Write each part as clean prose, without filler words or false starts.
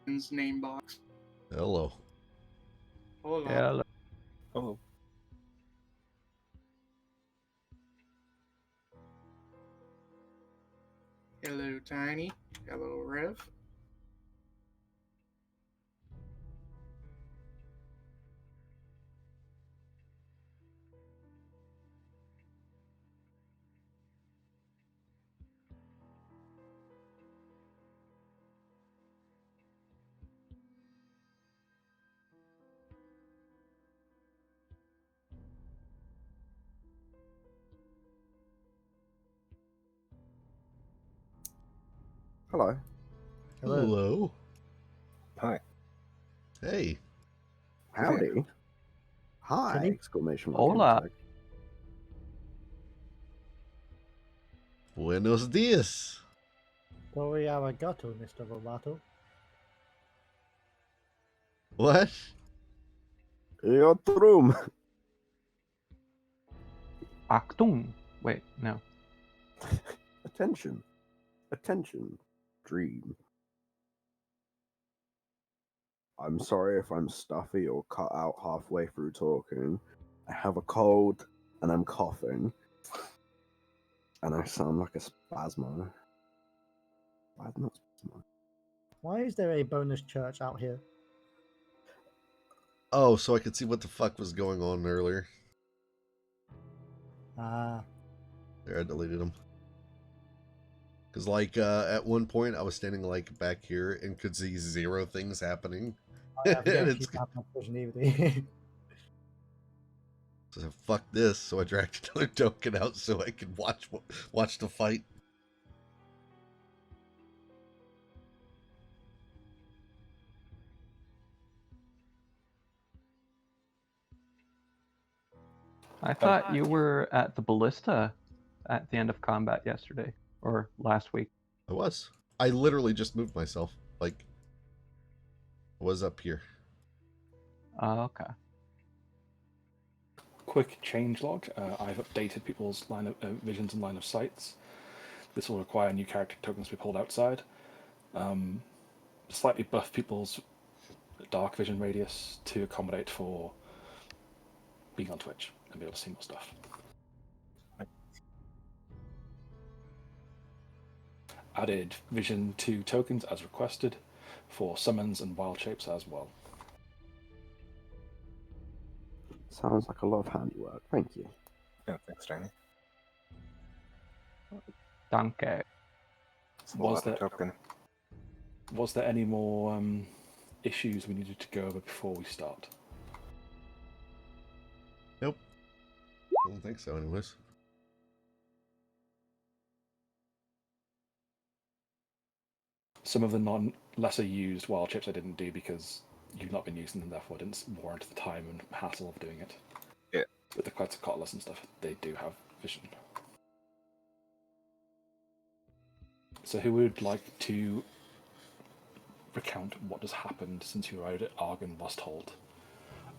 name box. Hello. Hola. Yeah. Oh, Hello, Tiny. Hello, Rev. Hello. Hello. hi. Hey. Howdy. Hi! Can you- Exclamation mark. Hola. Tag. Buenos dias. Dove arigato, Mr. Roboto. What? Your room. Achtung. Wait, no. Attention. Attention. Dream. I'm sorry if I'm stuffy or cut out halfway through talking. I have a cold and I'm coughing. And I sound like a spasmo. Not spasmo. Why is there a bonus church out here? Oh, so I could see what the fuck was going on earlier. Ah, There, I deleted them. Because, like, at one point I was standing, like, back here and could see 0 things happening. I have yet It's- to have my positivity. So fuck this. So I dragged another token out so I could watch the fight. I thought you were at the ballista at the end of combat yesterday or last week. I was. I literally just moved myself. Like, I was up here. Oh, okay. Quick change log. I've updated people's line of visions and line of sights. This will require new character tokens to be pulled outside. Slightly buff people's dark vision radius to accommodate for being on Twitch and be able to see more stuff. Added vision 2 tokens as requested for summons and wild shapes as well. Sounds like a lot of handiwork. Thank you. Yeah, thanks, Danny. Danke. Was there any more issues we needed to go over before we start? Nope. I don't think so, anyways. Some of the lesser used wild chips I didn't do because you've not been using them, therefore didn't warrant the time and hassle of doing it. Yeah. With the Quetzalcoatlus and stuff, they do have vision. So who would like to recount what has happened since you arrived at Argon Losthold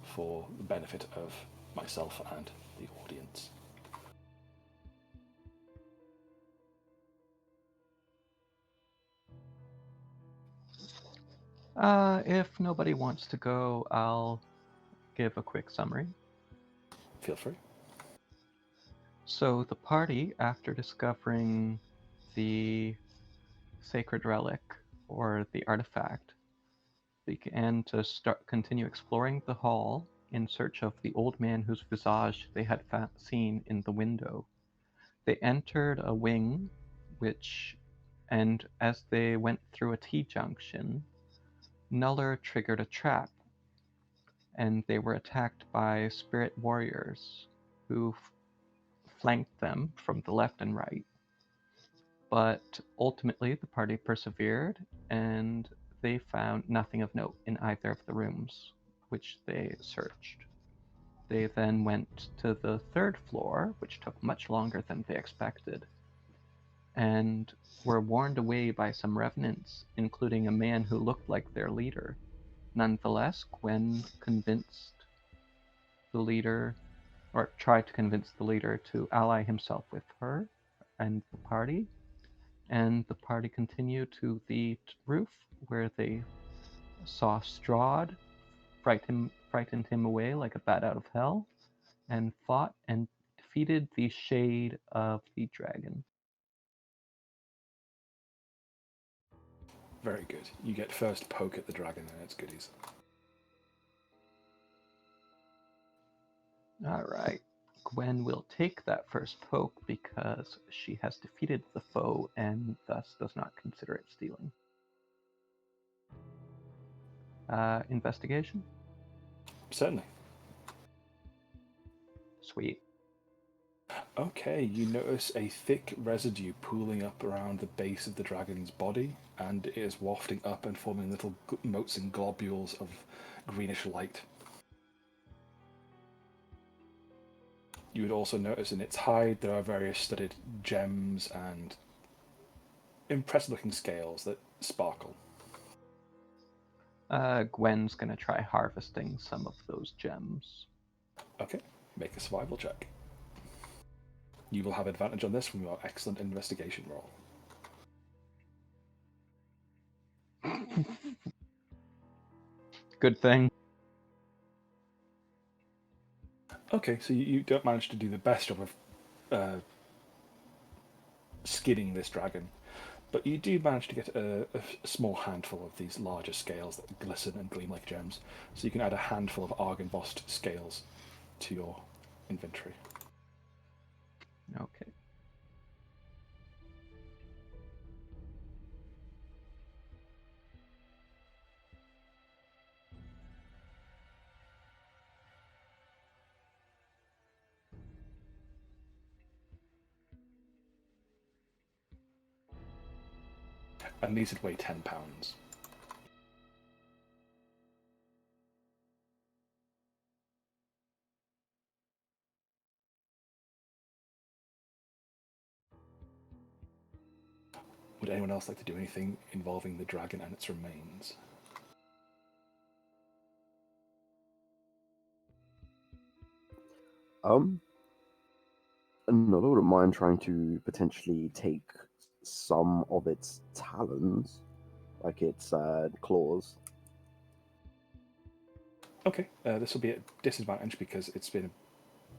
for the benefit of myself and the audience? If nobody wants to go, I'll give a quick summary. Feel free. So the party, after discovering the sacred relic or the artifact, began to continue exploring the hall in search of the old man whose visage they had seen in the window. They entered a wing, and as they went through a T-junction, Nuller triggered a trap, and they were attacked by spirit warriors who flanked them from the left and right. But ultimately, the party persevered, and they found nothing of note in either of the rooms which they searched. They then went to the 3rd floor, which took much longer than they expected, and were warned away by some revenants, including a man who looked like their leader. Nonetheless, Gwen convinced the leader, or tried to convince the leader to ally himself with her and the party, and the party continued to the roof where they saw Strahd, frightened him away like a bat out of hell, and fought and defeated the Shade of the Dragon. Very good. You get first poke at the dragon and its goodies. Alright. Gwen will take that first poke because she has defeated the foe and thus does not consider it stealing. Investigation? Certainly. Sweet. Okay, you notice a thick residue pooling up around the base of the dragon's body, and it is wafting up and forming little motes and globules of greenish light. You would also notice in its hide there are various studded gems and impressive-looking scales that sparkle. Gwen's gonna try harvesting some of those gems. Okay, make a survival check. You will have advantage on this from your excellent investigation roll. Good thing. Okay, so you don't manage to do the best job of skinning this dragon, but you do manage to get a small handful of these larger scales that glisten and gleam like gems. So you can add a handful of argent-embossed scales to your inventory. Okay. And these would weigh 10 pounds. Would anyone else like to do anything involving the dragon and its remains? Another wouldn't mind trying to potentially take some of its talons, like its claws. Okay, this will be at disadvantage because it's been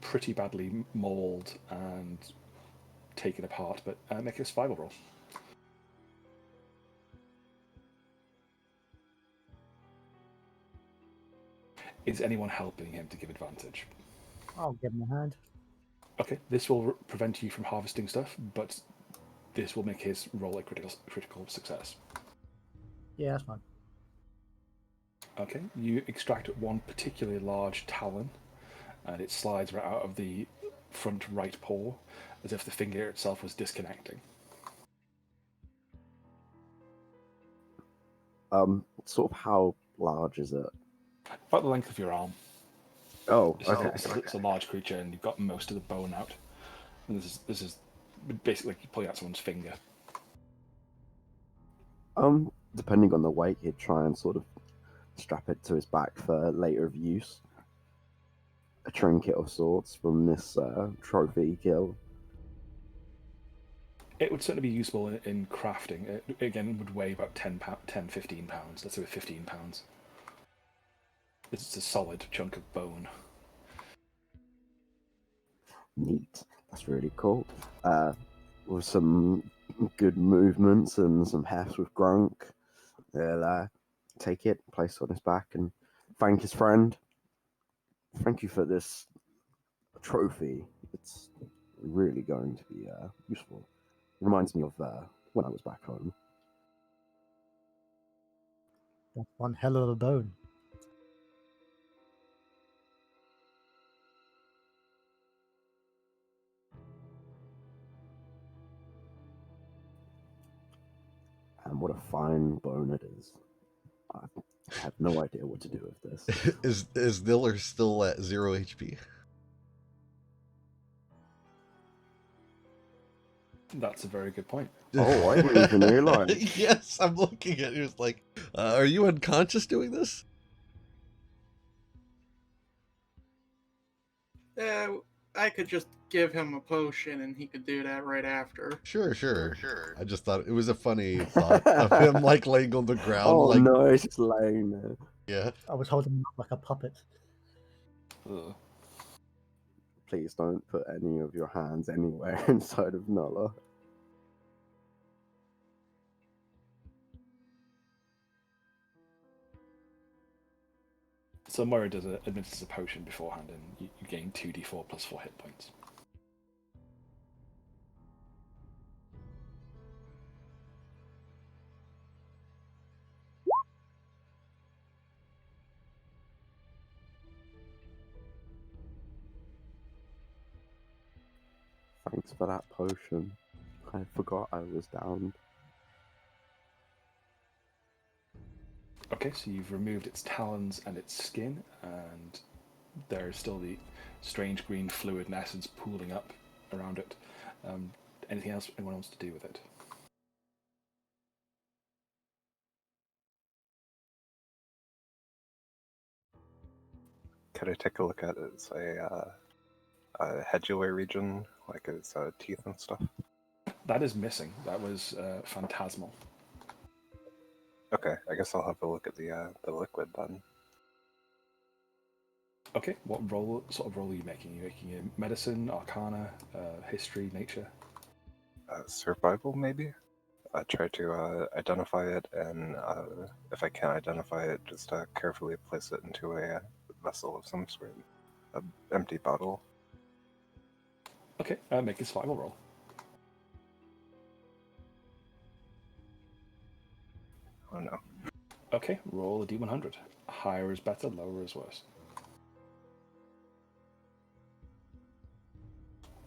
pretty badly mauled and taken apart, but make a survival roll. Is anyone helping him to give advantage? I'll give him a hand. Okay, this will prevent you from harvesting stuff, but this will make his roll a critical success. Yeah, that's fine. Okay, you extract one particularly large talon, and it slides right out of the front right paw, as if the finger itself was disconnecting. Sort of how large is it? About the length of your arm. Oh, It's, okay. it's a large creature, and you've got most of the bone out. And this is basically like pulling out someone's finger. Depending on the weight, he'd try and sort of strap it to his back for later use. A trinket of sorts from this trophy kill. It would certainly be useful in crafting. It, again, would weigh about 10, 15 pounds. Let's say 15 pounds. It's a solid chunk of bone. Neat. That's really cool. With some good movements and some heft with Grunk, they'll take it, place it on his back, and thank his friend. Thank you for this trophy. It's really going to be useful. It reminds me of when I was back home. That's one hell of a bone. And what a fine bone it is. I have no idea what to do with this. Is Diller still at 0 HP? That's a very good point. Oh, I didn't even realize. Yes, I'm looking at it. It's like, are you unconscious doing this? I could just give him a potion and he could do that right after. Sure. I just thought it was a funny thought of him like laying on the ground. Oh like, no, it's just laying there. Yeah. I was holding him up like a puppet. Ugh. Please don't put any of your hands anywhere inside of Nala. So Moira does administers a potion beforehand, and you gain 2d4 plus 4 hit points. Thanks for that potion. I forgot I was down. Okay, so you've removed its talons and its skin, and there is still the strange green fluid and essence pooling up around it. Anything else anyone wants to do with it? Could I take a look at its headway region, like its teeth and stuff? That is missing. That was phantasmal. Okay, I guess I'll have a look at the liquid then. Okay, what sort of roll are you making? Are you making a medicine, arcana, history, nature? Survival, maybe? I try to identify it, and if I can't identify it, just carefully place it into a vessel of some sort, an empty bottle. Okay, make a survival roll. Oh no. Okay, roll a d100. Higher is better, lower is worse.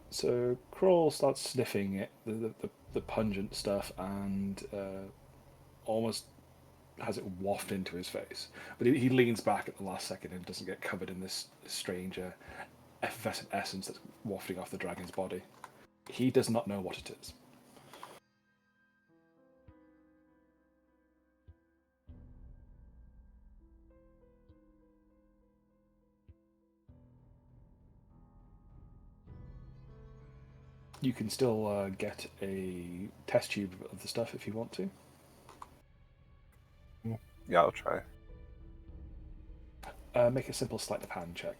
So Crawl starts sniffing it, the pungent stuff, and almost has it waft into his face. But he leans back at the last second and doesn't get covered in this strange effervescent essence that's wafting off the dragon's body. He does not know what it is. You can still get a test tube of the stuff if you want to. Yeah, I'll try. Make a simple sleight of hand check.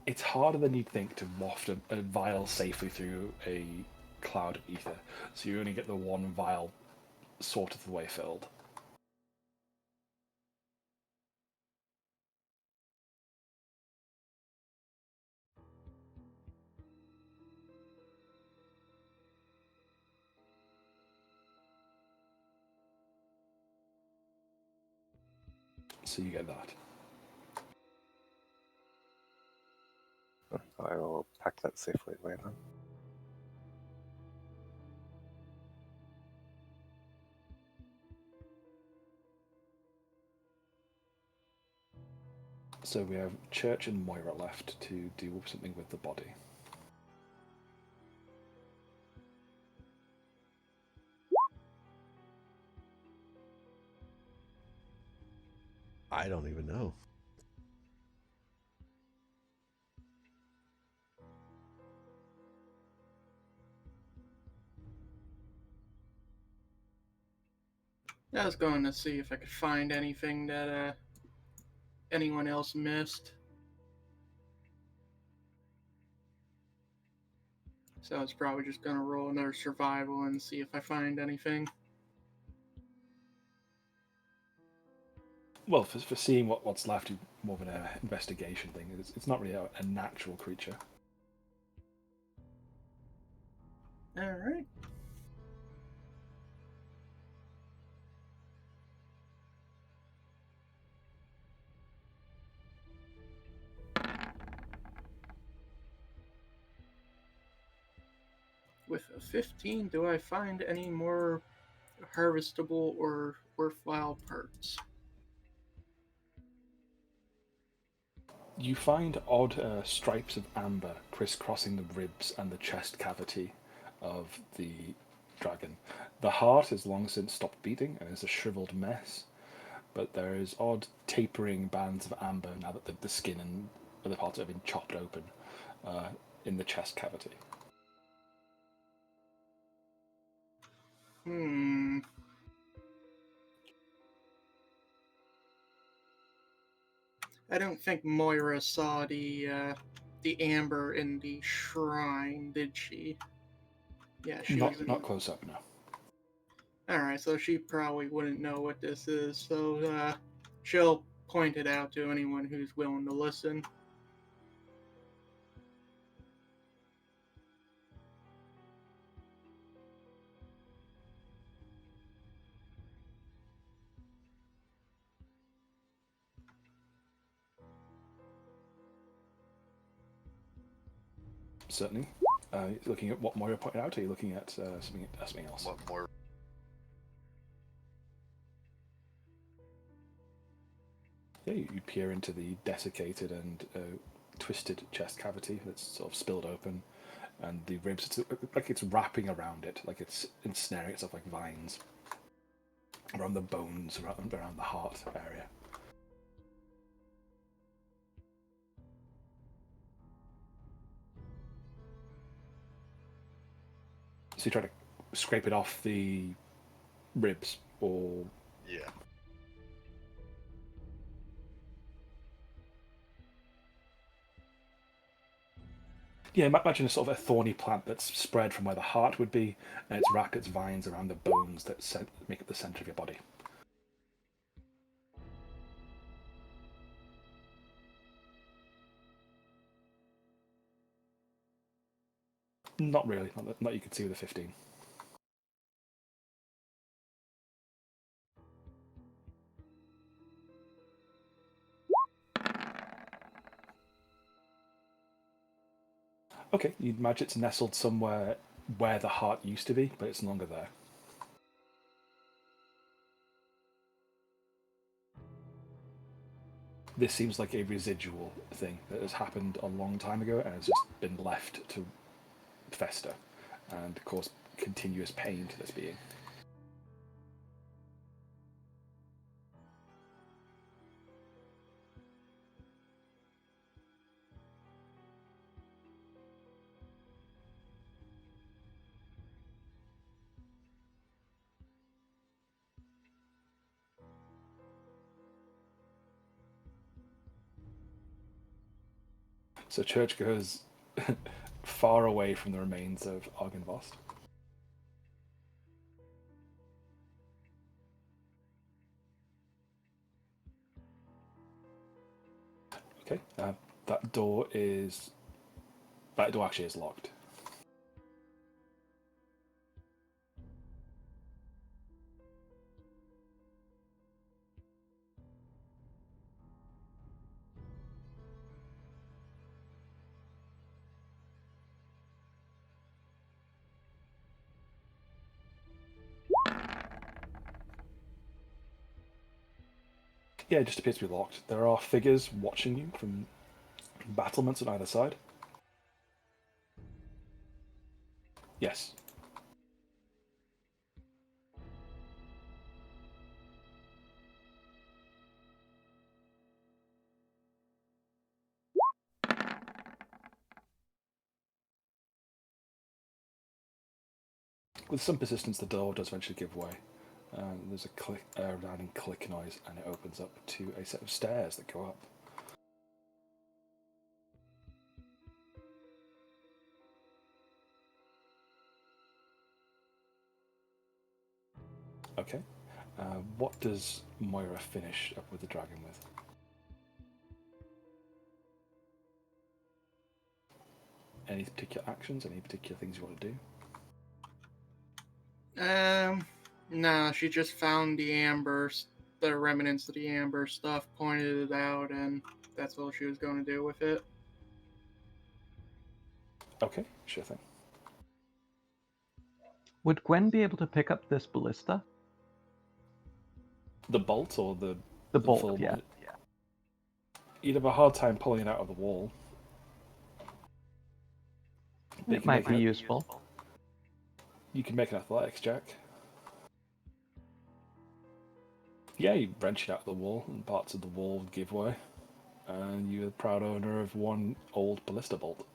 It's harder than you'd think to waft a vial safely through a cloud of ether, so you only get the one vial sort of the way filled. So you get that. I will pack that safely away then. So we have Church and Moira left to do something with the body. I don't even know. I was going to see if I could find anything that anyone else missed. So I was probably just going to roll another survival and see if I find anything. Well, for seeing what's left, more of an investigation thing. It's not really a natural creature. Alright. With a 15, do I find any more harvestable or worthwhile parts? You find odd stripes of amber crisscrossing the ribs and the chest cavity of the dragon. The heart has long since stopped beating and is a shriveled mess, but there is odd tapering bands of amber now that the skin and other parts have been chopped open in the chest cavity. I don't think Moira saw the amber in the shrine, did she? Yeah, she was Not close up, no. Alright, so she probably wouldn't know what this is, so she'll point it out to anyone who's willing to listen. Certainly. Looking at what Moira pointed out, or are you looking at something else? What more? Yeah, you peer into the desiccated and twisted chest cavity that's sort of spilled open, and the ribs, it's like it's wrapping around it, like it's ensnaring itself like vines around the bones, around the heart area. So you try to scrape it off the ribs, or Yeah. yeah, imagine a sort of a thorny plant that's spread from where the heart would be, and it's wrapped its vines around the bones that make up the center of your body. Not really, not that you could see with a 15. Okay, you'd imagine it's nestled somewhere where the heart used to be, but it's no longer there. This seems like a residual thing that has happened a long time ago and has just been left to fester and cause continuous pain to this being. So Church goes far away from the remains of Argynvost. Okay, that door actually is locked. Yeah, it just appears to be locked. There are figures watching you from battlements on either side. Yes. With some persistence, the door does eventually give way. There's a resounding click noise, and it opens up to a set of stairs that go up. Okay. What does Moira finish up with the dragon with? Any particular actions? Any particular things you want to do? No, she just found the remnants of the amber stuff, pointed it out, and that's all she was going to do with it. Okay, sure thing. Would Gwen be able to pick up this ballista? The bolt or the bolt, full yeah. You'd have a hard time pulling it out of the wall. It might be useful. You can make an athletics check. Yeah, you wrench it out of the wall, and parts of the wall give way. And you're the proud owner of one old ballista bolt.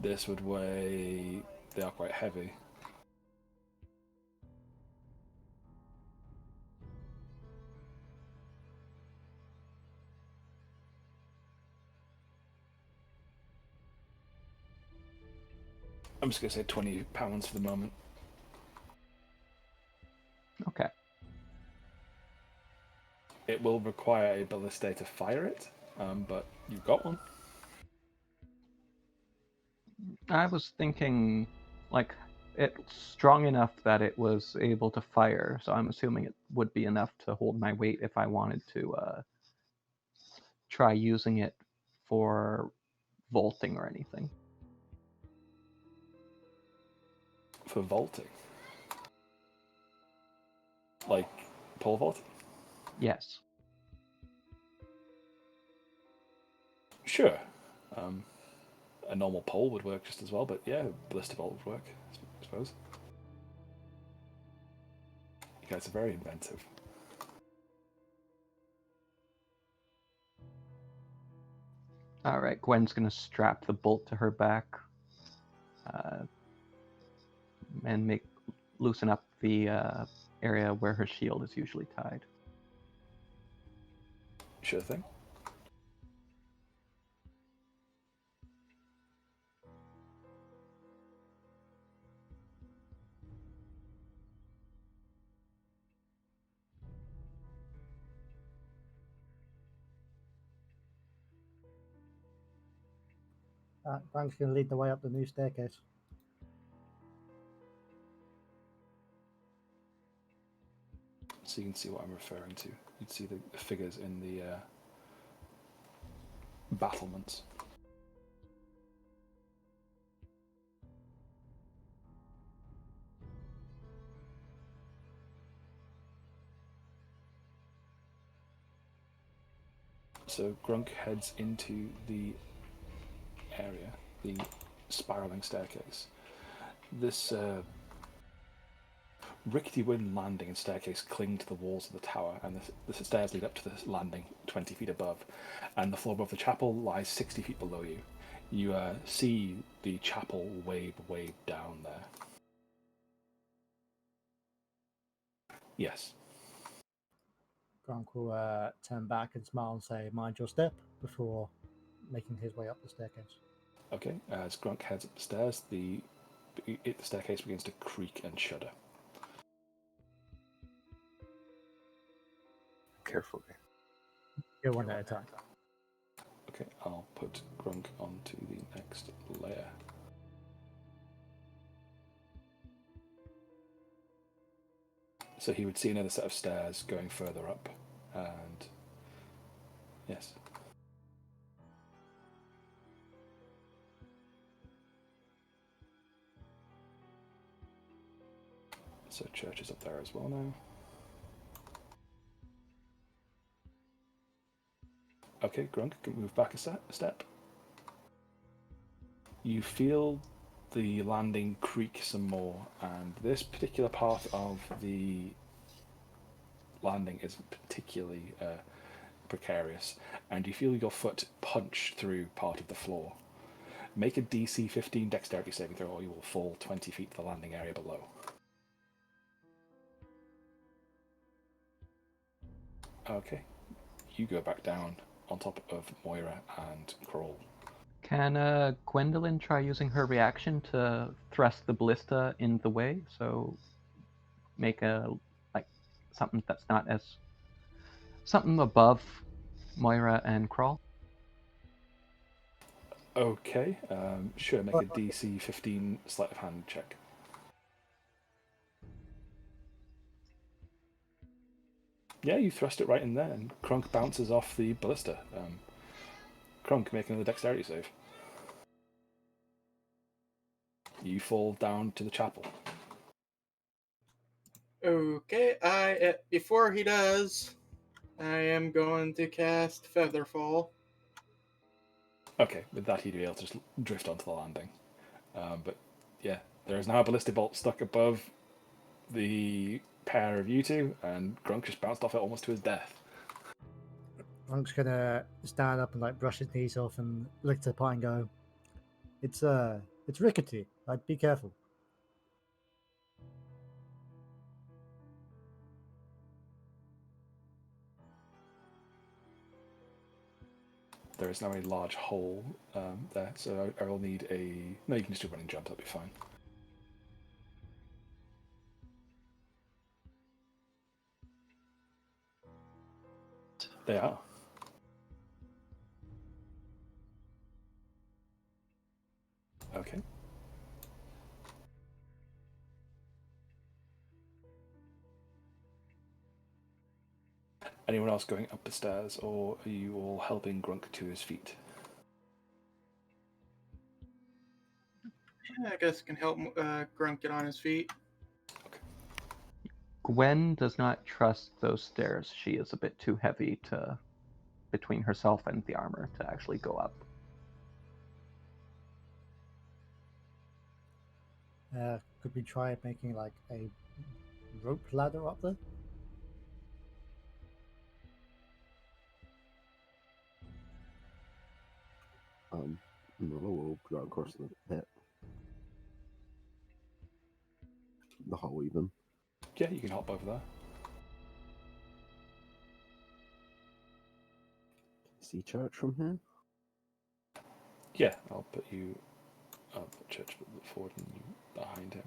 This would weigh... They are quite heavy. I'm just going to say £20 for the moment. Okay. It will require a ballista to fire it, but you've got one. I was thinking, like, it's strong enough that it was able to fire, so I'm assuming it would be enough to hold my weight if I wanted to try using it for vaulting or anything. For vaulting. Like pole vaulting? Yes. Sure. A normal pole would work just as well, but yeah, ballista bolt would work, I suppose. You guys are very inventive. Alright, Gwen's gonna strap the bolt to her back and loosen up the area where her shield is usually tied. Sure thing. Frank's going to lead the way up the new staircase. So you can see what I'm referring to. You'd see the figures in the battlements. So Grunk heads into the area, the spiraling staircase. This rickety wooden landing and staircase cling to the walls of the tower, and the stairs lead up to the landing 20 feet above, and the floor above the chapel lies 60 feet below you. You see the chapel wave down there. Yes. Gronk will turn back and smile and say, "Mind your step," before making his way up the staircase. Okay, as Grunk heads up the stairs, the staircase begins to creak and shudder. Carefully. Go one at a time. Okay, I'll put Grunk onto the next layer. So he would see another set of stairs going further up, and yes. So church is up there as well now. Okay, Grunk can move back a step. You feel the landing creak some more, and this particular part of the landing is particularly precarious, and you feel your foot punch through part of the floor. Make a DC 15 dexterity saving throw, or you will fall 20 feet to the landing area below. Okay, you go back down on top of Moira and Kroll. Can Gwendolyn try using her reaction to thrust the ballista in the way? So make something that's not as something above Moira and Crawl. Okay, sure, make a DC 15 sleight of hand check. Yeah, you thrust it right in there, and Krunk bounces off the ballista. Krunk, make another dexterity save. You fall down to the chapel. Okay, before he does, I am going to cast Featherfall. Okay, with that he'd be able to just drift onto the landing. But yeah, There is now a ballistic bolt stuck above the pair of you two, and Grunk just bounced off it almost to his death. Grunk's gonna stand up and like brush his knees off and look to the pot and go, it's rickety. Like, be careful. There is now a large hole there, so I will need a... No, you can just do a running jump, that'll be fine. They are. Okay. Anyone else going up the stairs, or are you all helping Grunk to his feet? Yeah, I guess can help Grunt get on his feet. Gwen does not trust those stairs. She is a bit too heavy to, between herself and the armor, to actually go up. Could we try making like a rope ladder up there? No, we'll go across the pit. The hole, even. Yeah, you can hop over there. See church from here? Yeah, I'll put Church forward and you behind him.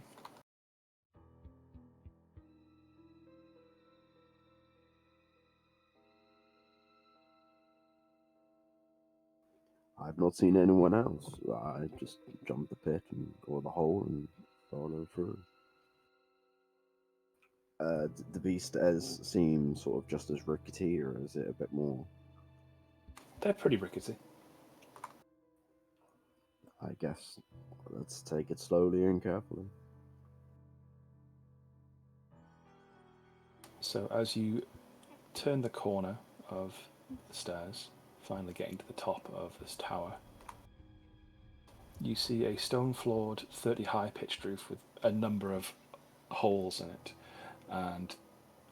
I've not seen anyone else. I just jumped the pit and go the hole and follow through. Do these stairs seem sort of just as rickety, or is it a bit more? They're pretty rickety. I guess let's take it slowly and carefully. So as you turn the corner of the stairs, finally getting to the top of this tower, you see a stone-floored, 30-high pitched roof with a number of holes in it, and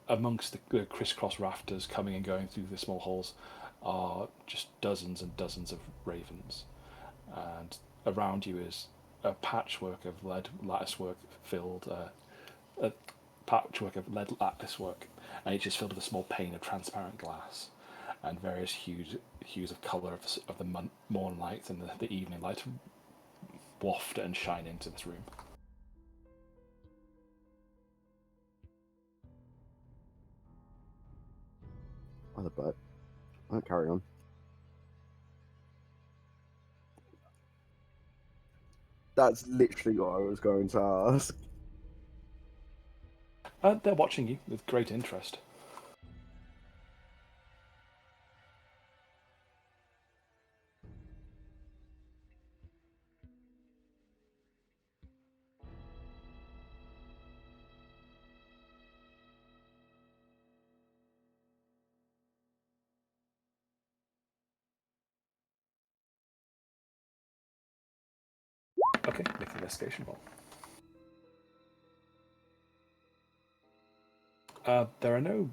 amongst the crisscross rafters coming and going through the small holes are just dozens and dozens of ravens, and around you is a patchwork of lead latticework filled a patchwork of lead latticework, and each is filled with a small pane of transparent glass, and various hues of colour of the morning light and the evening light waft and shine into this room. But I'll carry on. That's literally what I was going to ask. They're watching you with great interest. Okay, make an investigation roll. There are no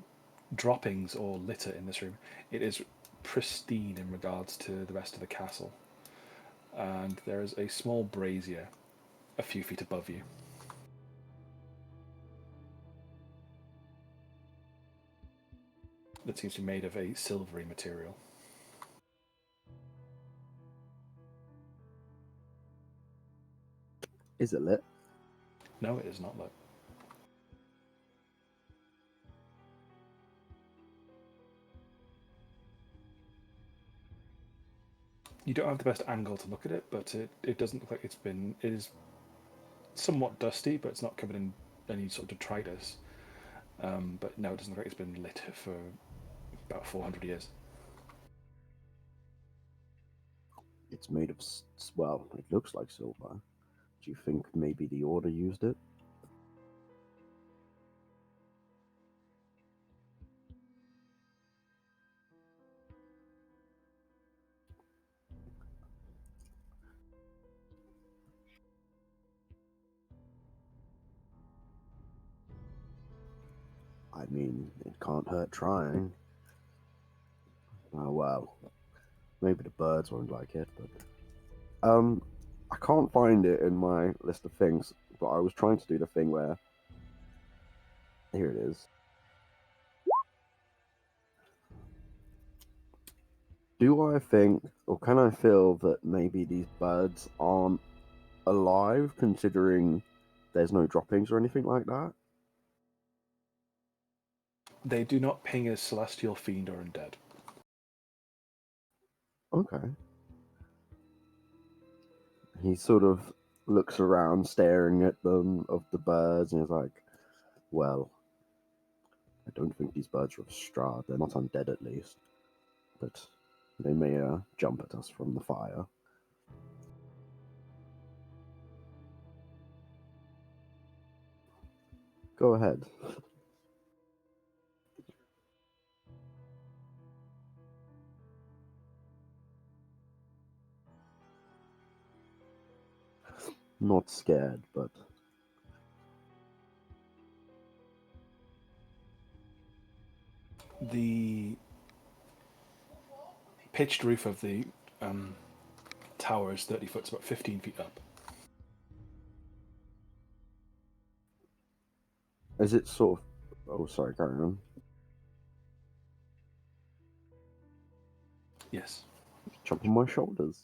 droppings or litter in this room. It is pristine in regards to the rest of the castle. And there is a small brazier a few feet above you. That seems to be made of a silvery material. Is it lit? No, it is not lit. You don't have the best angle to look at it, but it doesn't look like it is somewhat dusty, but it's not covered in any sort of detritus. But no, it doesn't look like it's been lit for about 400 years. It's made of, well, it looks like silver. Do you think maybe the Order used it? I mean, it can't hurt trying. Oh well, maybe the birds won't like it, but I can't find it in my list of things. But I was trying to do the thing where here it is. Do I think, or can I feel that maybe these birds aren't alive, considering there's no droppings or anything like that? They do not ping as celestial, fiend, or undead. Okay. He sort of looks around, staring at them, of the birds, and he's like, well, I don't think these birds are of Strahd. They're not undead, at least. But they may jump at us from the fire. Go ahead. Not scared, but The pitched roof of the tower is 30 foot, it's about 15 feet up. is it sort of... Oh, sorry, carry on. Yes. Jump on my shoulders.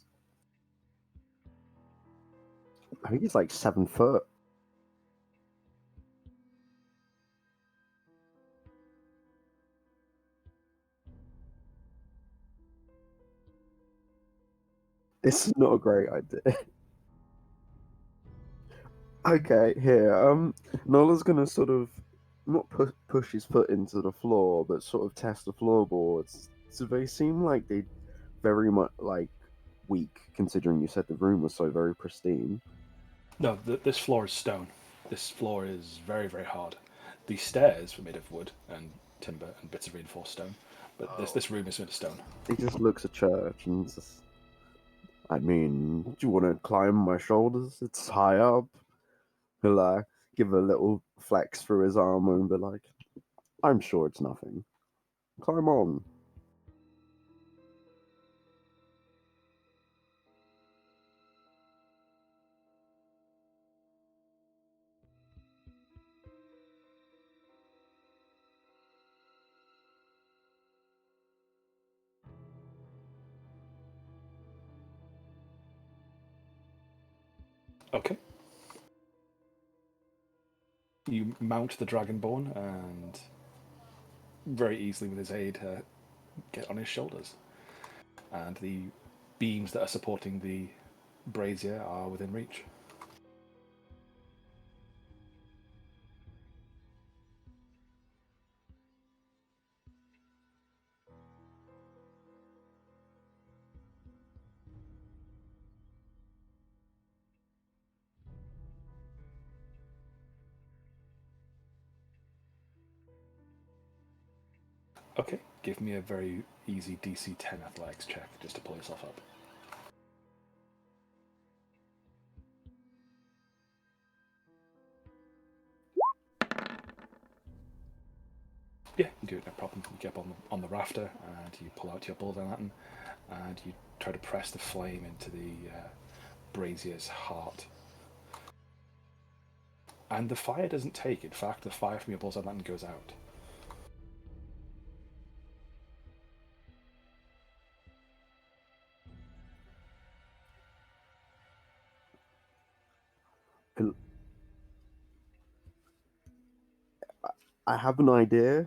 I think it's like 7 foot. It's not a great idea. Okay, here. Nola's gonna sort of not push his foot into the floor, but sort of test the floorboards. So they seem like they very much like weak, considering you said the room was so very pristine. No, this floor is stone. This floor is very, very hard. The stairs were made of wood and timber and bits of reinforced stone, but this room is made of stone. He just looks at Church and just, I mean, do you want to climb my shoulders? It's high up. He'll give a little flex through his armor and be like, I'm sure it's nothing. Climb on. Okay. You mount the Dragonborn and very easily with his aid get on his shoulders. And the beams that are supporting the brazier are within reach. Okay, give me a very easy DC 10 athletics check just to pull yourself up. Yeah, you do it no problem. You get up on the rafter and you pull out your bullseye lantern and you try to press the flame into the brazier's heart. And the fire doesn't take. In fact, the fire from your bullseye lantern goes out. I have an idea.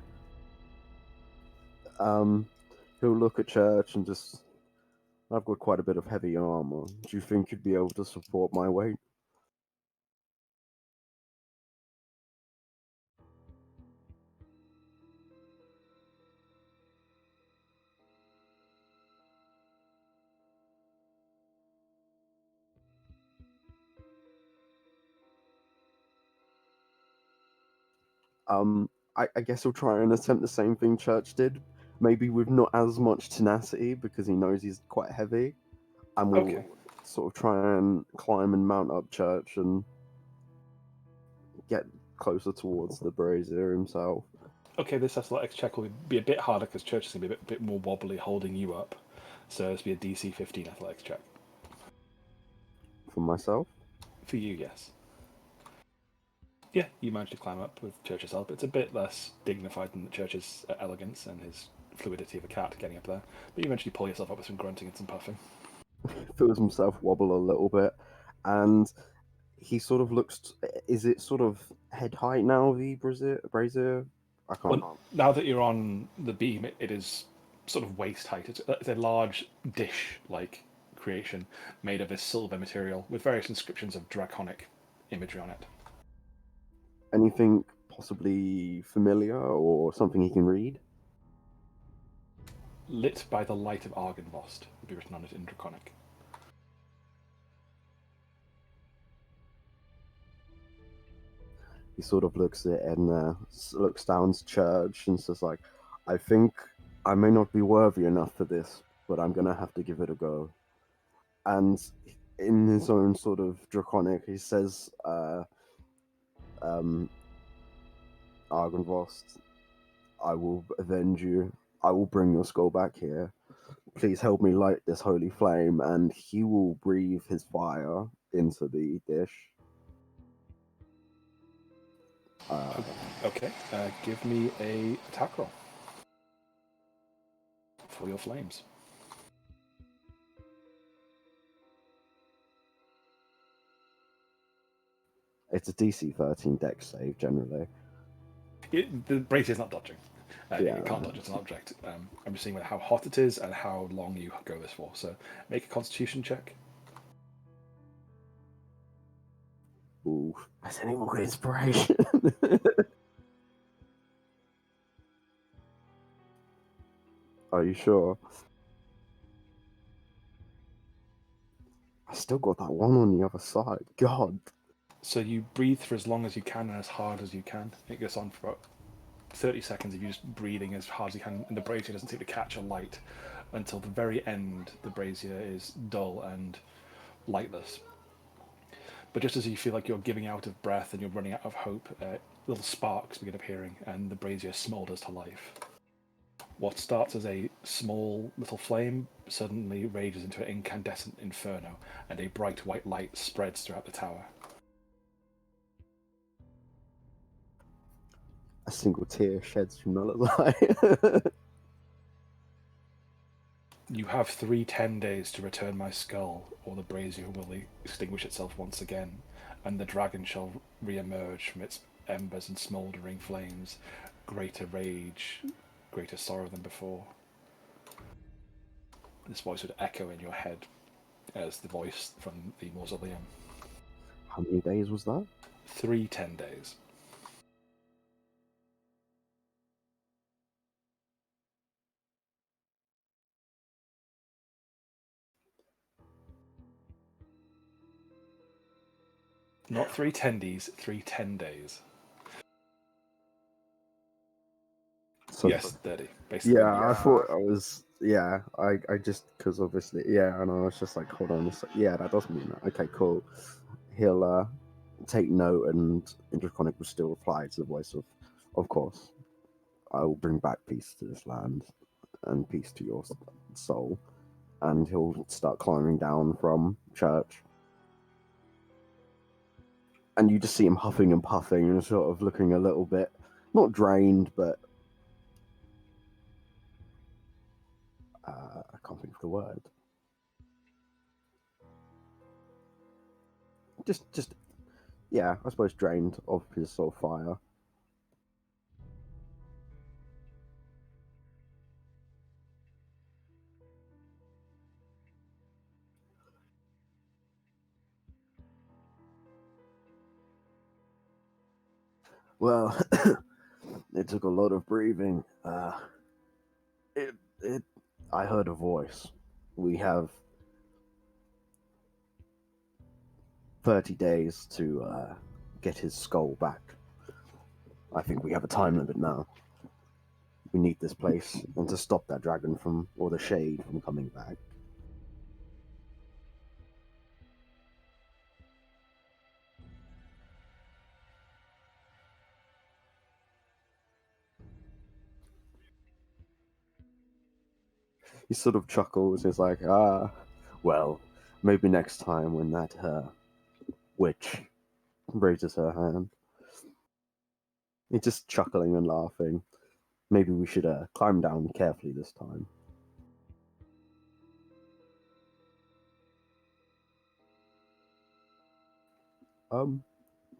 He'll look at Church and just, I've got quite a bit of heavy armor. Do you think you'd be able to support my weight? I guess he'll try and attempt the same thing Church did, maybe with not as much tenacity because he knows he's quite heavy, and will sort of try and climb and mount up Church and get closer towards the brazier himself. Okay, this athletics check will be a bit harder because Church is going to be a bit more wobbly holding you up. So this will be a DC 15 athletics check. For myself? For you, yes. Yeah, you managed to climb up with Church's help. It's a bit less dignified than Church's elegance and his fluidity of a cat getting up there. But you eventually pull yourself up with some grunting and some puffing. Feels himself wobble a little bit, and he sort of looks. Is it sort of head height now? The brazier? I can't. Well, now that you're on the beam, it is sort of waist height. It's a large dish-like creation made of this silver material with various inscriptions of draconic imagery on it. Anything possibly familiar or something he can read? Lit by the light of Argynvost would be written on it in draconic. He sort of looks at it and looks down to Church and says, like, I think I may not be worthy enough for this, but I'm going to have to give it a go. And in his own sort of draconic, he says, Argynvost, I will avenge you. I will bring your skull back here. Please help me light this holy flame. And he will breathe his fire into the dish. Okay, give me a attack roll for your flames. It's a DC 13 dex save generally. The brazier's not dodging. Yeah. It can't dodge, it's an object. I'm just seeing how hot it is and how long you go this for. So make a constitution check. Ooh, has any more inspiration? Are you sure? I still got that one on the other side. God. So you breathe for as long as you can and as hard as you can. It goes on for about 30 seconds of you just breathing as hard as you can, and the brazier doesn't seem to catch a light until the very end. The brazier is dull and lightless. But just as you feel like you're giving out of breath and you're running out of hope, little sparks begin appearing and the brazier smoulders to life. What starts as a small little flame suddenly rages into an incandescent inferno, and a bright white light spreads throughout the tower. A single tear sheds from the eye. You have 10 days to return my skull, or the brazier will extinguish itself once again, and the dragon shall re-emerge from its embers and smouldering flames, greater rage, greater sorrow than before. This voice would echo in your head as the voice from the mausoleum. How many days was that? 10 days. Not 3 tendies, 10 days. So, yes, 30. Basically. yeah, I thought I was. Yeah, I just because obviously, yeah, and I was just like, hold on, yeah, that does mean that. Okay, cool. He'll take note, and Draconic will still reply to the voice of course, I will bring back peace to this land, and peace to your soul, and he'll start climbing down from Church. And you just see him huffing and puffing and sort of looking a little bit, not drained, but I can't think of the word. Just, yeah, I suppose drained of his soul fire. Well, it took a lot of breathing. I heard a voice. We have 30 days to get his skull back. I think we have a time limit now. We need this place and to stop that dragon from, or the shade from coming back. He sort of chuckles. He's like, well, maybe next time when that witch raises her hand. He's just chuckling and laughing. Maybe we should climb down carefully this time.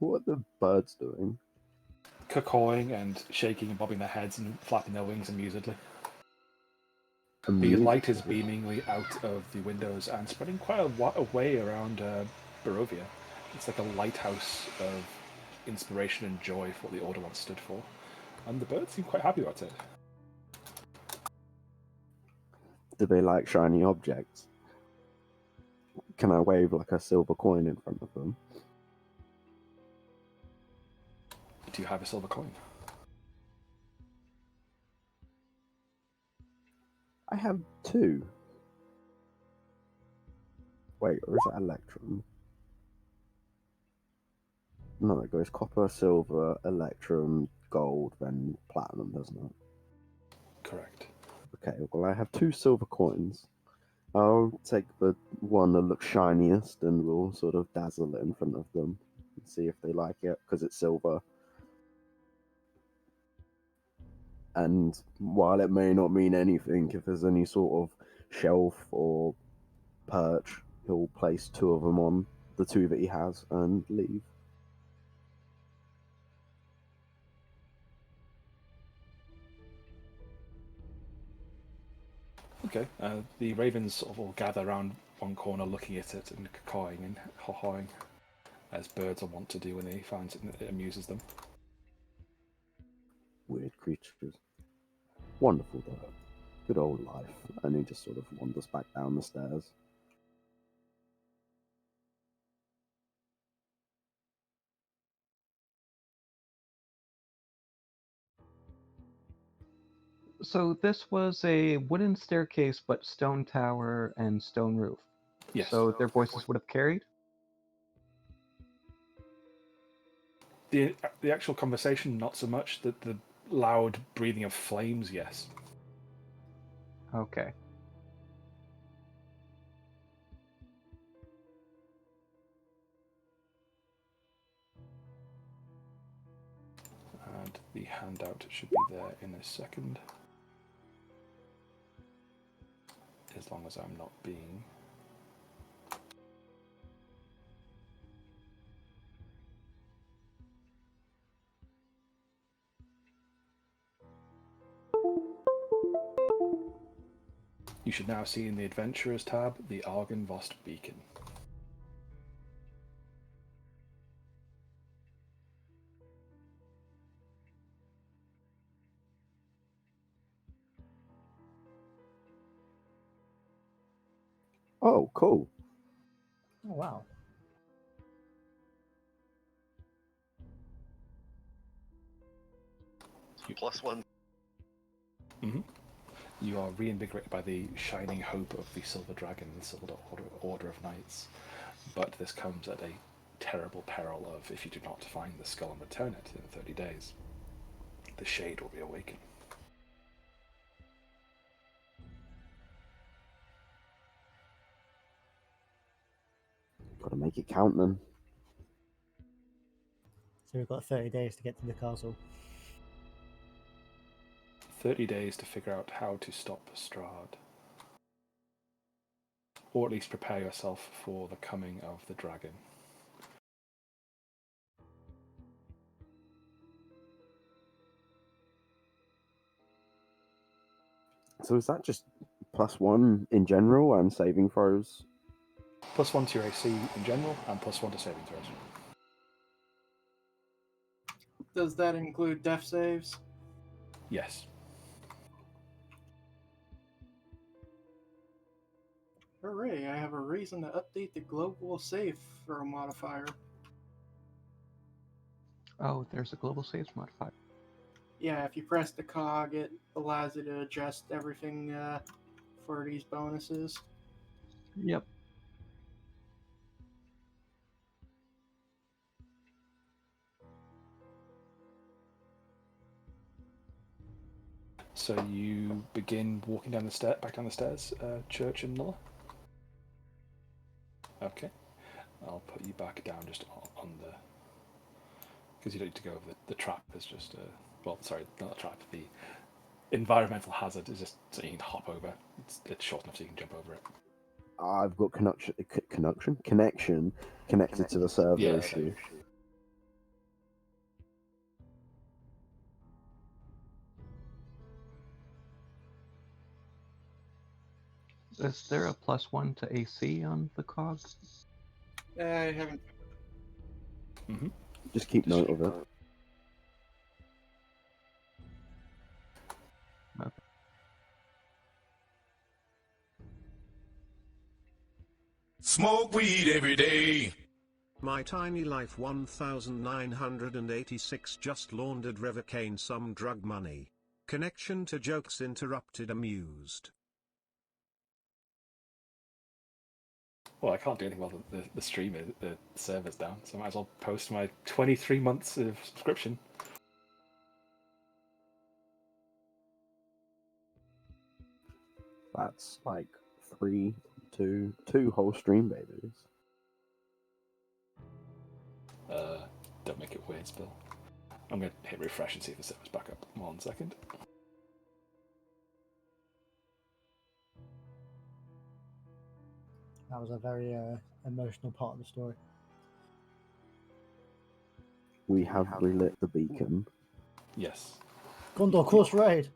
What are the birds doing? Cawing and shaking and bobbing their heads and flapping their wings amusedly. The Amused? light is beaming out of the windows and spreading quite a way around Barovia. It's like a lighthouse of inspiration and joy for what the Order once stood for. And the birds seem quite happy about it. Do they like shiny objects? Can I wave like a silver coin in front of them? Do you have a silver coin? I have 2. Wait, or is that electrum? No, it goes copper, silver, electrum, gold, then platinum, doesn't it? Correct. Okay, well, I have 2 silver coins. I'll take the one that looks shiniest and we'll sort of dazzle it in front of them and see if they like it, because it's silver. And while it may not mean anything, if there's any sort of shelf or perch, he'll place 2 of them on the 2 that he has and leave. Okay. The ravens sort of all gather around one corner looking at it and cawing and ha-hawing, as birds are wont to do when they find it amuses them. Weird creatures. Wonderful though. Good old life. And he just sort of wanders back down the stairs. So this was a wooden staircase, but stone tower and stone roof. Yes. So their voices would have carried? The actual conversation, not so much. The loud breathing of flames, yes. Okay. And the handout should be there in a second. As long as I'm not being... You should now see in the Adventurers tab the Argynvost beacon. Oh, cool. Oh, wow. +1. Mm-hmm. You are reinvigorated by the shining hope of the Silver Dragon and the Silver Order of Knights. But this comes at a terrible peril of, if you do not find the skull and return it in 30 days, the Shade will reawaken. Gotta make it count then. So we've got 30 days to get to the castle. 30 days to figure out how to stop Strahd. Or at least prepare yourself for the coming of the dragon. So is that just +1 in general and saving throws? +1 to your AC in general, and +1 to saving throws. Does that include death saves? Yes. Hooray, I have a reason to update the global save throw modifier. Oh, there's a global saves modifier. Yeah, if you press the cog, it allows you to adjust everything for these bonuses. Yep. So you begin walking down the back down the stairs, Church and Nulla. Okay, I'll put you back down just on the, because you don't need to go over the trap. Is just well, sorry, not a trap. The environmental hazard is just so you can hop over. It's short enough so you can jump over it. I've got connection connected to the server Yeah, issue. Is there a +1 to AC on the cog? I haven't. Mm-hmm. Just keep note of it. Okay. Smoke weed every day. My tiny life 1986 just laundered Revocane some drug money. Connection to jokes interrupted amused. Well, I can't do anything while the stream is, the server's down, so I might as well post my 23 months of subscription. That's like two whole stream babies. Don't make it weird, Spill. I'm going to hit refresh and see if the server's back up. 1 second. That was a very emotional part of the story. We have relit the beacon. Yes. Gondor course raid.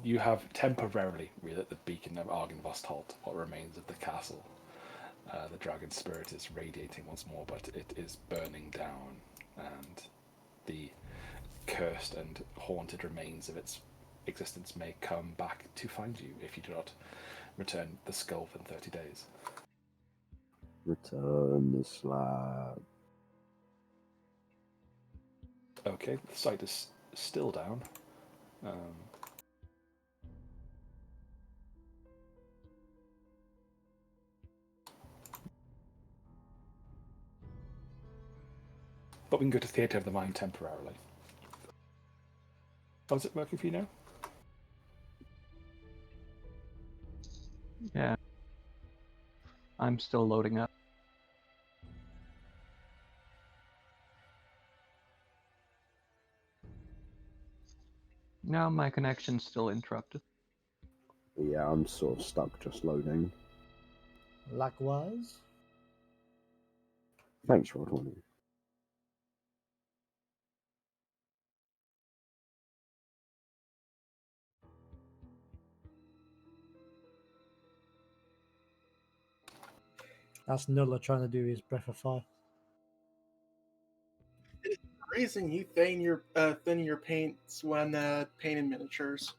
You have temporarily relit the beacon of Argynvostholt, what remains of the castle. The dragon spirit is radiating once more, but it is burning down, and the cursed and haunted remains of its existence may come back to find you if you do not return the skull within 30 days. Return the slab. Okay, the site is still down. But we can go to Theatre of the Mind temporarily. How's it working for you now? Yeah. I'm still loading up. No, my connection's still interrupted. Yeah, I'm sort of stuck just loading. Likewise. Thanks, Rod. That's Nulla trying to do his Breath of Fire. The reason you thin your paints when painting miniatures.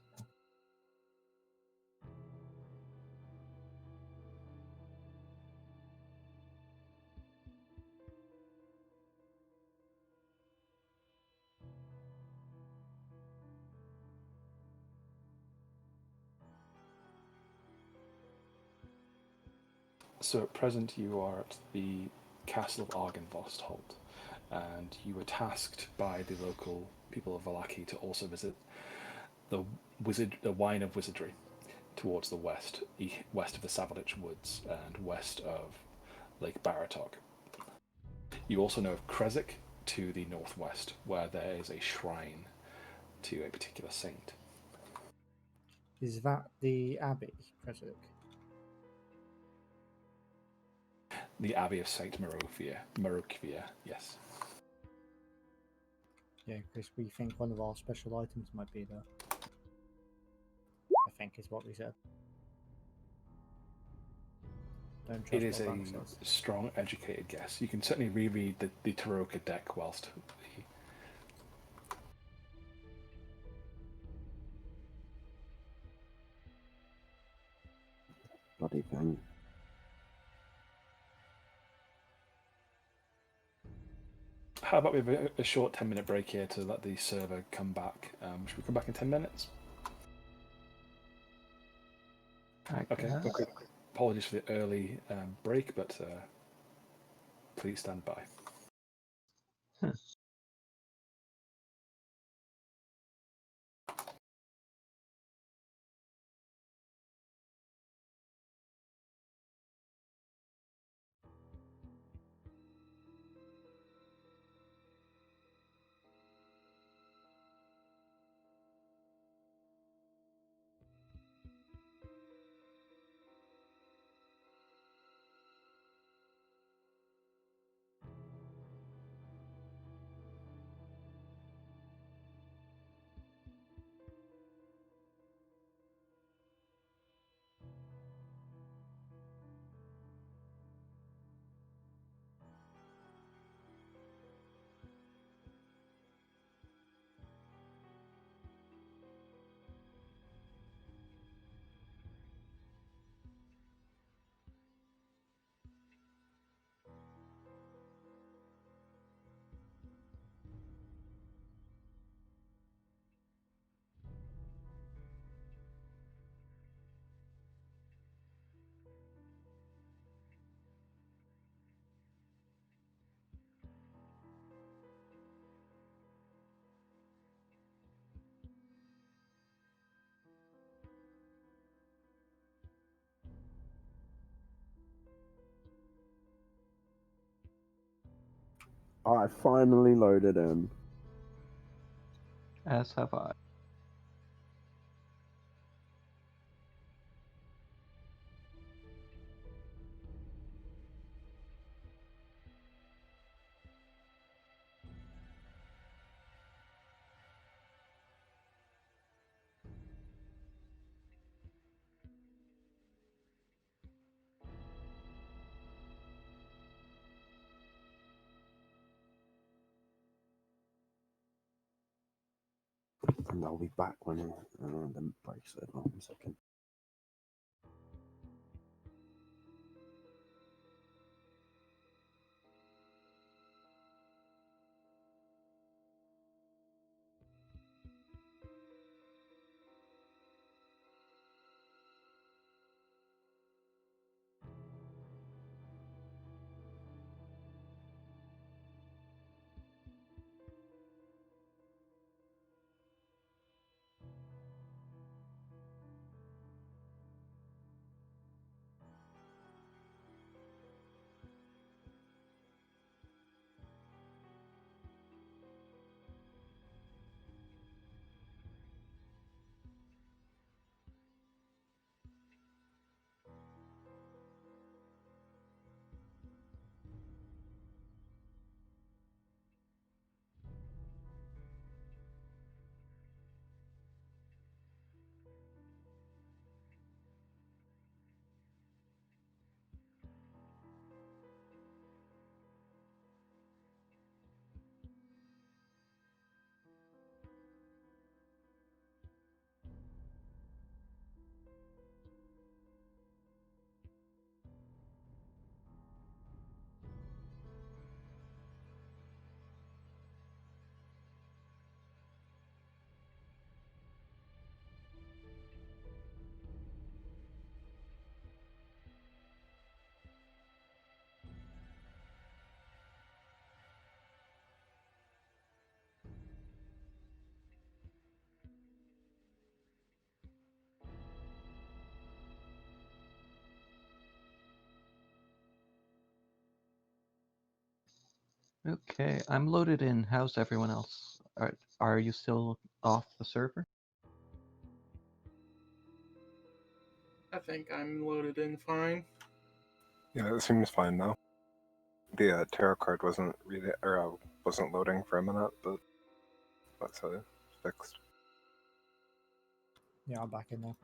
So at present you are at the castle of Argynvostholt, and you were tasked by the local people of Vallaki to also visit the Wine of Wizardry towards the west, west of the Savalich Woods and west of Lake Baratok. You also know of Kresik to the northwest, where there is a shrine to a particular saint. Is that the Abbey, Kresik? The Abbey of Saint Marokvia, yes. Yeah, because we think one of our special items might be there. I think is what we said. Don't trust It is what a Bank says. strong, educated guess. You can certainly reread the Taroka deck whilst the Bloody thing. How about we have a short 10-minute break here to let the server come back? Should we come back in 10 minutes? Okay. Apologies for the early break, but please stand by. I finally loaded in. As have I. And I'll be back when the breaks it. Hold on a second. Okay, I'm loaded in. How's everyone else? Are you still off the server? I think I'm loaded in fine. Yeah, it seems fine now. The tarot card wasn't wasn't loading for a minute, but that's fixed. Yeah, I'm back in now.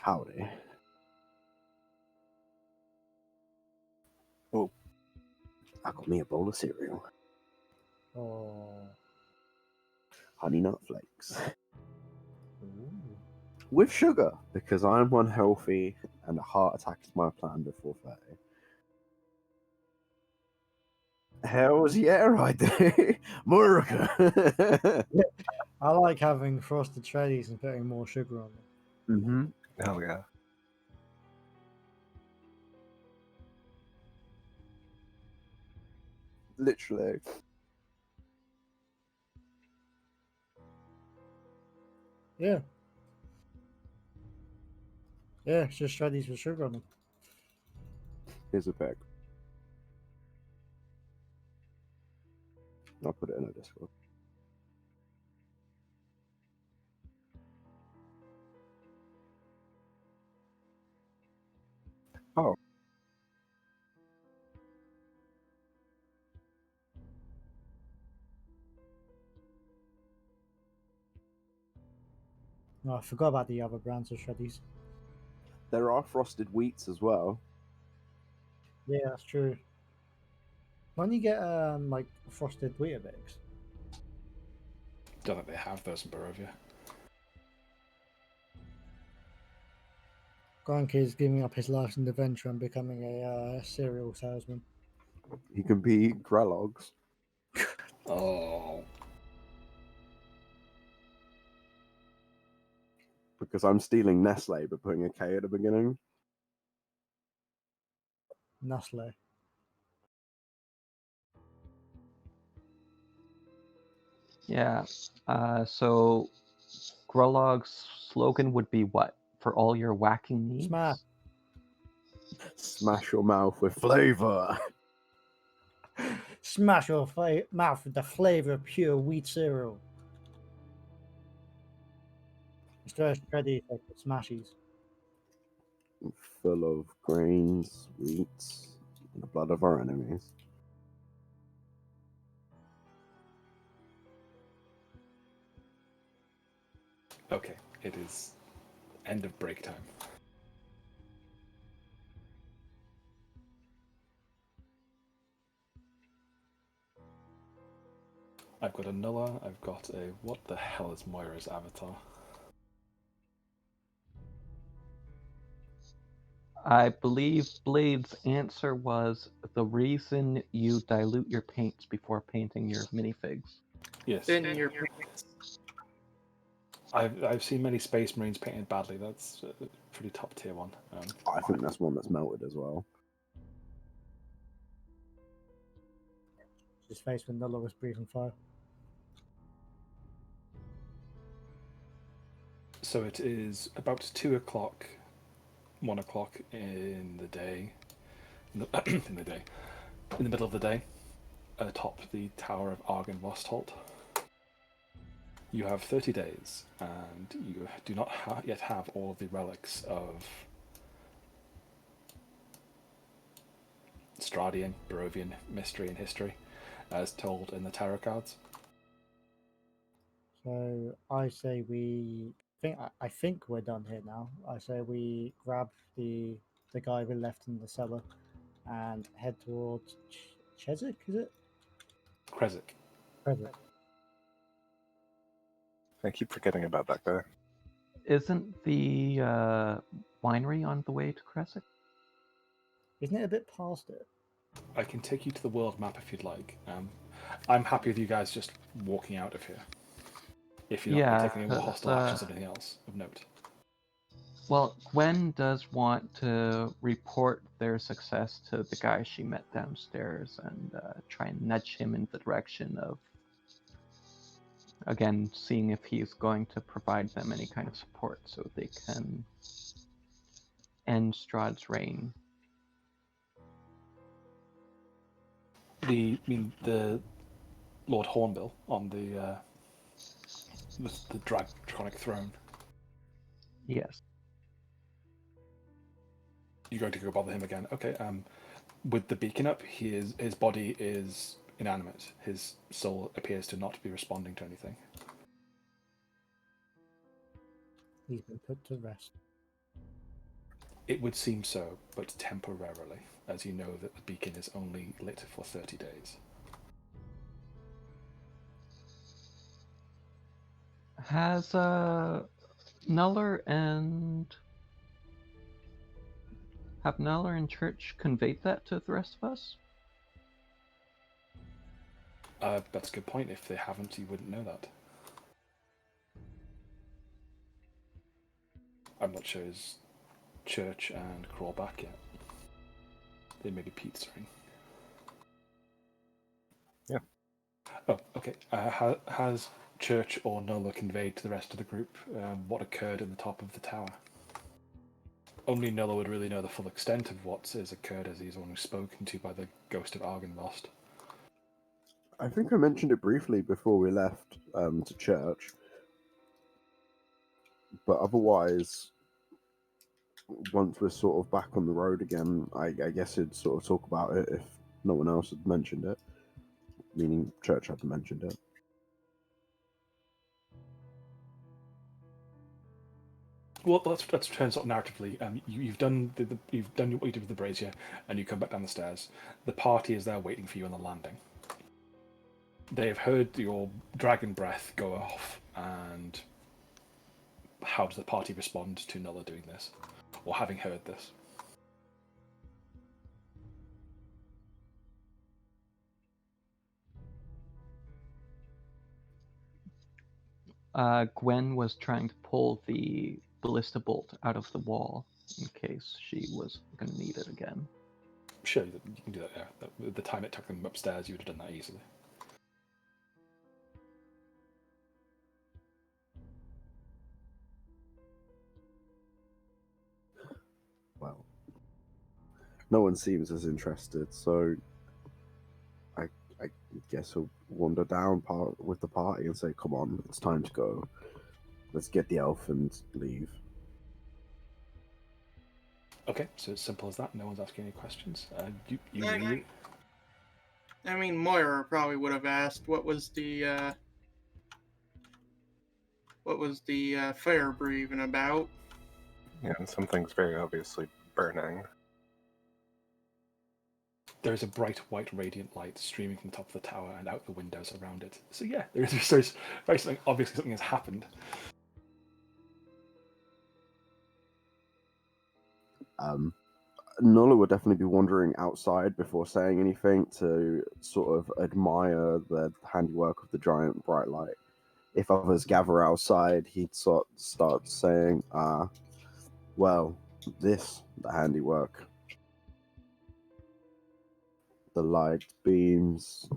Howdy. Oh, I got me a bowl of cereal. Oh. Honey Nut Flakes. Ooh. With sugar, because I'm unhealthy and a heart attack is my plan before 30. Hells yeah, I do. America. I like having frosted shreddies and putting more sugar on them. Mm-hmm. hell yeah. Literally. Yeah. Yeah, it's just shreddies with sugar on them. Here's a bag. I'll put it in a Discord. Oh. No, I forgot about the other brands of shreddies. There are frosted wheats as well. Yeah, that's true. When you get like frosted Weetabix, Don't think they have those in Barovia. Grandkid's giving up his life in the venture and becoming a cereal salesman. He can be Grellogs. Oh. Because I'm stealing Nestle but putting a K at the beginning. Nestle. Yeah. So Grolog's slogan would be what? For all your whacking needs? Smash. Smash your mouth with flavor. Smash your mouth with the flavor of pure wheat cereal. It's just ready for smashies. Full of grains, wheats, and the blood of our enemies. Okay, it is end of break time. I've got a Nulla, I've got a... What the hell is Moira's avatar? I believe Blade's answer was the reason you dilute your paints before painting your minifigs. Yes. Then your I've seen many Space Marines painted badly. That's a pretty top tier one. I think that's one that's melted as well. His face when Nulla was breathing fire. So it is about 2 o'clock, 1 o'clock in the day, in the middle of the day, atop the Tower of Argon Rostholt. You have 30 days, and you do not yet have all of the relics of Strahdian, Barovian mystery and history, as told in the tarot cards. So I say I think we're done here now. I say we grab the guy we left in the cellar and head towards Cheswick, is it? Krezik. Cheswick. I keep forgetting about that guy. Isn't the winery on the way to Crescent? Isn't it a bit past it? I can take you to the world map if you'd like. I'm happy with you guys just walking out of here. If you're not taking any more hostile actions or anything else of note. Well, Gwen does want to report their success to the guy she met downstairs and try and nudge him in the direction of, again, seeing if he's going to provide them any kind of support so they can end Strahd's reign. The Lord Hornbill on the draconic throne. Yes. You're going to go bother him again. Okay. With the beacon up, his body is inanimate. His soul appears to not be responding to anything. He's been put to rest. It would seem so, but temporarily, as you know that the beacon is only lit for 30 days. Has Nuller and have Nuller and Church conveyed that to the rest of us? That's a good point. If they haven't, you wouldn't know that. I'm not sure is Church and Crawl back yet. They may be pizzaing. Yeah. Oh, okay. Has Church or Nola conveyed to the rest of the group what occurred in the top of the tower? Only Nola would really know the full extent of what has occurred, as he's only spoken to by the ghost of Argynvost. I think I mentioned it briefly before we left to church, but otherwise, once we're sort of back on the road again, I guess it'd sort of talk about it if no one else had mentioned it, meaning church hadn't mentioned it. Well, let's turn sort of narratively. You've done you've done what you did with the brazier, and you come back down the stairs. The party is there waiting for you on the landing. They have heard your dragon breath go off, and how does the party respond to Nulla doing this, or having heard this? Gwen was trying to pull the ballista bolt out of the wall in case she was going to need it again. Sure, you can do that. Yeah, the time it took them upstairs, you would have done that easily. Well, no one seems as interested, so I guess I'll wander down with the party and say, "Come on, it's time to go. Let's get the elf and leave." Okay, so it's simple as that. No one's asking any questions. You I- leave. I mean, Moira probably would have asked what was the fire breathing about. Yeah, and something's very obviously burning. There is a bright white radiant light streaming from the top of the tower and out the windows around it. So yeah, there's very something. Obviously, something has happened. Nola would definitely be wandering outside before saying anything to sort of admire the handiwork of the giant bright light. If others gather outside, he'd start saying, well, the handiwork. The light beams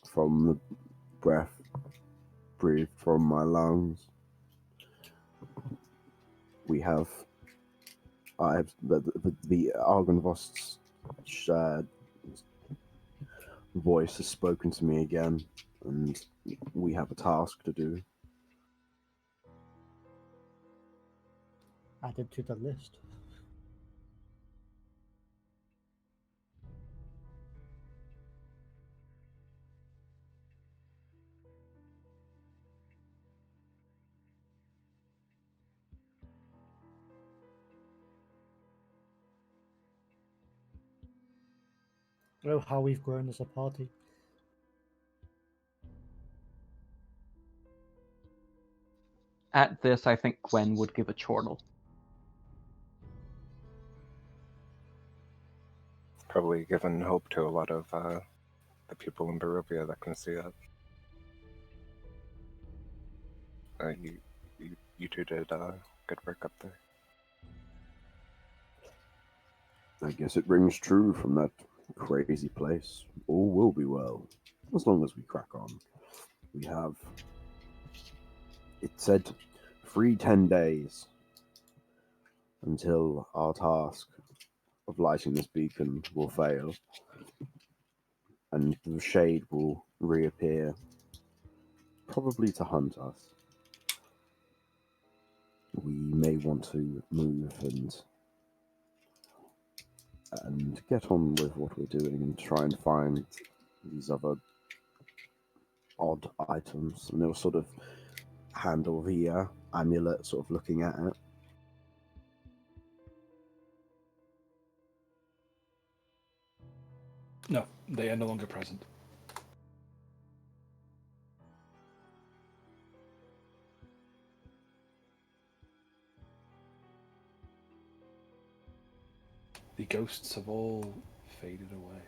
from the breath breathed from my lungs. The Argynvost's voice has spoken to me again, and we have a task to do. Added to the list. Oh, how we've grown as a party. At this, I think Gwen would give a chortle. Probably given hope to a lot of the people in Barovia that can see it. You two did good work up there. I guess it rings true from that crazy place. All will be well, as long as we crack on. We have, it said, 10 days until our task of lighting this beacon will fail, and the shade will reappear, probably to hunt us. We may want to move and get on with what we're doing and try and find these other odd items. And they'll sort of handle the amulet, sort of looking at it. No, they are no longer present. The ghosts have all faded away.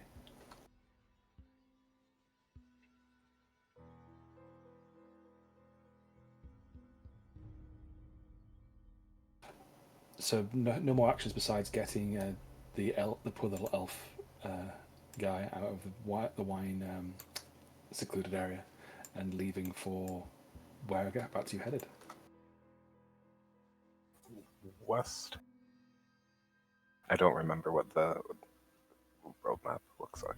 So no more actions besides getting the poor little elf guy out of the wine secluded area and leaving for whereabouts you headed. West. I don't remember what the roadmap looks like.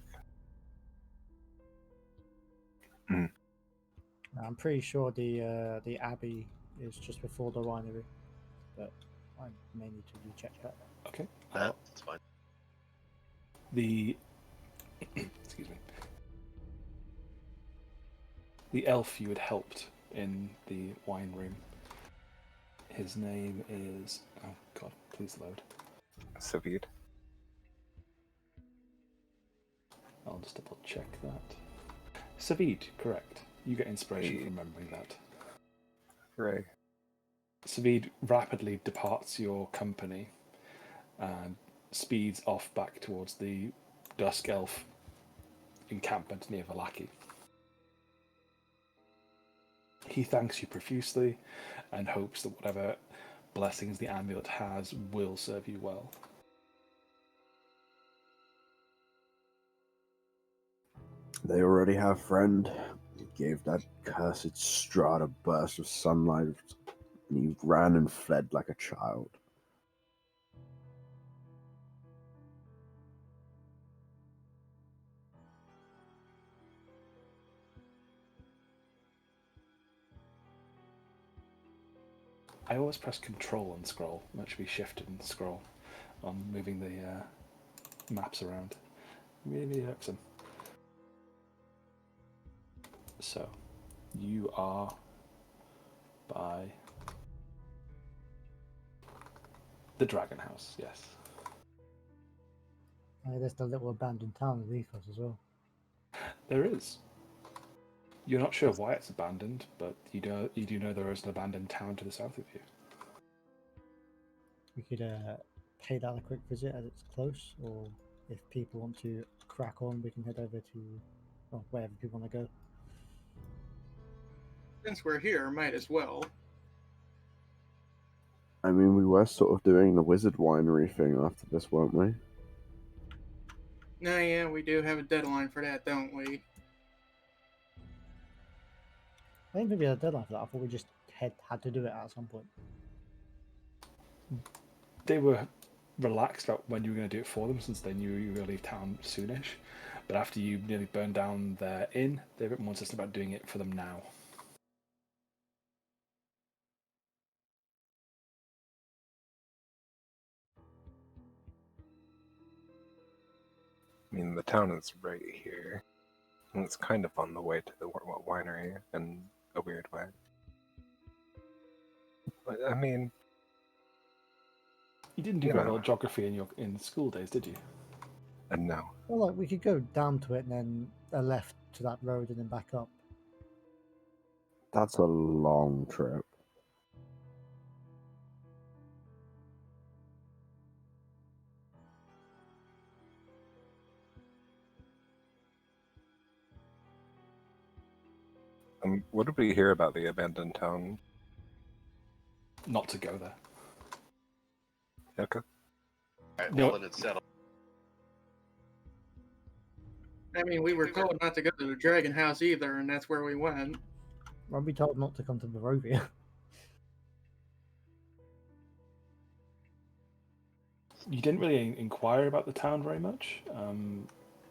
I'm pretty sure the abbey is just before the winery, but I may need to recheck that. Okay. That's fine. The excuse me. The elf you had helped in the wine room. His name is... Oh, God, please load. Savid. I'll just double check that. Savid, correct. You get inspiration Hey. from remembering that. Hooray. Savid rapidly departs your company and speeds off back towards the Dusk Elf encampment near Valaki. He thanks you profusely and hopes that whatever blessings the amulet has will serve you well. They already have friend. He gave that cursed Strahd a burst of sunlight, and he ran and fled like a child. I always press Control and scroll. That should be Shift and scroll on moving the maps around. Really irks him. So, you are by the Dragon House, yes. There's the little abandoned town beneath us as well. There is. You're not sure why it's abandoned, but you do know there is an abandoned town to the south of you. We could pay that a quick visit as it's close, or if people want to crack on, we can head over to wherever people want to go. Since we're here, might as well. I mean, we were sort of doing the wizard winery thing after this, weren't we? No, yeah, we do have a deadline for that, don't we? I think maybe a deadline for that. I thought we just had to do it at some point. They were relaxed about when you were going to do it for them, since they knew you were going to leave town soonish. But after you nearly burned down their inn, they're a bit more insistent about doing it for them now. I mean, the town is right here. And it's kind of on the way to the winery in a weird way. But, I mean... You didn't do very well geography in school days, did you? No. Well, like we could go down to it and then a left to that road and then back up. That's a long trip. What did we hear about the abandoned town? Not to go there. Okay. Alright, No. well then it's settled. I mean, we were told not to go to the Dragon House either, and that's where we went. We'll be told not to come to Barovia. You didn't really inquire about the town very much,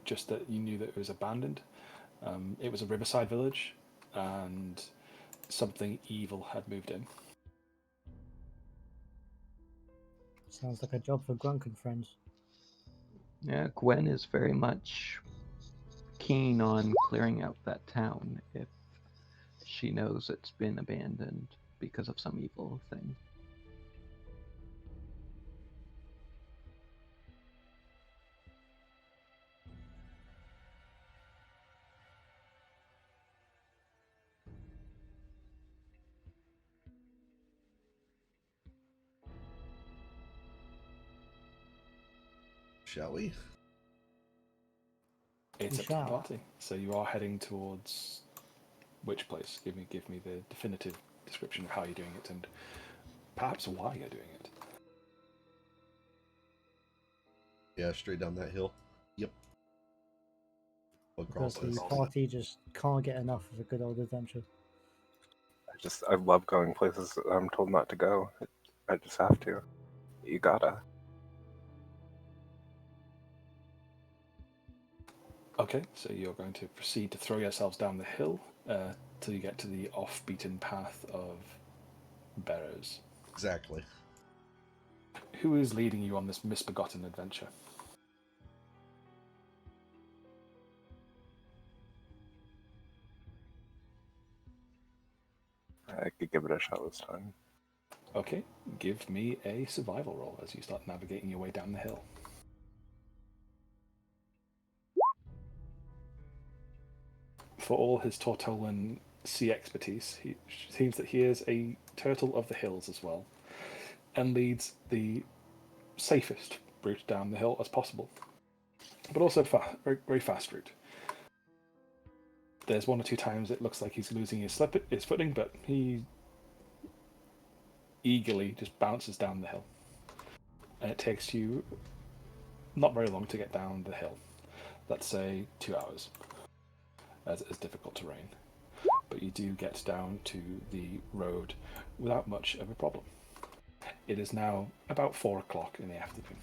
just that you knew that it was abandoned. It was a riverside village, and something evil had moved in. Sounds like a job for Grunk and friends. Yeah, Gwen is very much keen on clearing out that town if she knows it's been abandoned because of some evil thing. shall we? It's We up to the shall. party. So you are heading towards which place? Give me the definitive description of how you're doing it and perhaps why you're doing it. Yeah, straight down that hill. Yep. Because Across the this. party just can't get enough of a good old adventure. I love going places that I'm told not to go. I just have to. You gotta. Okay, so you're going to proceed to throw yourselves down the hill till you get to the off-beaten path of Barrows. Exactly. Who is leading you on this misbegotten adventure? I could give it a shot this time. Okay, give me a survival roll as you start navigating your way down the hill. For all his Tortolan sea expertise, he seems that he is a turtle of the hills as well, and leads the safest route down the hill as possible, but also very, very fast route. There's one or two times it looks like he's losing his footing, but he eagerly just bounces down the hill. And it takes you not very long to get down the hill. Let's say 2 hours, as it is difficult terrain. But you do get down to the road without much of a problem. It is now about 4 o'clock in the afternoon.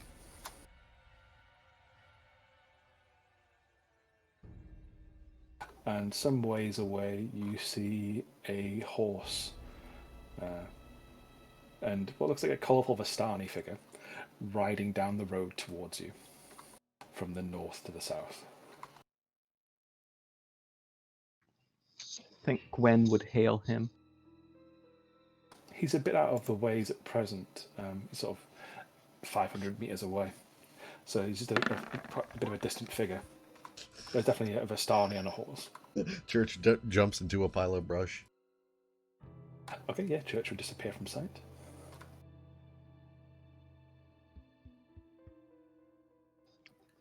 And some ways away you see a horse and what looks like a colourful Vistani figure riding down the road towards you from the north to the south. I think Gwen would hail him. He's a bit out of the ways at present. He's sort of 500 metres away. So he's just a bit of a distant figure. There's definitely a Vistani on a horse. Church jumps into a pile of brush. Okay, yeah, Church would disappear from sight.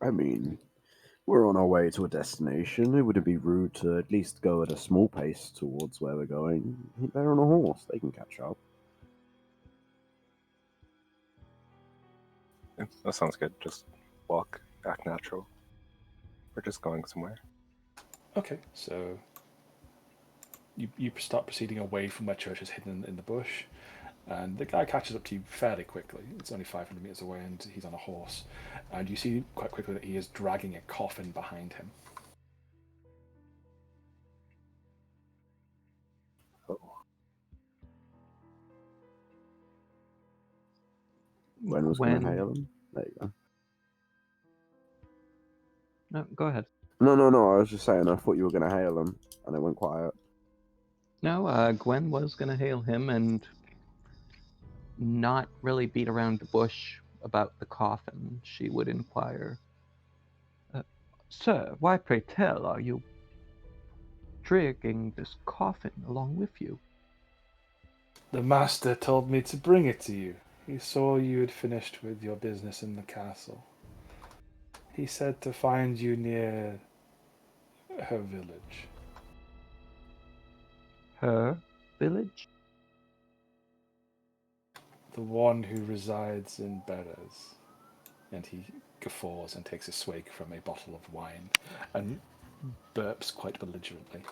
I mean, we're on our way to a destination. It wouldn't be rude to at least go at a small pace towards where we're going. They're on a horse. They can catch up. Yeah, that sounds good. Just walk, act natural. We're just going somewhere. Okay, so you start proceeding away from where Church is hidden in the bush, and the guy catches up to you fairly quickly. It's only 500 metres away, and he's on a horse. And you see quite quickly that he is dragging a coffin behind him. Oh. Gwen was going to hail him. There you go. No, go ahead. No. I was just saying. I thought you were going to hail him, and it went quiet. No, Gwen was going to hail him and not really beat around the bush about the coffin. She would inquire, Sir, why pray tell are you dragging this coffin along with you? The master told me to bring it to you. He saw you had finished with your business in the castle. He said to find you near her village. Her village? The one who resides in Beres. And he guffaws and takes a swig from a bottle of wine and burps quite belligerently.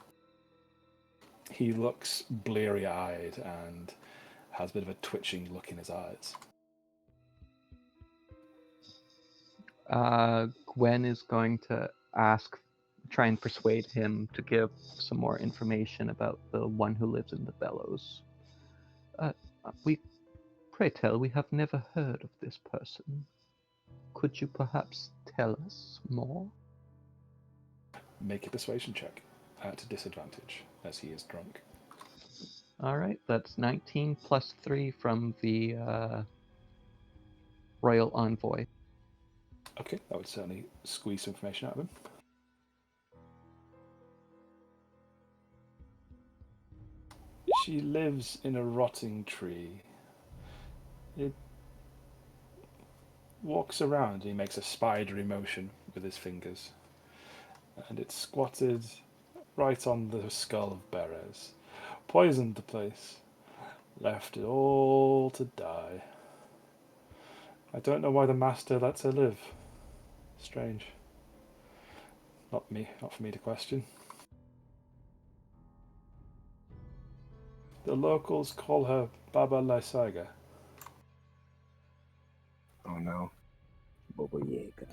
He looks bleary-eyed and has a bit of a twitching look in his eyes. Gwen is going to try and persuade him to give some more information about the one who lives in the bellows. Pray tell, we have never heard of this person. Could you perhaps tell us more? Make a persuasion check at disadvantage, as he is drunk. Alright, that's 19 plus 3 from the Royal Envoy. Okay, that would certainly squeeze some information out of him. She lives in a rotting tree. walks around and he makes a spidery motion with his fingers. And it squatted right on the skull of Beres, poisoned the place, left it all to die. I don't know why the master lets her live. Strange. Not for me to question. The locals call her Baba Lysaga. Oh no. Baba Yaga.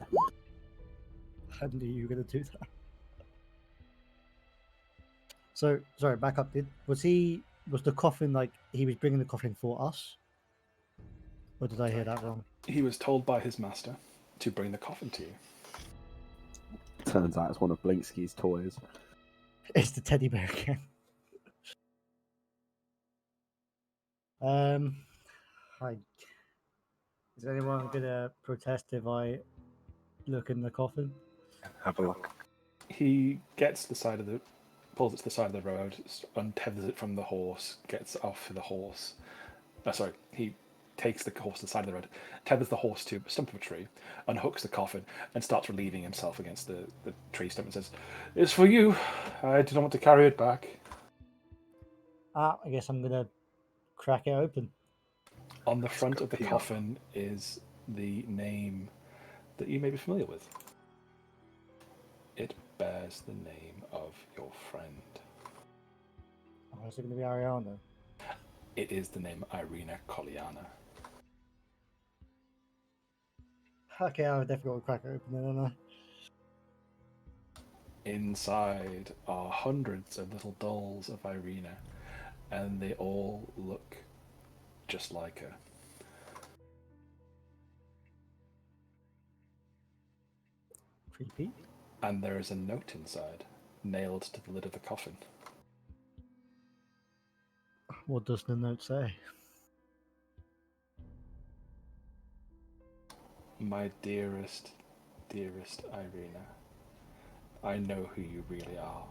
I knew you were going to do that. So, sorry, back up. Was the coffin like he was bringing the coffin for us? Or did I hear that wrong? He was told by his master to bring the coffin to you. Turns out it's one of Blinksky's toys. It's the teddy bear again. Hi. Is anyone gonna protest if I look in the coffin? Have a look. He gets pulls it to the side of the road, untethers it from the horse, gets off the horse. He takes the horse to the side of the road, tethers the horse to a stump of a tree, unhooks the coffin, and starts relieving himself against the tree stump and says, "It's for you. I didn't want to carry it back." I guess I'm gonna crack it open. On the front go of the pee coffin is the name that you may be familiar with. It bears the name of your friend. Oh, is it gonna be Ariana? It is the name Irina Koliana. Okay, I'll definitely crack it open then, don't I? Inside are hundreds of little dolls of Irina, and they all look just like her. Creepy. And there is a note inside, nailed to the lid of the coffin. What does the note say? My dearest, dearest Irina, I know who you really are.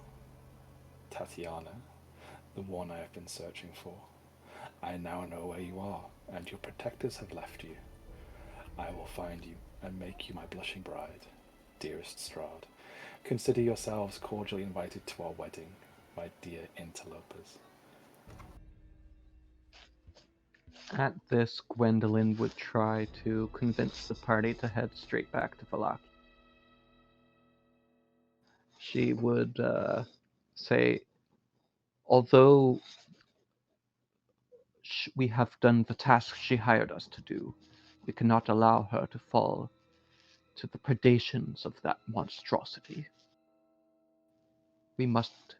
Tatiana, the one I have been searching for. I now know where you are, and your protectors have left you. I will find you and make you my blushing bride, dearest Strahd. Consider yourselves cordially invited to our wedding, my dear interlopers. At this, Gwendolyn would try to convince the party to head straight back to Valaki. She would say, although we have done the task she hired us to do, we cannot allow her to fall to the predations of that monstrosity. We must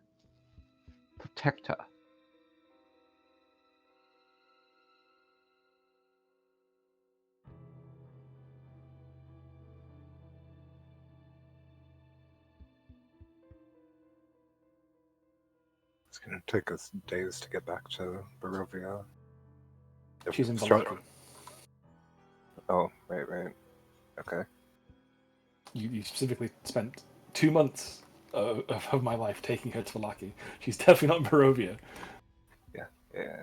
protect her. It's going to take us days to get back to Barovia. She's in Strahd- Valaki. Oh, right. Okay. You specifically spent 2 months of my life taking her to Valaki. She's definitely not in Barovia. Yeah.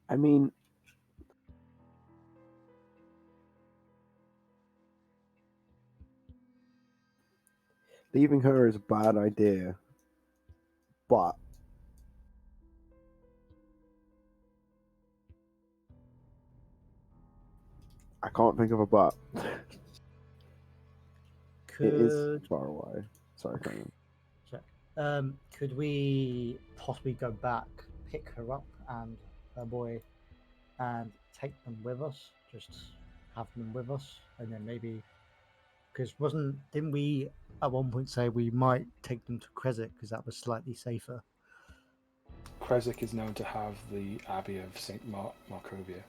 I mean, leaving her is a bad idea, but I can't think of a but. It is far away. Sorry, Conan. Could we possibly go back, pick her up and her boy, and take them with us? Just have them with us, and then maybe because didn't we at one point say we might take them to Kresik because that was slightly safer? Kresik is known to have the Abbey of St. Markovia.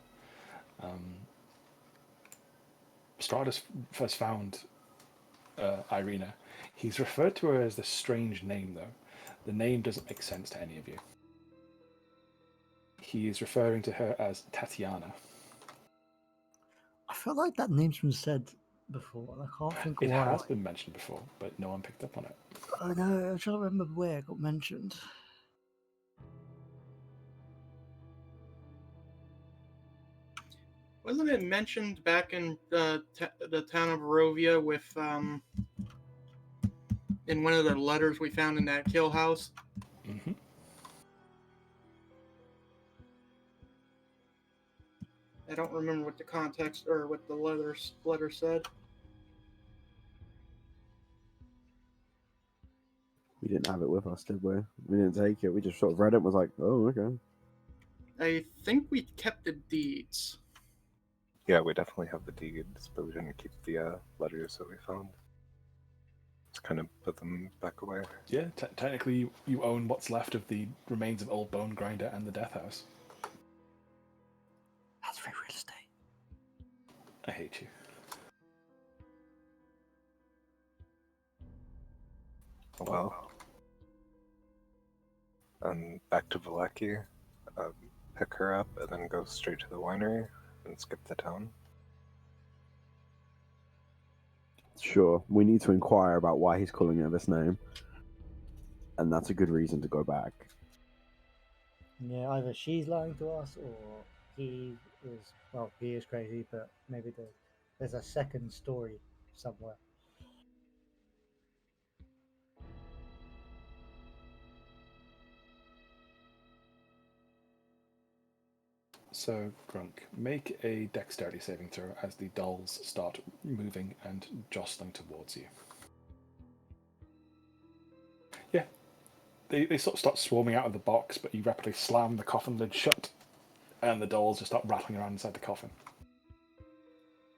Strahd has first found Irina. He's referred to her as the strange name, though. The name doesn't make sense to any of you. He is referring to her as Tatiana. feel like that name's been said before, and I can't think It why. has been mentioned before, but no one picked up on it. I know, I'm trying to remember where it got mentioned. Wasn't it mentioned back in the town of Barovia with in one of the letters we found in that kill house? Mm-hmm. I don't remember what the context or what the letter said. We didn't have it with us, did we? We didn't take it. We just sort of read it and was like, oh, okay. I think we kept the deeds. Yeah, we definitely have the deeds, but we didn't keep the letters that we found. Just kind of put them back away. Yeah, technically you own what's left of the remains of Old Bone Grinder and the Death House. That's free real estate. I hate you. Well, back to Valaki, pick her up, and then go straight to the winery and skip the town. Sure, we need to inquire about why he's calling her this name. And that's a good reason to go back. Yeah, either she's lying to us or he is crazy, but maybe there's a second story somewhere. So, Grunk, make a dexterity saving throw as the dolls start moving and jostling towards you. Yeah. They sort of start swarming out of the box, but you rapidly slam the coffin lid shut, and the dolls just start rattling around inside the coffin.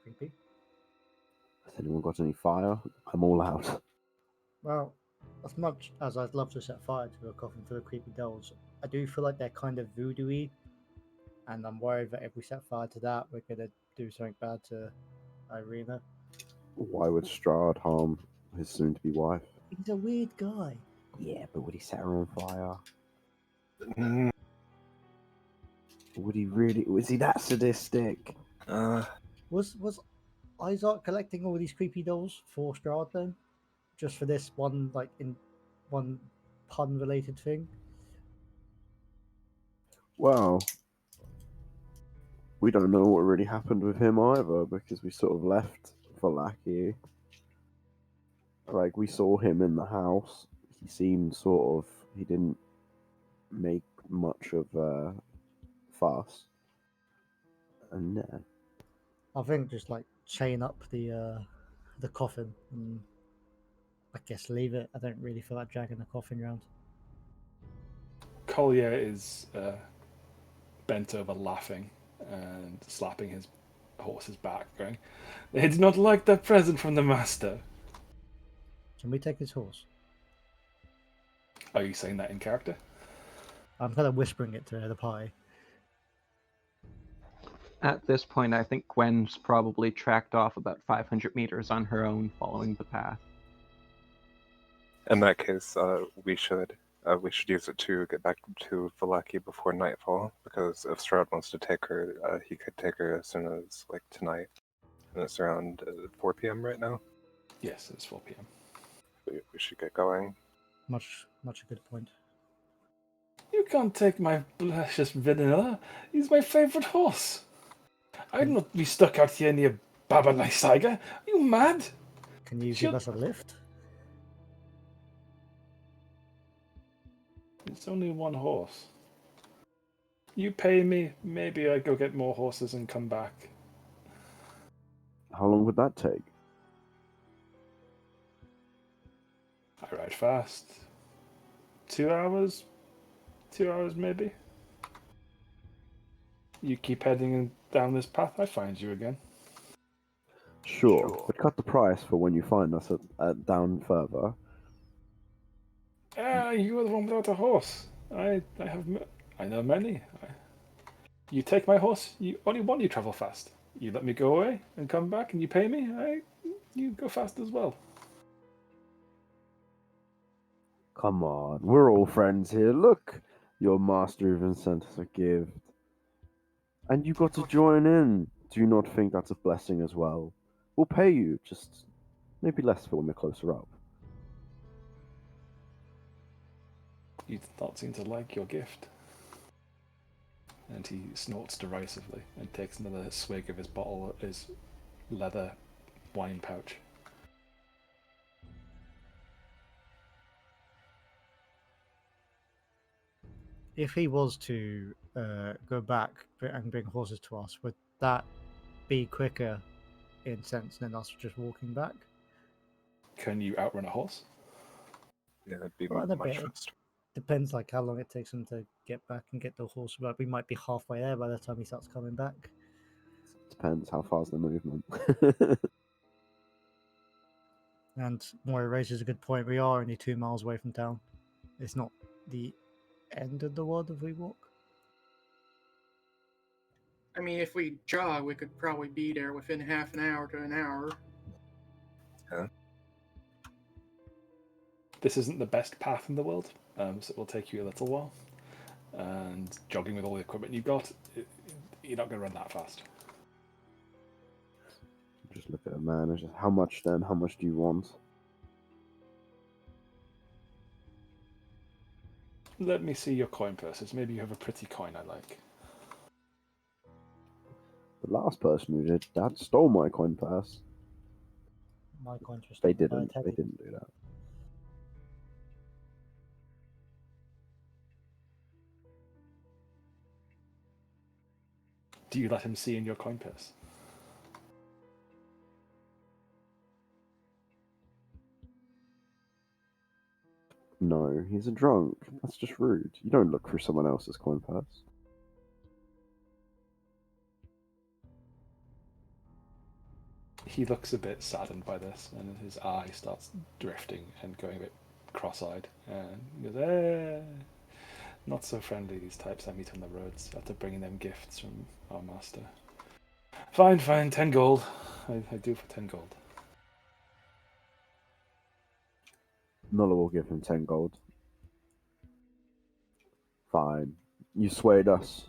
Creepy. Has anyone got any fire? I'm all out. Well, as much as I'd love to set fire to a coffin full of creepy dolls, I do feel like they're kind of voodoo-y, and I'm worried that if we set fire to that, we're gonna do something bad to Irina. Why would Strahd harm his soon-to-be wife? He's a weird guy. Yeah, but would he set her on fire? Mm, Would he really? Was he that sadistic? Was Isaac collecting all these creepy dolls for Strahd then? Just for this one, one pun-related thing? Well, we don't know what really happened with him either because we sort of left Valaki. Like, we saw him in the house. He seemed he didn't make much of a fuss. And yeah. I think just chain up the coffin and I guess leave it. I don't really feel like dragging the coffin around. Collier is bent over laughing and slapping his horse's back, going, "They did not like that present from the master." Can we take his horse? Are you saying that in character? I'm kind of whispering it to the pie. At this point, I think Gwen's probably tracked off about 500 meters on her own, following the path. In that case, we should use it to get back to Valaki before nightfall, because if Strahd wants to take her, he could take her as soon as tonight, and it's around 4 p.m. right now. Yes, it's 4 p.m. We should get going. Much a good point. You can't take my precious vanilla. He's my favorite horse. I'd not be stuck out here near Baba Lysaga. Are you mad? Can you give us a lift? It's only one horse. You pay me, maybe I go get more horses and come back. How long would that take? I ride fast. 2 hours? 2 hours maybe? You keep heading down this path, I find you again. Sure, but cut the price for when you find us down further. You are the one without a horse. I know many. You take my horse, only one you travel fast. You let me go away and come back and you pay me, you go fast as well. Come on, we're all friends here. Look, your master even sent us a gift. And you got to join in. Do you not think that's a blessing as well? We'll pay you, just maybe less for when we're closer up. You do not seem to like your gift. And he snorts derisively and takes another swig of his bottle, his leather wine pouch. If he was to go back and bring horses to us, would that be quicker in sense than us just walking back? Can you outrun a horse? Yeah, it'd be Well, a much bit. faster. Depends like how long it takes him to get back and get the horse back. We might be halfway there by the time he starts coming back. Depends how far's the movement. And Moira raises a good point. We are only 2 miles away from town. It's not the end of the world if we walk. I mean, if we jog, we could probably be there within half an hour to an hour. This isn't the best path in the world, so it will take you a little while. And jogging with all the equipment you've got, you're not going to run that fast. Just look at a man. It's just, how much then? How much do you want? Let me see your coin purses. Maybe you have a pretty coin I like. The last person who did that stole my coin purse. My contrast. They didn't. They didn't do that. Do you let him see in your coin purse? No, he's a drunk. That's just rude. You don't look through someone else's coin purse. He looks a bit saddened by this, and his eye starts drifting and going a bit cross-eyed. And he goes, not so friendly, these types I meet on the roads after bringing them gifts from our master. Fine, 10 gold. I do for 10 gold. Nulla will give him 10 gold. Fine. You swayed us.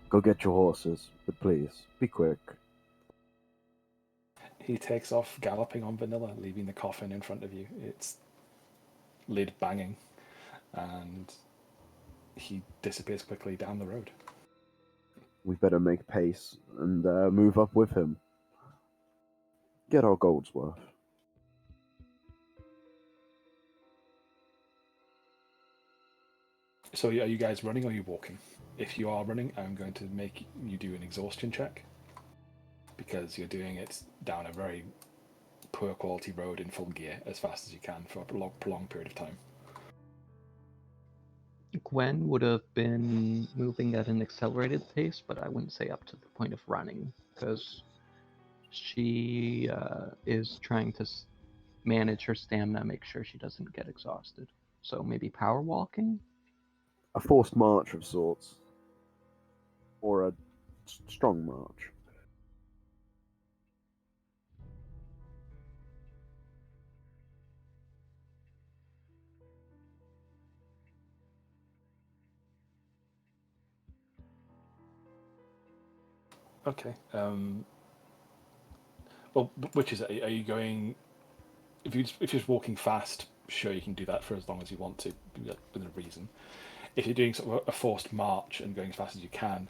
Go get your horses, but please, be quick. He takes off galloping on Vanilla, leaving the coffin in front of you. Its lid banging, and he disappears quickly down the road. We better make pace and move up with him. Get our gold's worth. So are you guys running or are you walking? If you are running, I'm going to make you do an exhaustion check, because you're doing it down a very poor quality road in full gear as fast as you can for a prolonged period of time. Gwen would have been moving at an accelerated pace, but I wouldn't say up to the point of running, because she is trying to manage her stamina, make sure she doesn't get exhausted. So maybe power walking? A forced march of sorts. Or a strong march. Okay. Well, which is it? Are you going? If you're just walking fast, sure, you can do that for as long as you want to, within a reason. If you're doing sort of a forced march and going as fast as you can,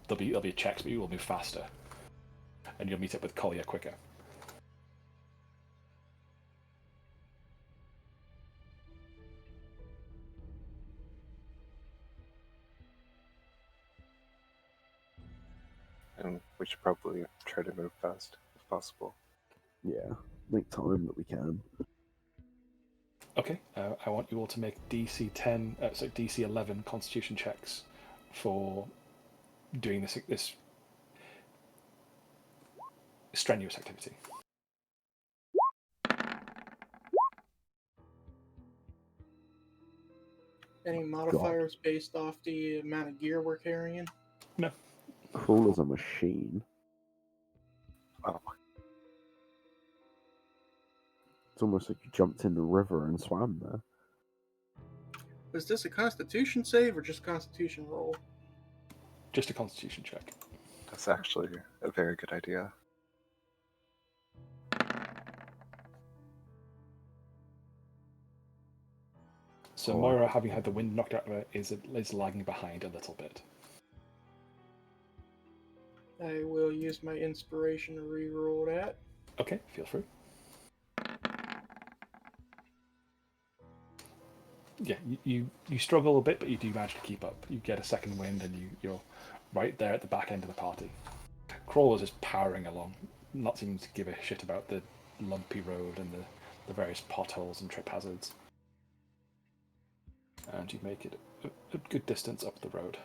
there'll be checks, but you will move faster, and you'll meet up with Collier quicker. And we should probably try to move fast if possible. Yeah, make time that we can. Okay, I want you all to make DC 11 Constitution checks for doing this strenuous activity. Any modifiers based off the amount of gear we're carrying? No. Cruel as a machine. Oh, It's almost like you jumped in the river and swam there. Was this a Constitution save or just Constitution roll? Just a Constitution check. That's actually a very good idea. So Oh, Moira, having had the wind knocked out of her, is lagging behind a little bit. I will use my inspiration to reroll that. Okay, feel free. Yeah, you struggle a bit, but you do manage to keep up. You get a second wind, and you're right there at the back end of the party. Crawler's just powering along, not seeming to give a shit about the lumpy road and the various potholes and trip hazards. And you make it a good distance up the road.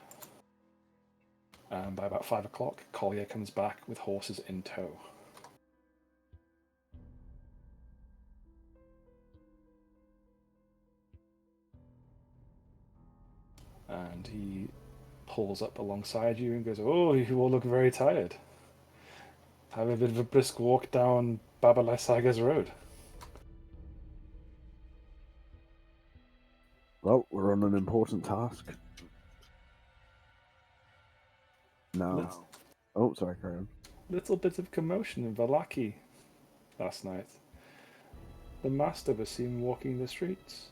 And by about 5 o'clock, Collier comes back with horses in tow. And he pulls up alongside you and goes, "Oh, you all look very tired. Have a bit of a brisk walk down Babalai Saga's road." Well, we're on an important task. Now. Oh, sorry, carry on. Little bit of commotion in Valaki last night. The master was seen walking the streets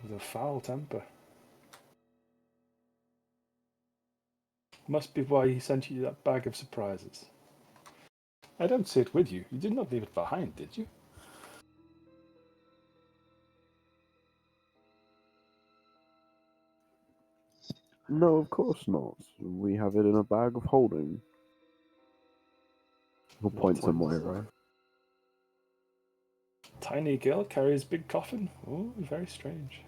with a foul temper. Must be why he sent you that bag of surprises. I don't see it with you. You did not leave it behind, did you? No, of course not. We have it in a bag of holding. He'll point to Moira. Tiny girl carries big coffin. Oh, very strange.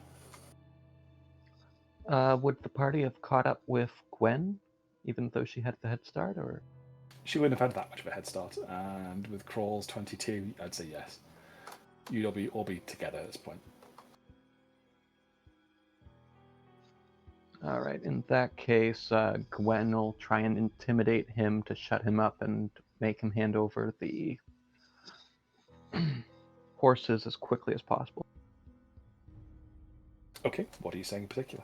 Would the party have caught up with Gwen, even though she had the head start, or? She wouldn't have had that much of a head start, and with Crawl's 22, I'd say yes. You'd all be together at this point. Alright, in that case, Gwen will try and intimidate him to shut him up and make him hand over the horses as quickly as possible. Okay, what are you saying in particular?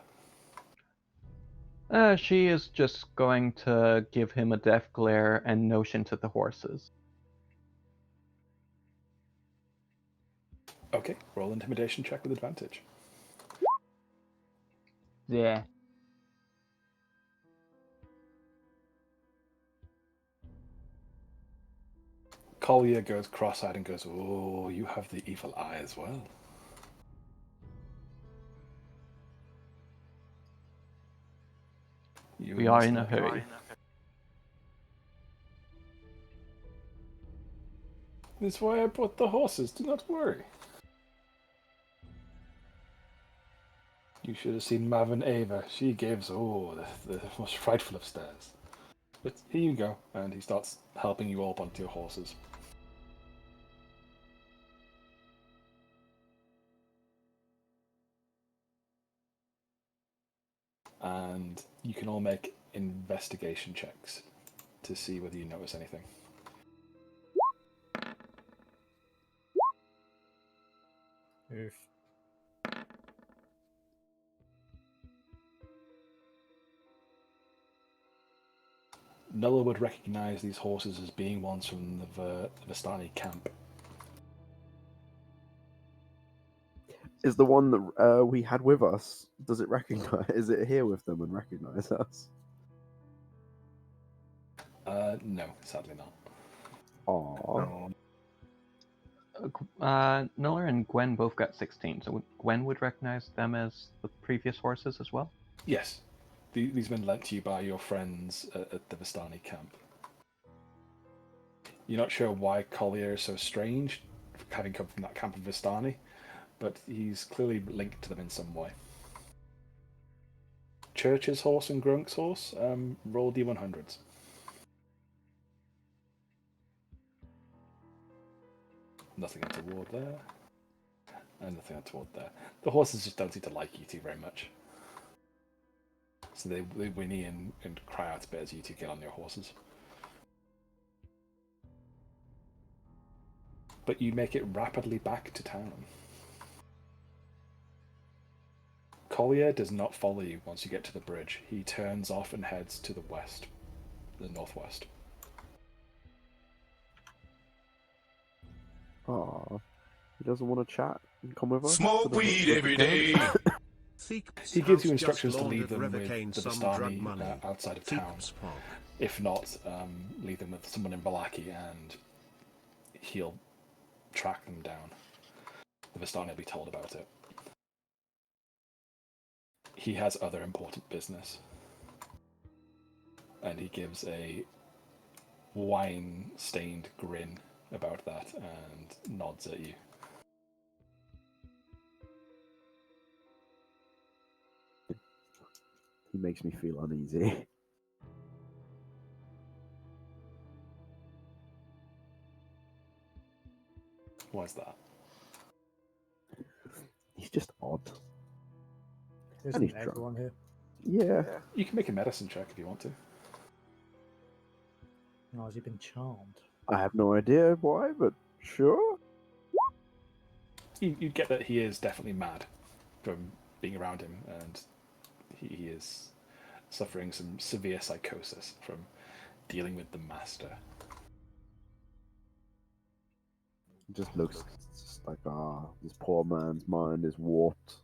She is just going to give him a death glare and notion to the horses. Okay, roll intimidation check with advantage. Yeah. Collier goes cross-eyed and goes, "Oh, you have the evil eye as well." We are in a hurry. That's why I brought the horses, do not worry. You should have seen Mav and Ava. She gives, the most frightful of stares. But here you go. And he starts helping you all up onto your horses. And you can all make investigation checks to see whether you notice anything. Oof. Nulla would recognize these horses as being ones from the Vistani camp. Is the one that we had with us, does it recognize, is it here with them and recognize us? No, sadly not. Aww. Nuller and Gwen both got 16, so Gwen would recognize them as the previous horses as well? Yes. These have been lent to you by your friends at the Vistani camp. You're not sure why Collier is so strange, having come from that camp of Vistani, but he's clearly linked to them in some way. Church's horse and Grunk's horse, roll D100s. Nothing untoward there. And nothing untoward there. The horses just don't seem to like you two very much. So they whinny and cry out a bit as you two get on your horses. But you make it rapidly back to town. Collier does not follow you once you get to the bridge. He turns off and heads to the west. the northwest. Oh, he doesn't want to chat and come with us. Smoke weed every day. He gives you instructions to leave them with the Vistani outside of town. If not, leave them with someone in Vallaki and he'll track them down. The Vistani will be told about it. He has other important business. And he gives a wine-stained grin about that and nods at you. He makes me feel uneasy. Why's that? He's just odd. Isn't he's everyone here? Yeah. You can make a medicine check if you want to. No, has he been charmed? I have no idea why, but sure. You get that he is definitely mad from being around him, and he is suffering some severe psychosis from dealing with the master. It just looks like, this poor man's mind is warped.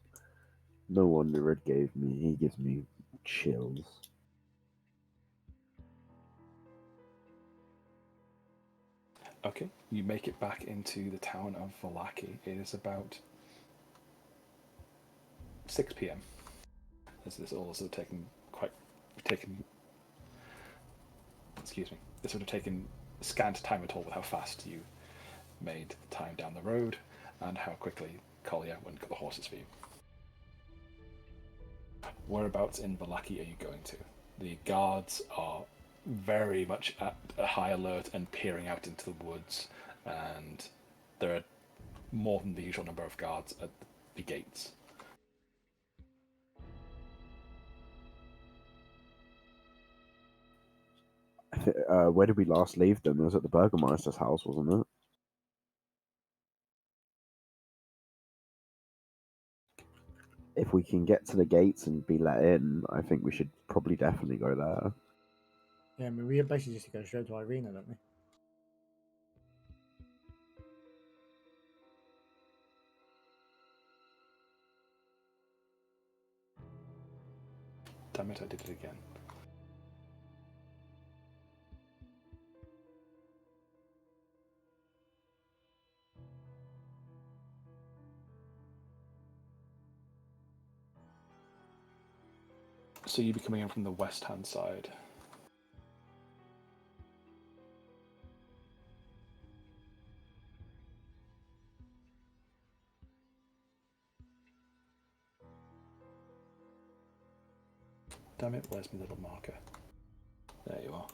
No wonder it he gives me chills. Okay, you make it back into the town of Vallaki. It is about 6 p.m. This is also taken. Excuse me. This would have taken scant time at all with how fast you made the time down the road and how quickly Collier went and got the horses for you. Whereabouts in Vallaki are you going to? The guards are very much at a high alert and peering out into the woods, and there are more than the usual number of guards at the gates. Where did we last leave them? It was at the Burgermeister's house, wasn't it? If we can get to the gates and be let in, I think we should probably definitely go there. Yeah, I mean, we basically just go straight to Irina, don't we? Damn it, I did it again. So you'd be coming in from the west-hand side. Damn it, where's my little marker? There you are.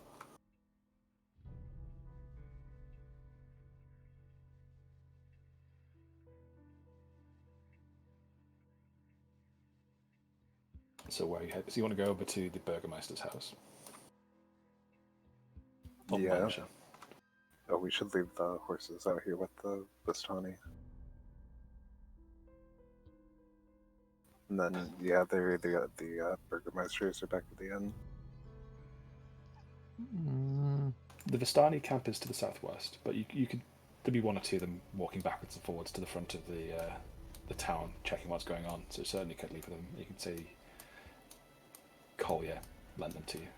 So where you head? So you want to go over to the Burgermeister's house? Or Yeah. mansion? Oh, we should leave the horses out here with the Vistani. And then, yeah, the Burgermeisters are back at the inn. The Vistani camp is to the southwest, but you could there'd be one or two of them walking backwards and forwards to the front of the town, checking what's going on. So certainly could leave them. You could say Collier lent them to you.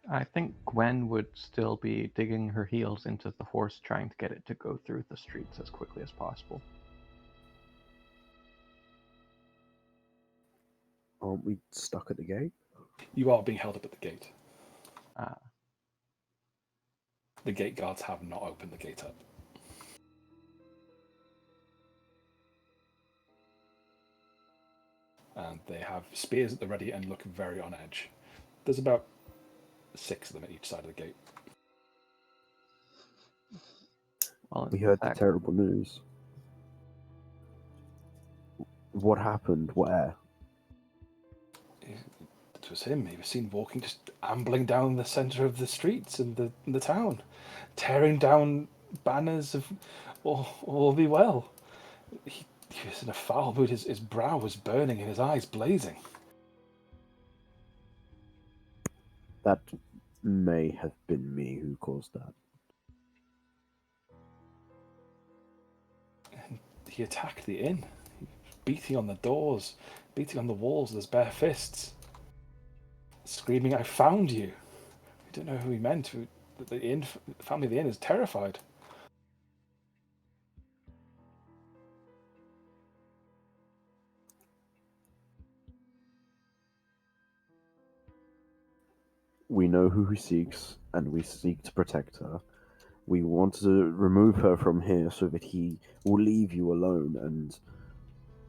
I think Gwen would still be digging her heels into the horse, trying to get it to go through the streets as quickly as possible. Aren't we stuck at the gate? You are being held up at the gate. Ah. The gate guards have not opened the gate up. And they have spears at the ready and look very on edge. There's about 6 of them at each side of the gate. Well, We heard the terrible news. What happened? Where? It was him. He was seen walking, just ambling down the centre of the streets in the town, tearing down banners of all be well. He was in a foul mood. His brow was burning and his eyes blazing. That may have been me who caused that. He attacked the inn, beating on the doors, beating on the walls with his bare fists, screaming, "I found you!" I don't know who he meant. The inn, family of the inn is terrified. We know who he seeks, and we seek to protect her. We want to remove her from here so that he will leave you alone and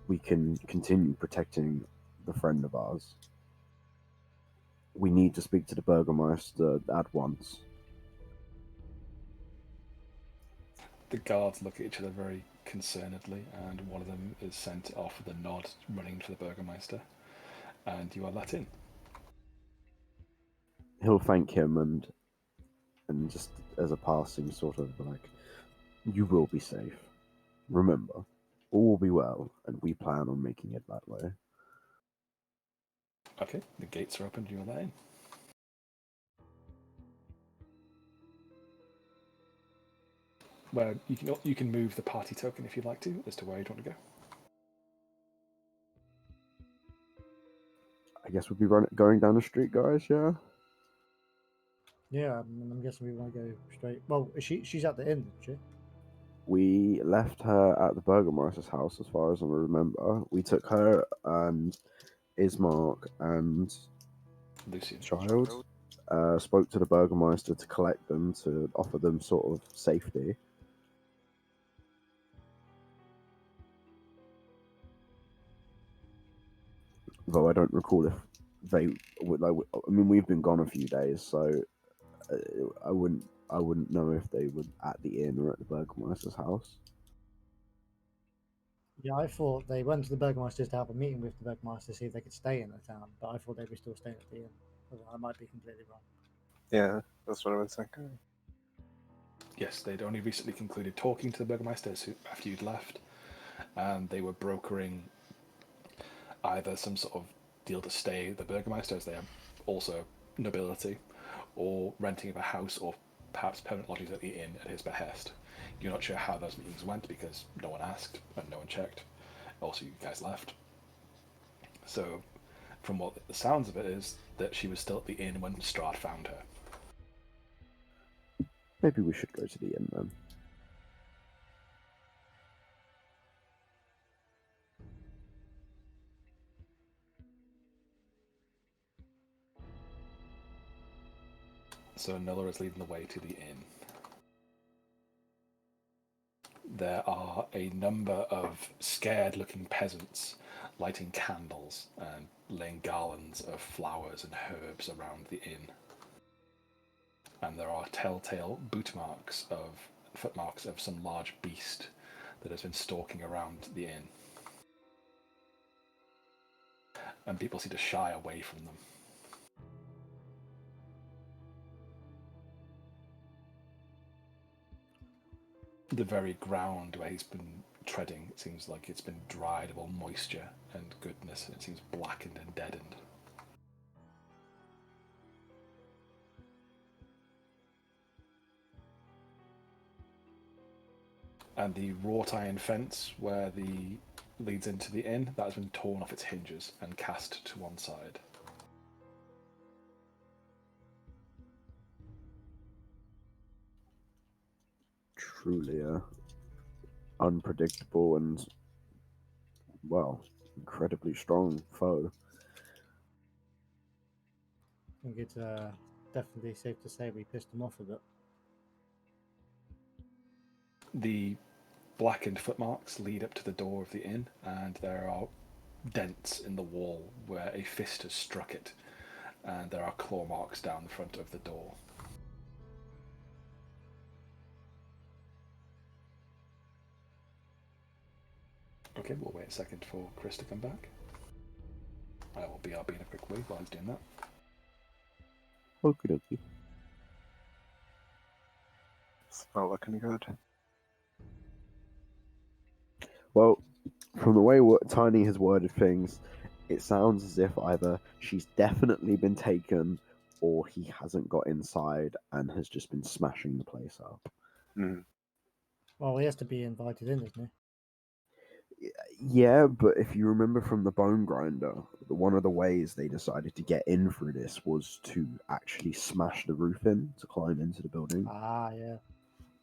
we can continue protecting the friend of ours. We need to speak to the Burgermeister at once. The guards look at each other very concernedly, and one of them is sent off with a nod, running to the Burgermeister, and you are let in. He'll thank him and just as a passing sort of like, you will be safe. Remember, all will be well, and we plan on making it that way. Okay, the gates are open, you are let in. Where you can move the party token if you'd like to, as to where you'd want to go. I guess we'll be going down the street, guys, yeah? Yeah, I'm guessing we want to go straight. Well, she's at the inn, isn't she? We left her at the Burgermeister's house, as far as I remember. We took her and Ismark and Lucian. Child, spoke to the Burgermeister to collect them, to offer them sort of safety. Though I don't recall if they would. Like, I mean, we've been gone a few days, so I wouldn't know if they were at the inn or at the Burgermeister's house. Yeah, I thought they went to the Burgermeister's to have a meeting with the Burgermeister to see if they could stay in the town, but I thought they were still staying at the inn. I might be completely wrong. Yeah, that's what I was thinking. Yes, they'd only recently concluded talking to the Burgermeister after you'd left, and they were brokering either some sort of deal to stay at the Burgermeister, as they are also nobility, or renting of a house or perhaps permanent lodgings at the inn at his behest. You're not sure how those meetings went because no one asked and no one checked. Also, you guys left. So, from what the sounds of it is, that she was still at the inn when Strahd found her. Maybe we should go to the inn then. So Nola is leading the way to the inn. There are a number of scared-looking peasants lighting candles and laying garlands of flowers and herbs around the inn. And there are telltale footmarks of some large beast that has been stalking around the inn. And people seem to shy away from them. The very ground where he's been treading, it seems like it's been dried of all moisture and goodness. It seems blackened and deadened. And the wrought iron fence where the leads into the inn, that has been torn off its hinges and cast to one side. Truly unpredictable and, well, incredibly strong foe. I think it's definitely safe to say we pissed them off a bit. The blackened footmarks lead up to the door of the inn, and there are dents in the wall where a fist has struck it, and there are claw marks down the front of the door. Okay, we'll wait a second for Chris to come back. I will BRB in a quick way while he's doing that. Okie dokie. It's not looking good. Well, from the way Tiny has worded things, it sounds as if either she's definitely been taken or he hasn't got inside and has just been smashing the place up. Mm. Well, he has to be invited in, doesn't he? Yeah, but if you remember from the Bone Grinder, one of the ways they decided to get in through this was to actually smash the roof in to climb into the building. Ah, yeah.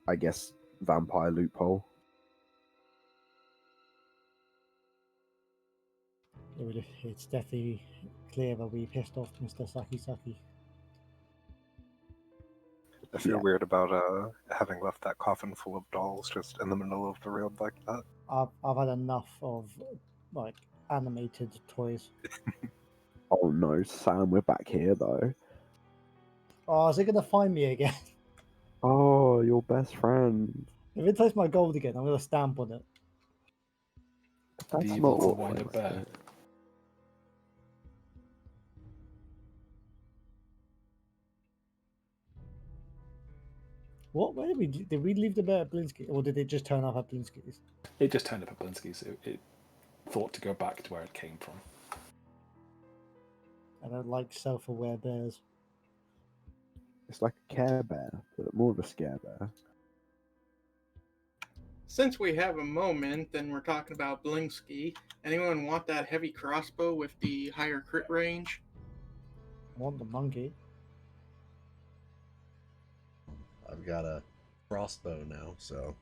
I guess vampire loophole. It's definitely clear that we pissed off Mr. Saki Saki. I feel Yeah. weird about having left that coffin full of dolls just in the middle of the road like that. I've had enough of like animated toys. Oh no, Sam, we're back here though. Oh, is it gonna find me again? Oh, your best friend. If it takes my gold again, I'm gonna stamp on it. That's The not evil what wind up friends bear. do. What? Where did we leave the bear at Blinsky, or did it just turn up at Blinsky's? It just turned up at Blinsky's. It thought to go back to where it came from. I don't like self-aware bears. It's like a Care Bear, but more of a Scare Bear. Since we have a moment and we're talking about Blinsky, anyone want that heavy crossbow with the higher crit range? I want the monkey. I've got a crossbow now, so.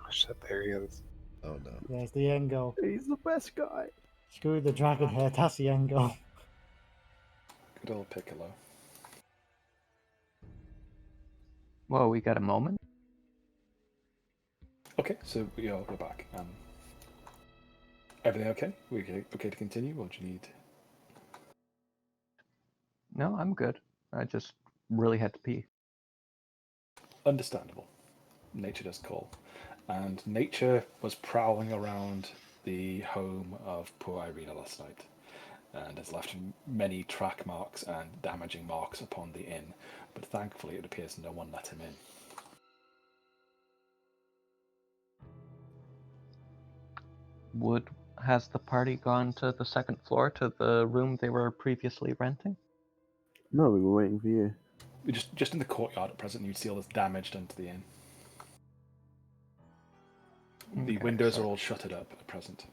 Oh shit, there he is. Oh no. There's the end goal. He's the best guy. Screw the dragon hair, that's the end goal. Good old Piccolo. Whoa, we got a moment? Okay, so we're back. Everything okay? We okay to continue, or do you need? No, I'm good. I just really had to pee. Understandable. Nature does call. And nature was prowling around the home of poor Irina last night, and has left many track marks and damaging marks upon the inn, but thankfully it appears no one let him in. Has the party gone to the second floor to the room they were previously renting? No, we were waiting for you. We're just in the courtyard at present, you'd see all this damage done to the inn. The Okay, windows so- are all shuttered up at present.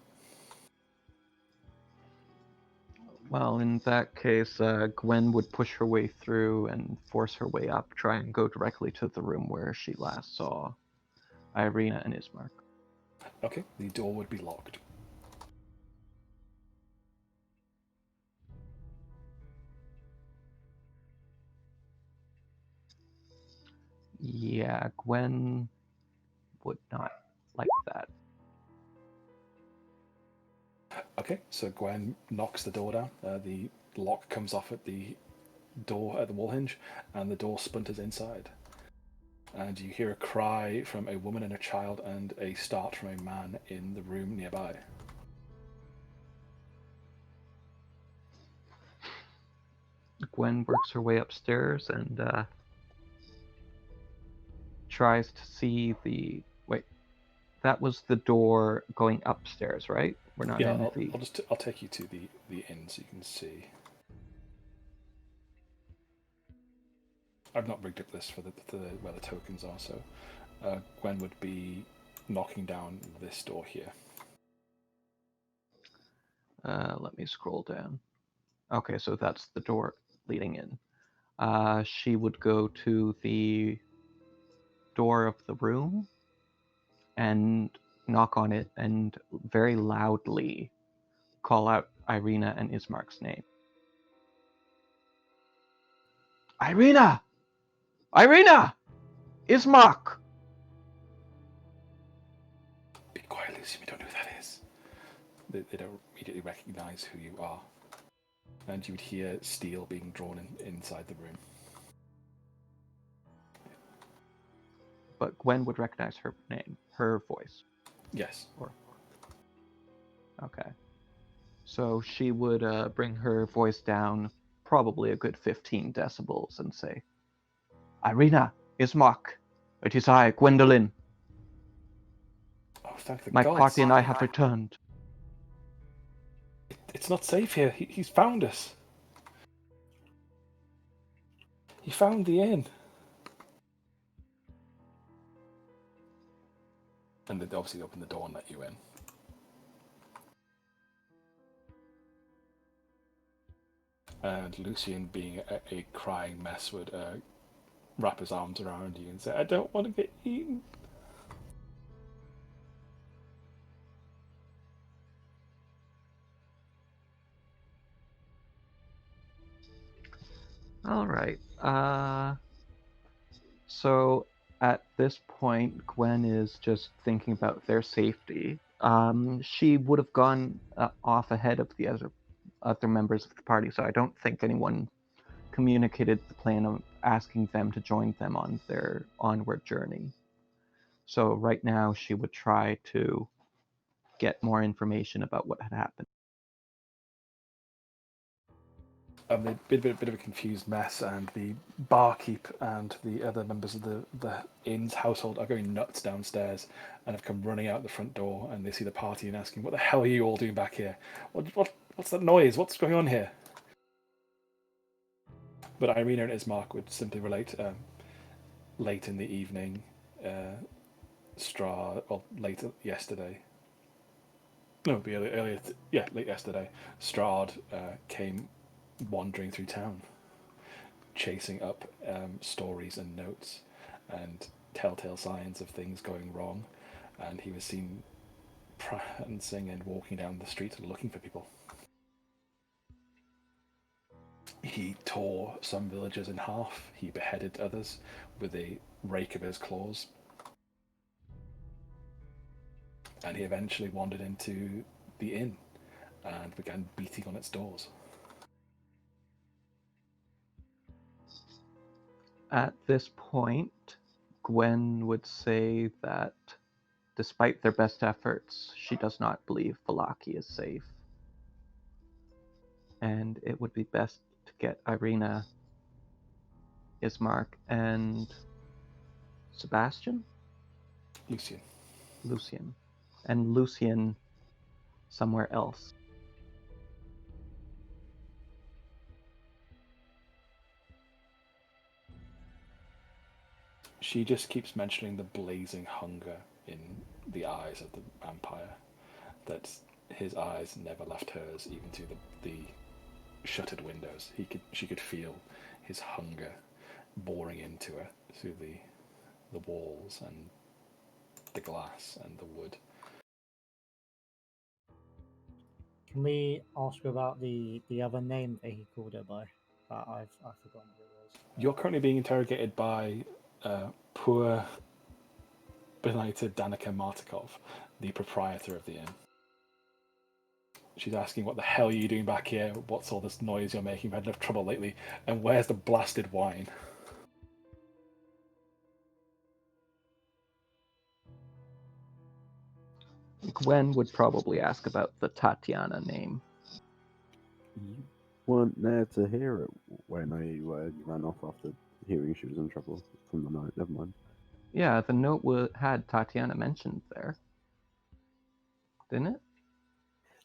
Well, in that case, Gwen would push her way through and force her way up, try and go directly to the room where she last saw Irina and Ismark. Okay, the door would be locked. Yeah, Gwen would not like that. Okay, so Gwen knocks the door down. The lock comes off at the door at the wall hinge, and the door splinters inside. And you hear a cry from a woman and a child, and a start from a man in the room nearby. Gwen works her way upstairs and tries to see the... Wait, that was the door going upstairs, right? We're not Yeah, in I'll take you to the inn so you can see. I've not rigged up this for the where the tokens are, so Gwen would be knocking down this door here. Let me scroll down. Okay, so that's the door leading in. She would go to the door of the room and knock on it and very loudly call out Irina and Ismark's name. Irina! Irina! Ismark! Be quiet, Lucy, we don't know who that is. They don't immediately recognize who you are. And you would hear steel being drawn inside the room. But Gwen would recognize her name, her voice. Yes. Okay. So she would bring her voice down probably a good 15 decibels and say, Irina, Ismark, it is I, Gwendolyn. Oh, thank the My gods. party and I have returned. It's not safe here. He's found us. He found the inn. And they obviously opened the door and let you in. And Lucian, being a crying mess, would wrap his arms around you and say, I don't want to get eaten. All right. So at this point, Gwen is just thinking about their safety. She would have gone off ahead of the other members of the party, so I don't think anyone communicated the plan of asking them to join them on their onward journey. So right now, she would try to get more information about what had happened. A bit of a confused mess, and the barkeep and the other members of the inn's household are going nuts downstairs and have come running out the front door, and they see the party and asking, what the hell are you all doing back here? What's that noise? What's going on here? But Irina and Ismark would simply relate, late in the evening, Strahd, late yesterday. No, late yesterday, Strahd came wandering through town, chasing up stories and notes and telltale signs of things going wrong, and he was seen prancing and walking down the street looking for people. He tore some villagers in half, he beheaded others with a rake of his claws, and he eventually wandered into the inn and began beating on its doors. At this point, Gwen would say that despite their best efforts, she does not believe Valaki is safe. And it would be best to get Irina, Ismark, and Sebastian? Lucian. And Lucian somewhere else. She just keeps mentioning the blazing hunger in the eyes of the vampire, that his eyes never left hers, even through the shuttered windows. She could feel his hunger boring into her through the walls and the glass and the wood. Can we ask about the other name that he called her by? I've forgotten who it was. You're currently being interrogated by poor benighted Danica Martikov, the proprietor of the inn. She's asking, what the hell are you doing back here? What's all this noise you're making? I've had enough trouble lately. And where's the blasted wine? Gwen would probably ask about the Tatiana name. You weren't there to hear it when you ran off after hearing she was in trouble from the night. Never mind. Yeah, the note had Tatiana mentioned there. Didn't it?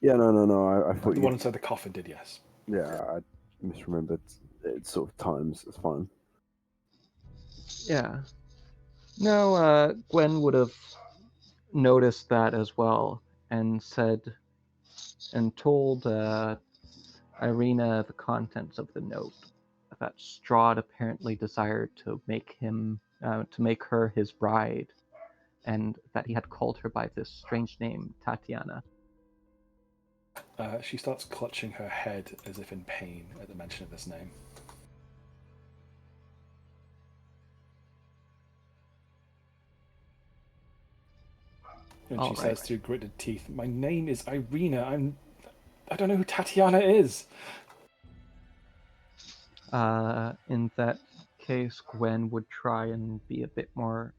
Yeah, no. I thought The you... one inside the coffin did, yes. Yeah, I misremembered. It's sort of times. It's fine. Yeah. No, Gwen would have noticed that as well and told Irina the contents of the note. That Strahd apparently desired to make her his bride, and that he had called her by this strange name, Tatiana. She starts clutching her head as if in pain at the mention of this name. And she says through gritted teeth, my name is Irina. I don't know who Tatiana is. In that case, Gwen would try and be a bit more,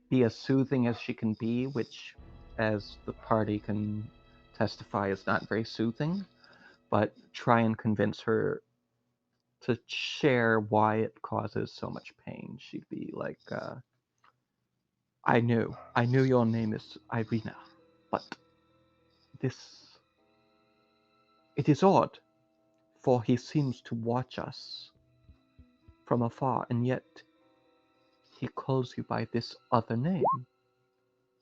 be as soothing as she can be, which, as the party can testify, is not very soothing, but try and convince her to share why it causes so much pain. She'd be like, I knew your name is Irina, but it is odd, for he seems to watch us from afar, and yet he calls you by this other name.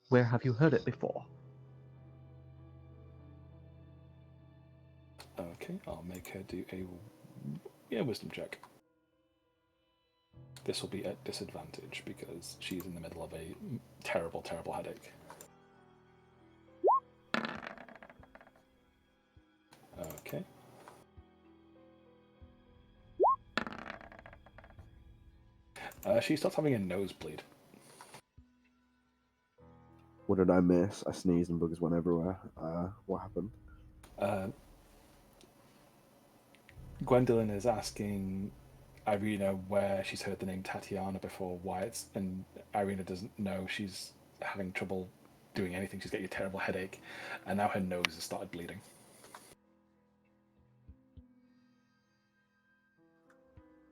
Where have you heard it before? Okay, I'll make her do a wisdom check. This will be at disadvantage because she's in the middle of a terrible, terrible headache. Okay. She starts having a nosebleed. What did I miss? I sneezed and boogers went everywhere. What happened? Gwendolyn is asking Irina where she's heard the name Tatiana before, and Irina doesn't know. She's having trouble doing anything. She's getting a terrible headache, and now her nose has started bleeding.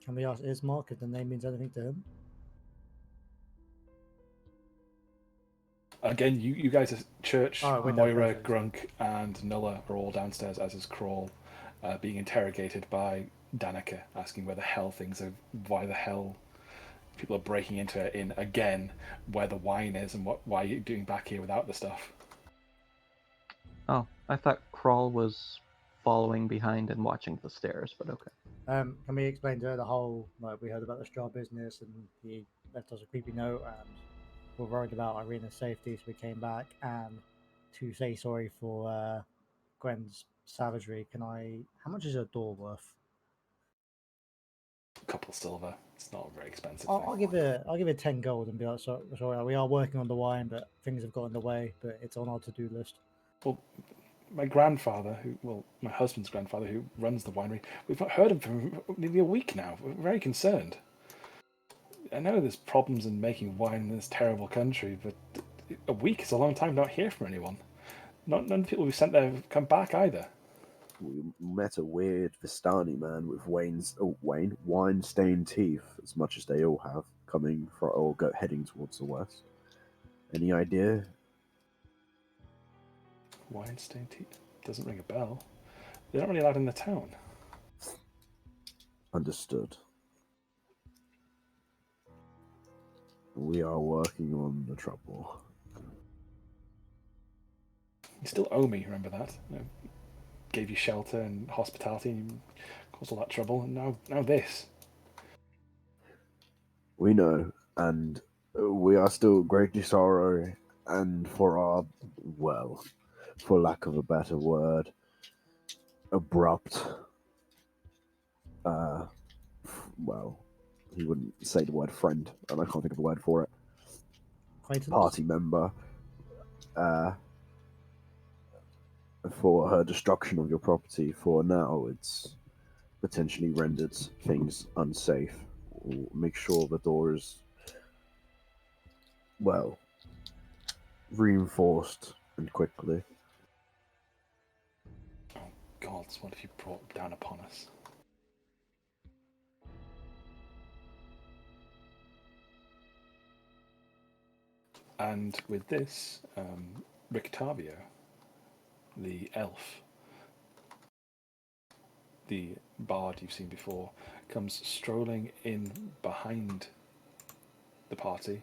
Can we ask Ismark if the name means anything to him? Again, you guys are Church, Oh, we're Moira, downstairs. Grunk, and Nulla are all downstairs, as is Crawl, being interrogated by Danica, asking why the hell people are breaking into her inn again, where the wine is, and why you're doing back here without the stuff. Oh, I thought Crawl was following behind and watching the stairs, but okay. Can we explain to her the whole, like, we heard about the Strahd business and he left us a creepy note and we're worried about Irina's safety, so we came back, and to say sorry for Gwen's savagery, how much is a door worth? A couple silver. It's not a very expensive I'll give it 10 gold and be like, sorry, we are working on the wine, but things have got in the way, but it's on our to-do list. Well, my grandfather, my husband's grandfather, who runs the winery, we've not heard him for nearly a week now. We're very concerned. I know there's problems in making wine in this terrible country, but a week is a long time to not hear from anyone. None of the people we sent there have come back either. We met a weird Vistani man with wine-stained teeth, as much as they all have, heading towards the west. Any idea? Wine-stained teeth? Doesn't ring a bell. They're not really allowed in the town. Understood. We are working on the trouble. You still owe me, remember that? Gave you shelter and hospitality, and you caused all that trouble, and now this. We know, and we are still greatly sorry, and for lack of a better word, abrupt, he wouldn't say the word friend, and I can't think of a word for it. Acquaintance? Party member, for her destruction of your property. For now, it's potentially rendered things unsafe. We'll make sure the door is, reinforced and quickly. Oh, gods, what have you brought down upon us? And with this, Rictavio, the elf, the bard you've seen before, comes strolling in behind the party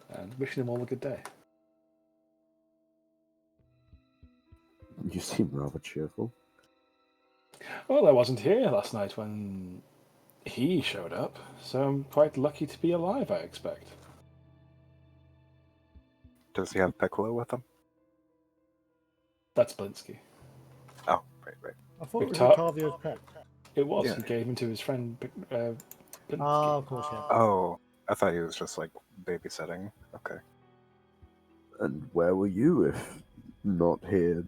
and wishing them all a good day. You seem rather cheerful. Well, I wasn't here last night when he showed up, so I'm quite lucky to be alive, I expect. Does he have Piccolo with him? That's Blinsky. Oh, right. I thought it was Victor- Ricavio's pet. It was. Yeah. He gave him to his friend Blinsky. Oh, of course, yeah. Oh, I thought he was just like babysitting. Okay. And where were you if not here?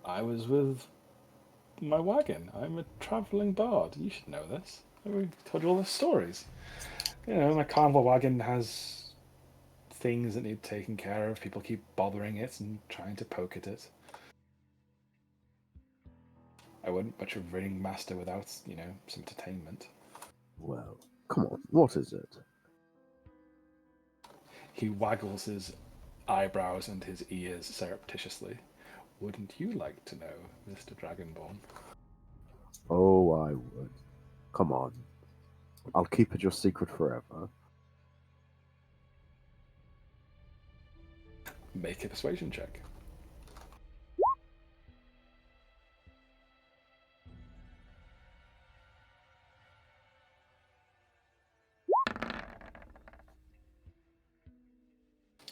I was with my wagon. I'm a travelling bard. You should know this. I told you all the stories. My carnival wagon has things that need taken care of. People keep bothering it and trying to poke at it. I wouldn't much of a ringmaster without, some entertainment. Well, come on, what is it? He waggles his eyebrows and his ears surreptitiously. Wouldn't you like to know, Mr. Dragonborn? Oh, I would. Come on. I'll keep it your secret forever. Make a persuasion check.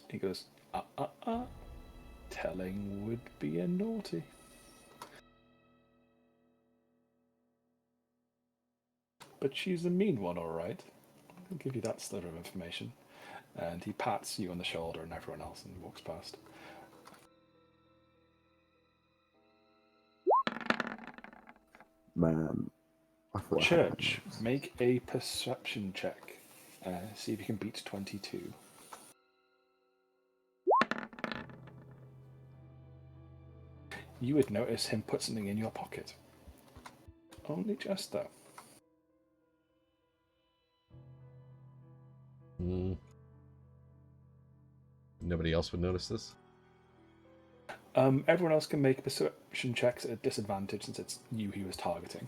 He goes, telling would be a naughty. But she's a mean one, all right. I'll give you that sliver of information. And he pats you on the shoulder and everyone else and walks past. Man, I thought Church, make a perception check. See if you can beat 22. You would notice him put something in your pocket. Only just though. Nobody else would notice this? Everyone else can make perception checks at a disadvantage since it's you he was targeting.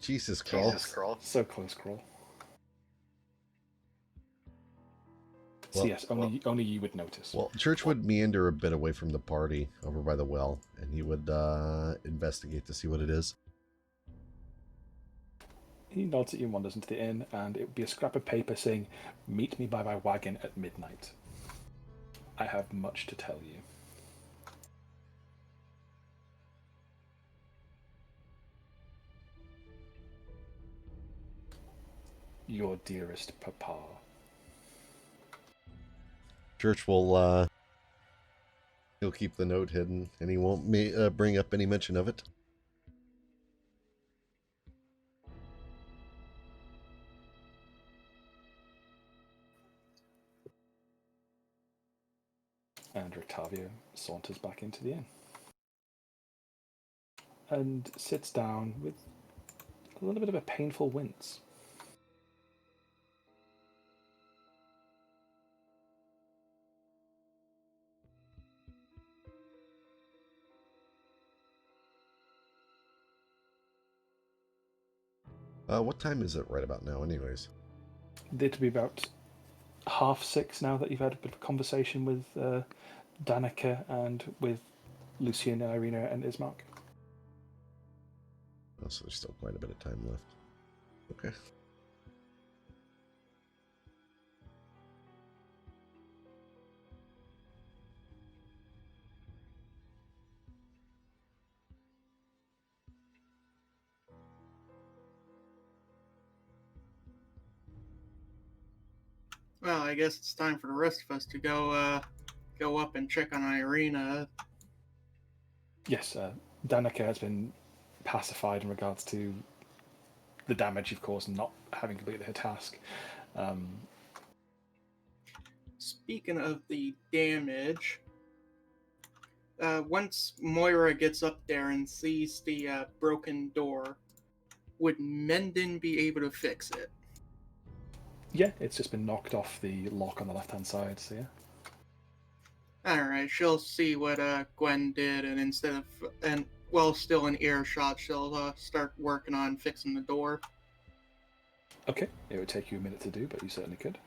Jesus, Kroll. So close, Kroll. Well, so yes, only you would notice. Well, Church would meander a bit away from the party over by the well, and he would investigate to see what it is. He nods at you and wanders into the inn, and it would be a scrap of paper saying, "Meet me by my wagon at midnight. I have much to tell you." Your dearest papa. Church will, he'll keep the note hidden, and he won't bring up any mention of it. And Octavio saunters back into the inn. And sits down with a little bit of a painful wince. What time is it right about now, anyways? It'd be about 6:30 now that you've had a bit of a conversation with Danica and with Lucian, Irina, and Ismark. Oh, so there's still quite a bit of time left. Okay. Well, I guess it's time for the rest of us to go up and check on Irina. Yes, Danica has been pacified in regards to the damage you've caused and not having completed her task. Speaking of the damage, once Moira gets up there and sees the broken door, would Mendon be able to fix it? Yeah, it's just been knocked off the lock on the left-hand side, so yeah. Alright, she'll see what Gwen did, and instead of, and while still in earshot, she'll start working on fixing the door. Okay, it would take you a minute to do, but you certainly could.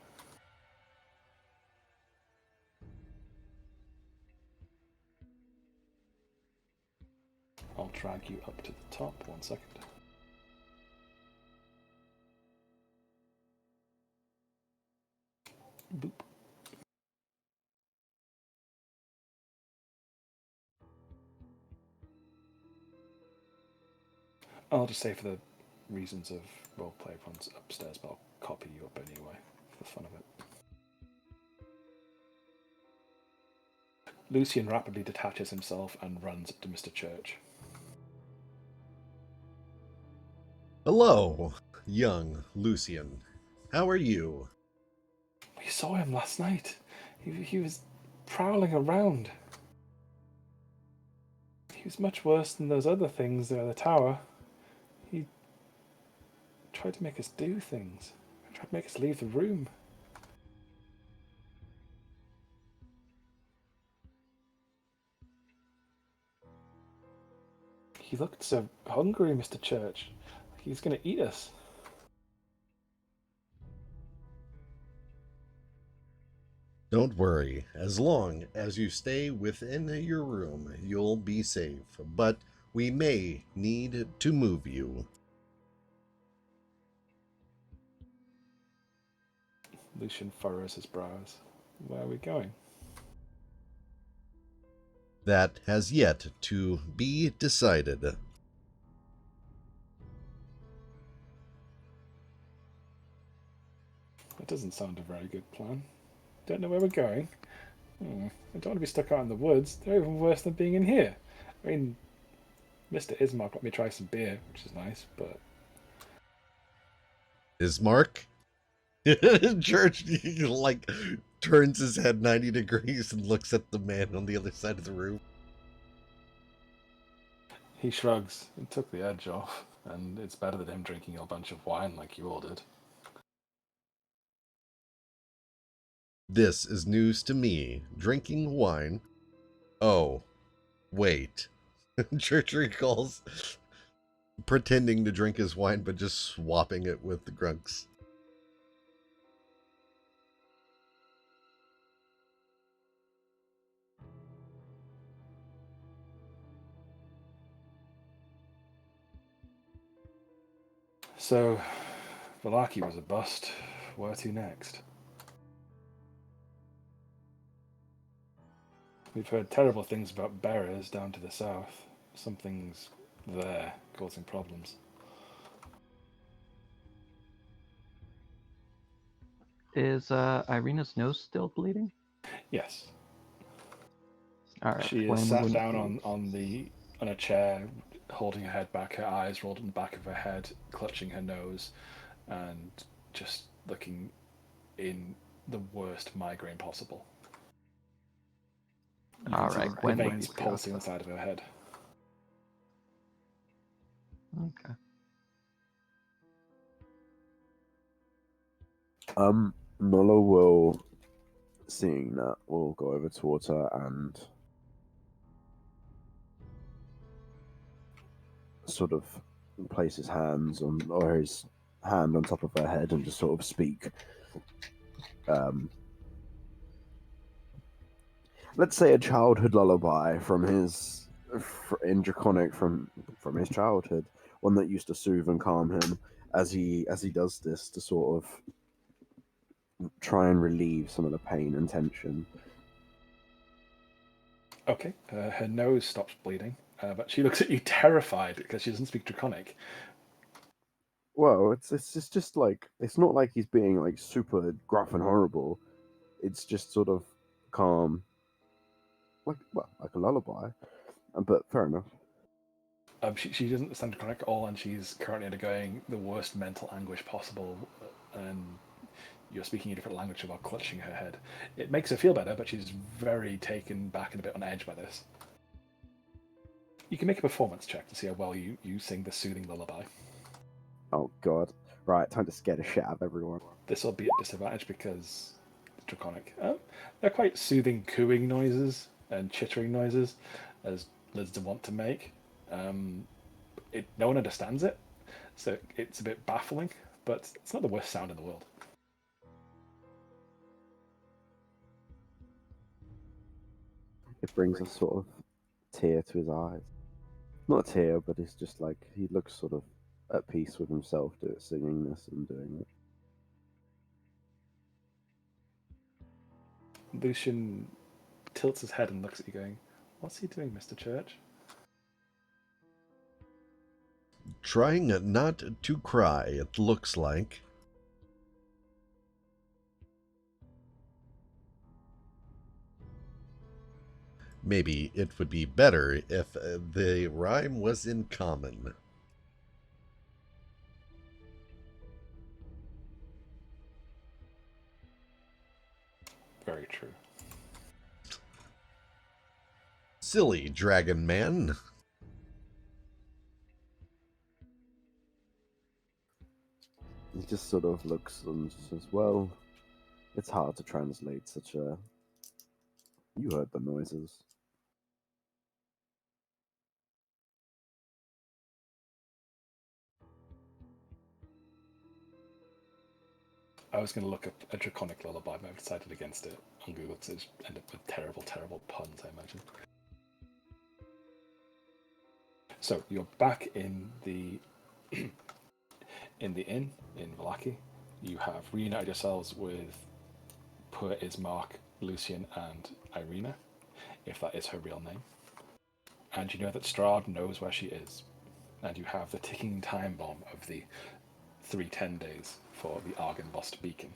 I'll drag you up to the top, 1 second. Boop. I'll just say for the reasons of roleplay, everyone's upstairs, but I'll copy you up anyway, for the fun of it. Lucian rapidly detaches himself and runs up to Mr. Church. Hello, young Lucian. How are you? We saw him last night. He was prowling around. He was much worse than those other things there at the tower. He tried to make us do things. He tried to make us leave the room. He looked so hungry, Mr. Church. Like he was going to eat us. Don't worry. As long as you stay within your room, you'll be safe. But we may need to move you. Lucian furrows his brows. Where are we going? That has yet to be decided. That doesn't sound a very good plan. Don't know where we're going. I don't want to be stuck out in the woods. They're even worse than being in here. I mean, Mr. Ismark let me try some beer, which is nice, but... Ismark? Church, like, turns his head 90 degrees and looks at the man on the other side of the room. He shrugs and took the edge off, and it's better than him drinking a bunch of wine like you all did. This is news to me. Drinking wine? Oh, wait. Church recalls pretending to drink his wine, but just swapping it with the grunks. So, Valaki was a bust. Where to next? We've heard terrible things about bearers down to the south. Something's there causing problems. Is Irina's nose still bleeding? Yes. All right. She is when sat we- down on a chair, holding her head back, her eyes rolled in the back of her head, clutching her nose, and just looking in the worst migraine possible. You All can see right, the Gwen, veins we go. pulsing inside of her head. Okay. Nolo will, seeing that, will go over towards her and sort of place his hands on, or his hand on top of her head and just sort of speak. Let's say a childhood lullaby from his in Draconic from his childhood, one that used to soothe and calm him as he does this to sort of try and relieve some of the pain and tension. Okay, her nose stops bleeding, but she looks at you terrified because she doesn't speak Draconic. Well, it's just like, it's not like he's being like super gruff and horrible. It's just sort of calm, like a lullaby. But fair enough. She doesn't understand Draconic at all, and she's currently undergoing the worst mental anguish possible. And you're speaking a different language while clutching her head. It makes her feel better, but she's very taken back and a bit on edge by this. You can make a performance check to see how well you sing the soothing lullaby. Oh god! Right, time to scare the shit out of everyone. This will be at disadvantage because it's Draconic. They're quite soothing cooing noises and chittering noises, as lizards want to make. No one understands it, so it's a bit baffling, but it's not the worst sound in the world. It brings a sort of tear to his eyes. Not a tear, but it's just like he looks sort of at peace with himself singing this and doing it. Lucian tilts his head and looks at you going, "What's he doing, Mr. Church?" Trying not to cry, it looks like. Maybe it would be better if the rhyme was in common. Very true. Silly dragon man. He just sort of looks and says, well, it's hard to translate such a... You heard the noises. I was going to look up a draconic lullaby, but I've decided against it on Google because it end up with terrible, terrible puns, I imagine. So you're back in the in the inn in Vallaki. You have reunited yourselves with poor Ismark, Lucian, and Irina, if that is her real name. And you know that Strahd knows where she is. And you have the ticking time bomb of the 310 days for the Argynvost beacon.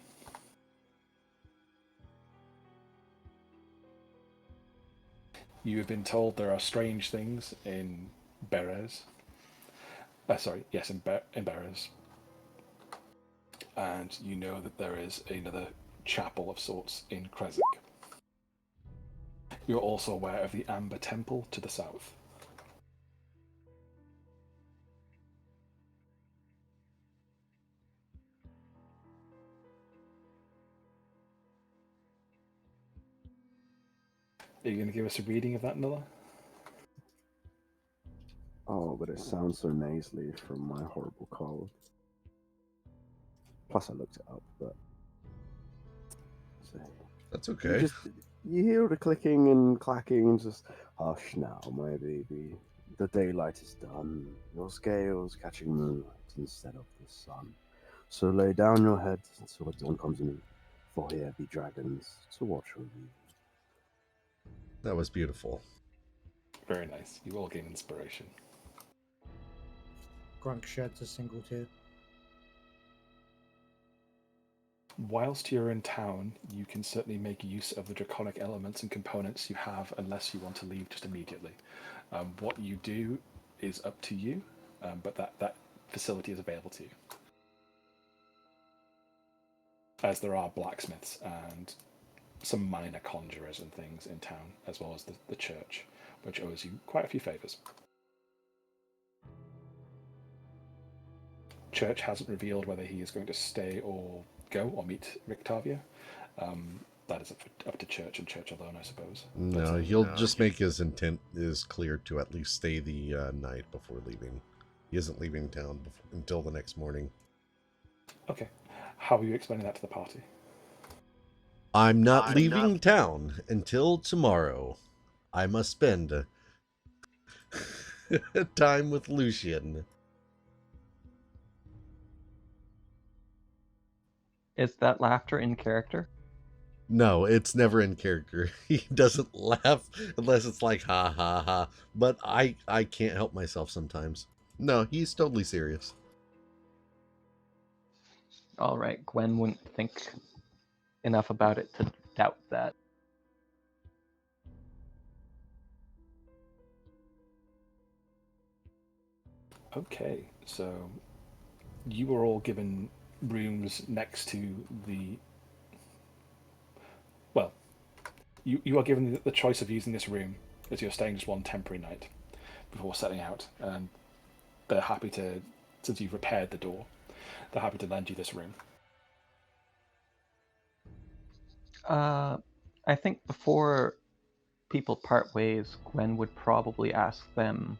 You have been told there are strange things in Berez. In Berez. And you know that there is another chapel of sorts in Kresik. You're also aware of the Amber Temple to the south. Are you going to give us a reading of that, Nulla? Oh, but it sounds so nasally from my horrible cold. Plus, I looked it up, but... That's You okay. just... You hear the clicking and clacking and just... Hush now, my baby. The daylight is done. Your scales catching moonlight instead of the sun. So lay down your head until the dawn comes in. For here be dragons to watch over you. That was beautiful. Very nice. You all gain inspiration. Grunk sheds a single tear. Whilst you're in town, you can certainly make use of the draconic elements and components you have unless you want to leave just immediately. What you do is up to you, but that facility is available to you. As there are blacksmiths and some minor conjurers and things in town, as well as the church, which owes you quite a few favours. Church hasn't revealed whether he is going to stay or go or meet Rictavia. That is up to Church and Church alone, I suppose. No, he'll just make his intent is clear to at least stay the night before leaving. He isn't leaving town until the next morning. Okay. How are you explaining that to the party? I'm not leaving town until tomorrow. I must spend time with Lucian. Is that laughter in character? No, it's never in character. He doesn't laugh unless it's like ha ha ha. But I can't help myself sometimes. No, he's totally serious. All right, Gwen wouldn't think enough about it to doubt that. Okay, so you were all given rooms next to the... Well, you are given the choice of using this room as you're staying just one temporary night before setting out, and they're happy to, since you've repaired the door, they're happy to lend you this room. I think before people part ways, Gwen would probably ask them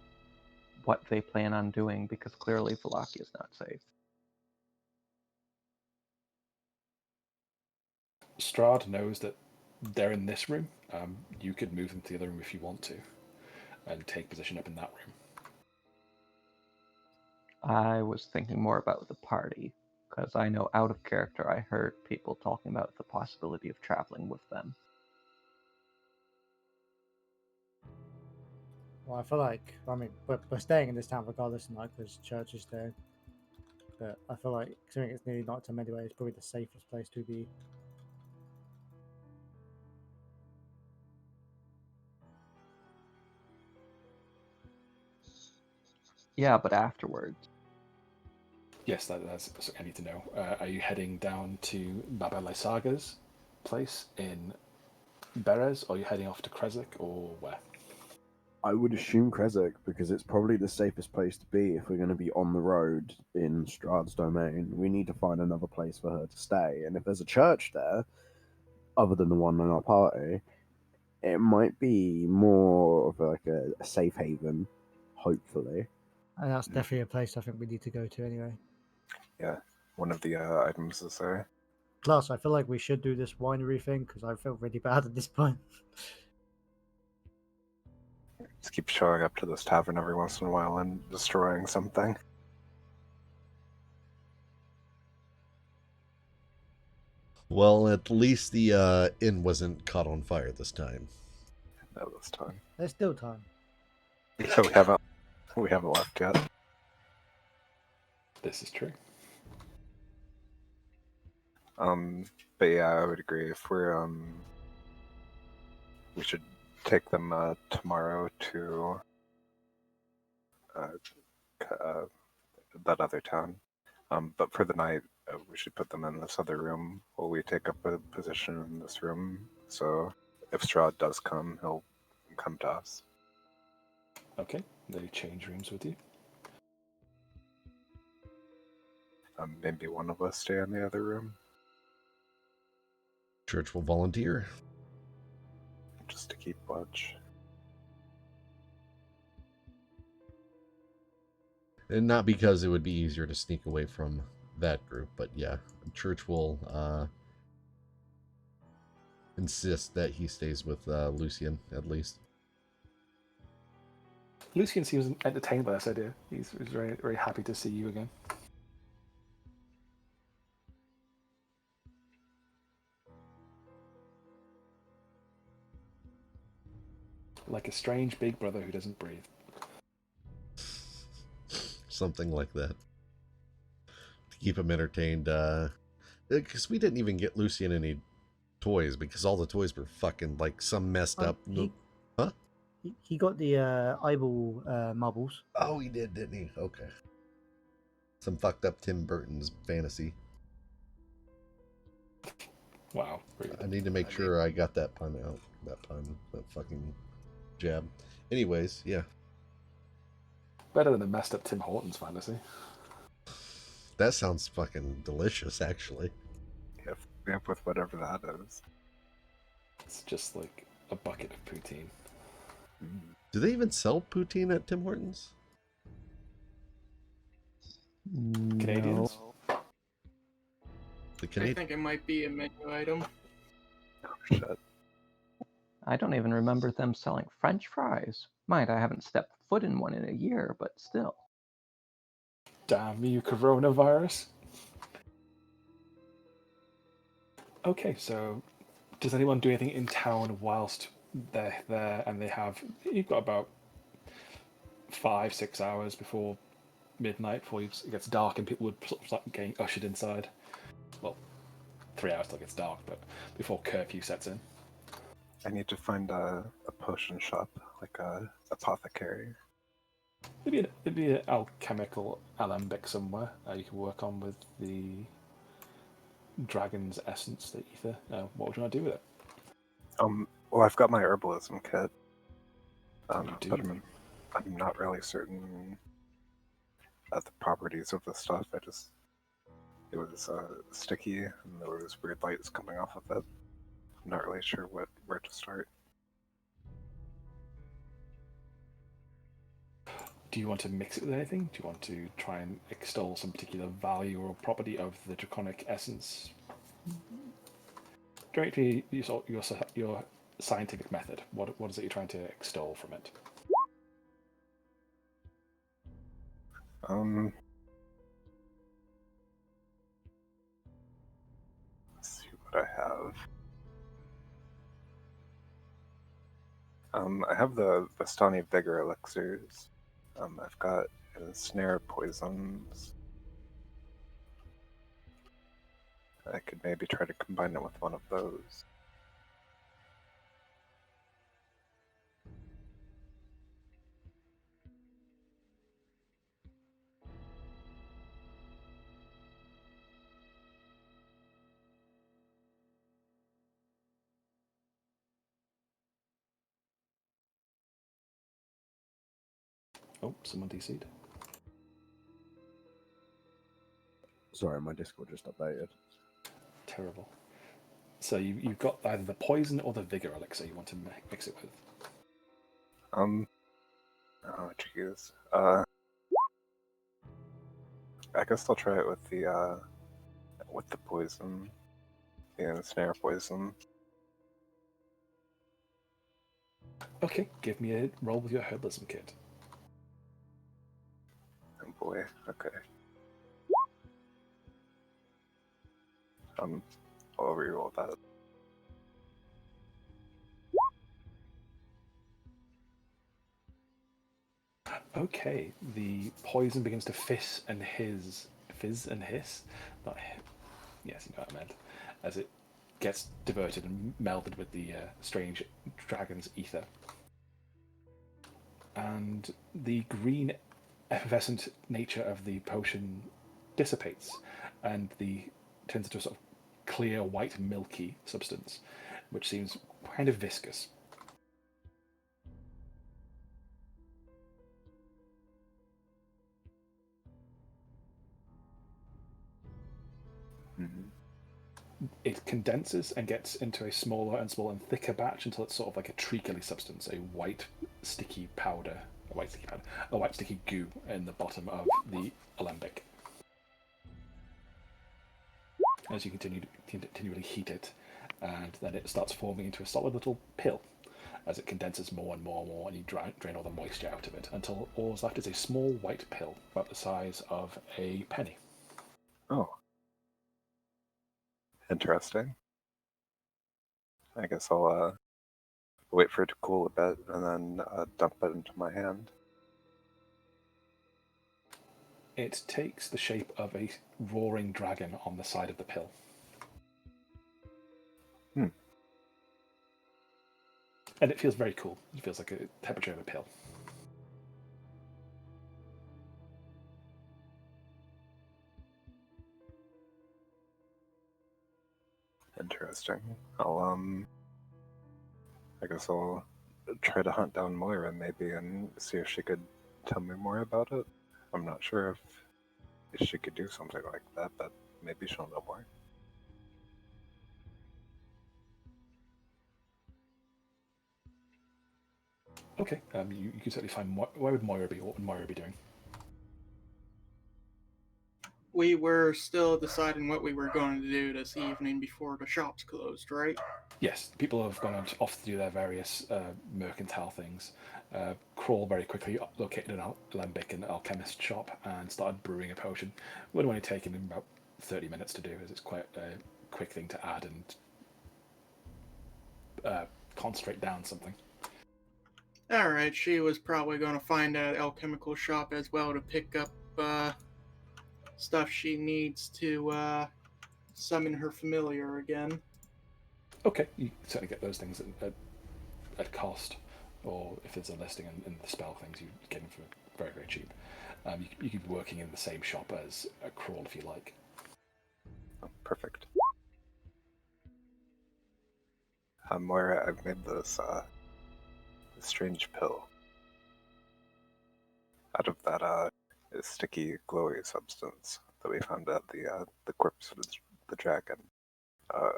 what they plan on doing, because clearly Vallaki is not safe. Strahd knows that they're in this room. You could move them to the other room if you want to, and take position up in that room. I was thinking more about the party, because I know out of character I heard people talking about the possibility of traveling with them. Well, I feel like, I mean, we're staying in this town regardless tonight because church is there. But I feel like, considering it's nearly night time anyway, it's probably the safest place to be. Yeah, but afterwards. Yes, that's what I need to know. Are you heading down to Baba Lysaga's place in Berez, or are you heading off to Kresik, or where? I would assume Kresik because it's probably the safest place to be if we're going to be on the road in Strahd's domain. We need to find another place for her to stay, and if there's a church there, other than the one in our party, it might be more of like a safe haven, hopefully. And that's definitely a place I think we need to go to anyway. Yeah, one of the items is there. Plus, I feel like we should do this winery thing because I feel really bad at this point. Just keep showing up to this tavern every once in a while and destroying something. Well, at least the inn wasn't caught on fire this time. No, this time. There's still time. So we haven't left yet. This is true. But yeah, I would agree. If we're we should take them tomorrow to that other town. But for the night, we should put them in this other room while we take up a position in this room. So if Strahd does come, he'll come to us. Okay, they change rooms with you. Maybe one of us stay in the other room, Church will volunteer. just to keep watch. And not because it would be easier to sneak away from that group, but yeah, Church will insist that he stays with Lucian, at least. Lucian seems entertained by this idea. He's very, very happy to see you again. Like a strange big brother who doesn't breathe. Something like that. To keep him entertained, because we didn't even get Lucian any toys, because all the toys were fucking, like, some messed up... Huh? He got the eyeball marbles. Oh, he did, didn't he? Okay. Some fucked up Tim Burton's fantasy. Wow. Rude. I need to make sure I got that pun out. That fucking jab. Anyways, yeah. Better than a messed up Tim Hortons fantasy. That sounds fucking delicious, actually. Yep, with whatever that is. It's just like a bucket of poutine. Do they even sell poutine at Tim Hortons? Canadians? The I Canadian. think it might be a menu item. Oh, shit. I don't even remember them selling French fries. Mind, I haven't stepped foot in one in a year, but still. Damn you, coronavirus. Okay, so does anyone do anything in town whilst they're there and you've got about 5-6 hours before midnight before it gets dark and people would sort of start getting ushered inside? Well, 3 hours till it gets dark, but before curfew sets in. I need to find a potion shop, like a apothecary. It'd be an alchemical alembic somewhere you can work on with the dragon's essence, the ether. What would you want to do with it? Well, I've got my herbalism kit. Do But you? I'm not really certain of the properties of the stuff. It was sticky, and there was weird lights coming off of it. I'm not really sure where to start. Do you want to mix it with anything? Do you want to try and extol some particular value or property of the draconic essence? Directly use your scientific method. What is it you're trying to extol from it? Let's see what I have. I have the Vistani Vigor elixirs. I've got Snare poisons. I could maybe try to combine it with one of those. Oh, someone DC'd. Sorry, my Discord just updated. Terrible. So you've got either the poison or the vigor elixir you want to mix it with. Oh, jeez. I guess I'll try it with the poison, the ensnare poison. Okay, give me a roll with your herbalism kit. Oh boy. Okay. I'll reroll that. Okay, the poison begins to fizz and hiss. Not yes, you know what I meant. As it gets diverted and melded with the strange dragon's ether. And the green effervescent nature of the potion dissipates and turns into a sort of clear, white, milky substance, which seems kind of viscous. It condenses and gets into a smaller and smaller and thicker batch until it's sort of like a treacly substance, a white sticky goo in the bottom of the alembic. As you continually heat it, and then it starts forming into a solid little pill as it condenses more and more and more, and you drain all the moisture out of it until all that's left is a small white pill about the size of a penny. Oh. Interesting. I guess I'll wait for it to cool a bit and then dump it into my hand. It takes the shape of a roaring dragon on the side of the pill. And it feels very cool. It feels like a temperature of a pill. Interesting. I guess I'll try to hunt down Moira maybe and see if she could tell me more about it. I'm not sure if she could do something like that, but maybe she'll know more. Okay, you can certainly find where would Moira be? What would Moira be doing? We were still deciding what we were going to do this evening before the shops closed, right? Yes, people have gone off to do their various mercantile things. Crawl very quickly located an alembic and alchemist shop and started brewing a potion. Would only take him about 30 minutes to do, as it's quite a quick thing to add and concentrate down something. Alright, she was probably going to find that alchemical shop as well to pick up stuff she needs to summon her familiar again. Okay, you certainly get those things at cost, or if there's a listing in the spell things, you get them for very, very cheap. You could be working in the same shop as a Crawl if you like. Oh, perfect. Moira, I've made this strange pill out of that sticky, glowy substance that we found at the corpse of the dragon,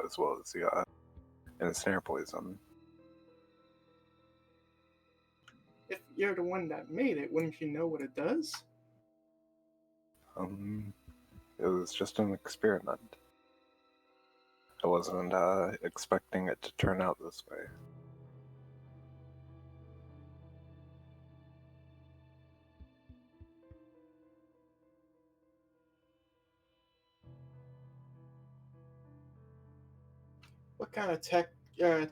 as well as the ensnare poison. If you're the one that made it, wouldn't you know what it does? It was just an experiment. I wasn't expecting it to turn out this way. What kind of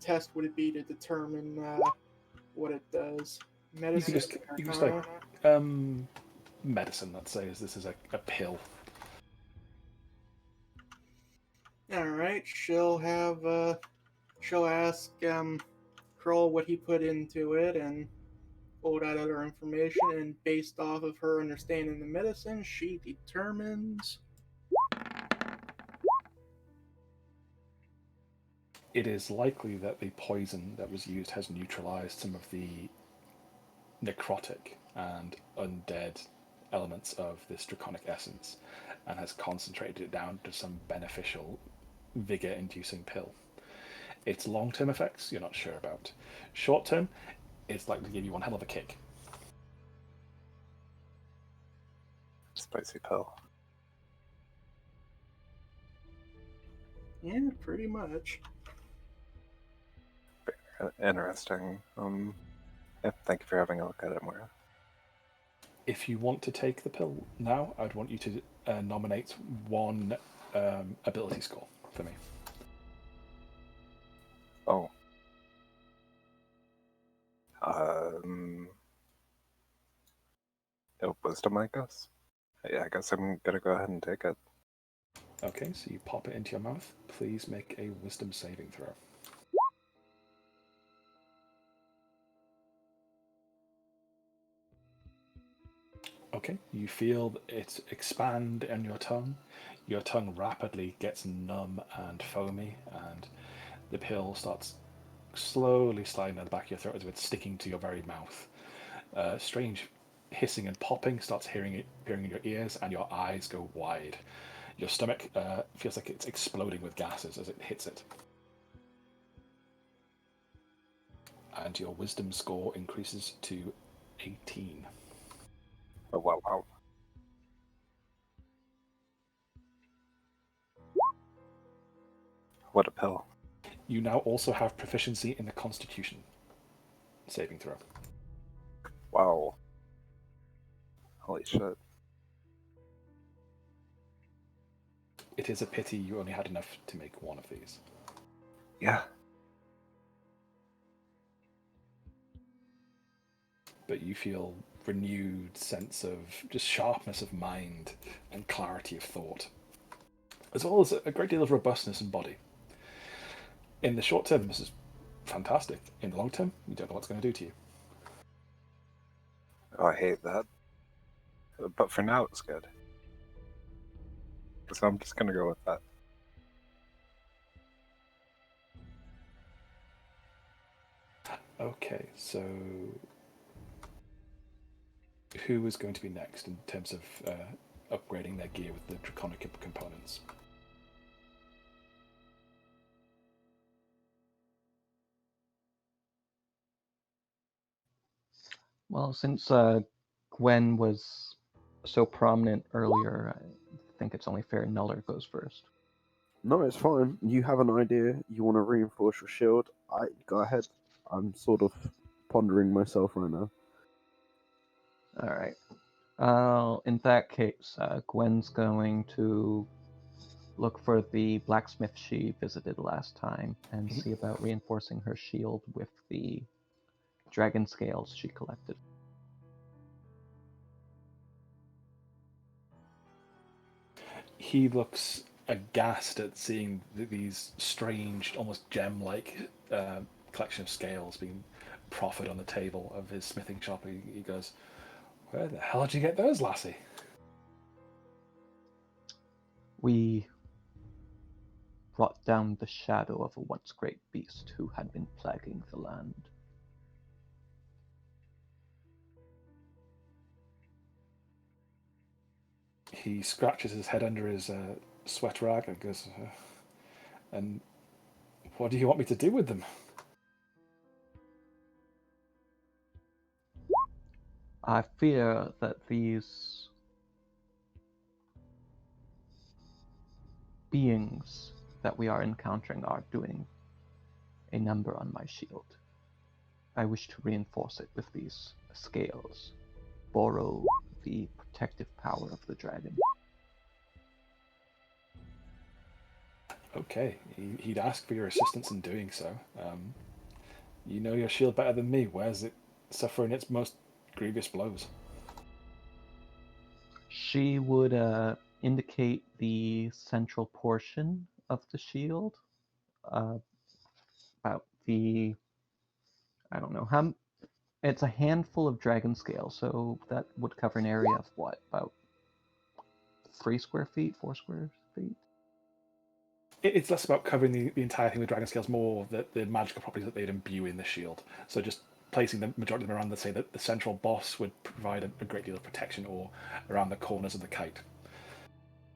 test would it be to determine what it does? Medicine? You can just medicine, let's say, as this is a pill. Alright, she'll ask Kroll what he put into it and all that other information, and based off of her understanding the medicine, she determines. It is likely that the poison that was used has neutralized some of the necrotic and undead elements of this draconic essence and has concentrated it down to some beneficial, vigor inducing pill. Its long term effects, you're not sure about. Short term, it's likely to give you one hell of a kick. Spicy pill. Yeah, pretty much. Interesting. Yeah, thank you for having a look at it, Moira. If you want to take the pill now, I'd want you to nominate one ability score for me. Oh. Um. Wisdom, I guess. Yeah, I guess I'm gonna go ahead and take it. Okay, so you pop it into your mouth. Please make a wisdom saving throw. Okay, you feel it expand on your tongue. Your tongue rapidly gets numb and foamy, and the pill starts slowly sliding down the back of your throat as if it's sticking to your very mouth. Strange hissing and popping starts appearing in your ears, and your eyes go wide. Your stomach feels like it's exploding with gases as it hits it. And your wisdom score increases to 18. Oh, wow. What a pill. You now also have proficiency in the Constitution saving throw. Wow. Holy shit. It is a pity you only had enough to make one of these. Yeah. But you feel renewed sense of just sharpness of mind and clarity of thought, as well as a great deal of robustness in body. In the short term, this is fantastic. In the long term, you don't know what's going to do to you. Oh, I hate that. But for now, it's good. So I'm just gonna go with that. Okay, so who is going to be next in terms of upgrading their gear with the draconic components? Well, since Gwen was so prominent earlier, I think it's only fair Nuller goes first. No, it's fine. You have an idea. You want to reinforce your shield. Go ahead. I'm sort of pondering myself right now. All right. In that case, Gwen's going to look for the blacksmith she visited last time and see about reinforcing her shield with the dragon scales she collected. He looks aghast at seeing these strange, almost gem-like collection of scales being proffered on the table of his smithing shop. He goes, "Where the hell did you get those, lassie?" We brought down the shadow of a once great beast who had been plaguing the land. He scratches his head under his sweat rag and goes, "And what do you want me to do with them?" I fear that these beings that we are encountering are doing a number on my shield. I wish to reinforce it with these scales, borrow the protective power of the dragon. Okay, he'd ask for your assistance in doing so. You know your shield better than me. Where's it suffering its most grievous blows? She would indicate the central portion of the shield, about the, I don't know, how, it's a handful of dragon scale, so that would cover an area of what, about 3 square feet, 4 square feet? It's less about covering the entire thing with dragon scales, more the magical properties that they'd imbue in the shield. So just placing the majority of them around, let's say, that the central boss would provide a great deal of protection, or around the corners of the kite.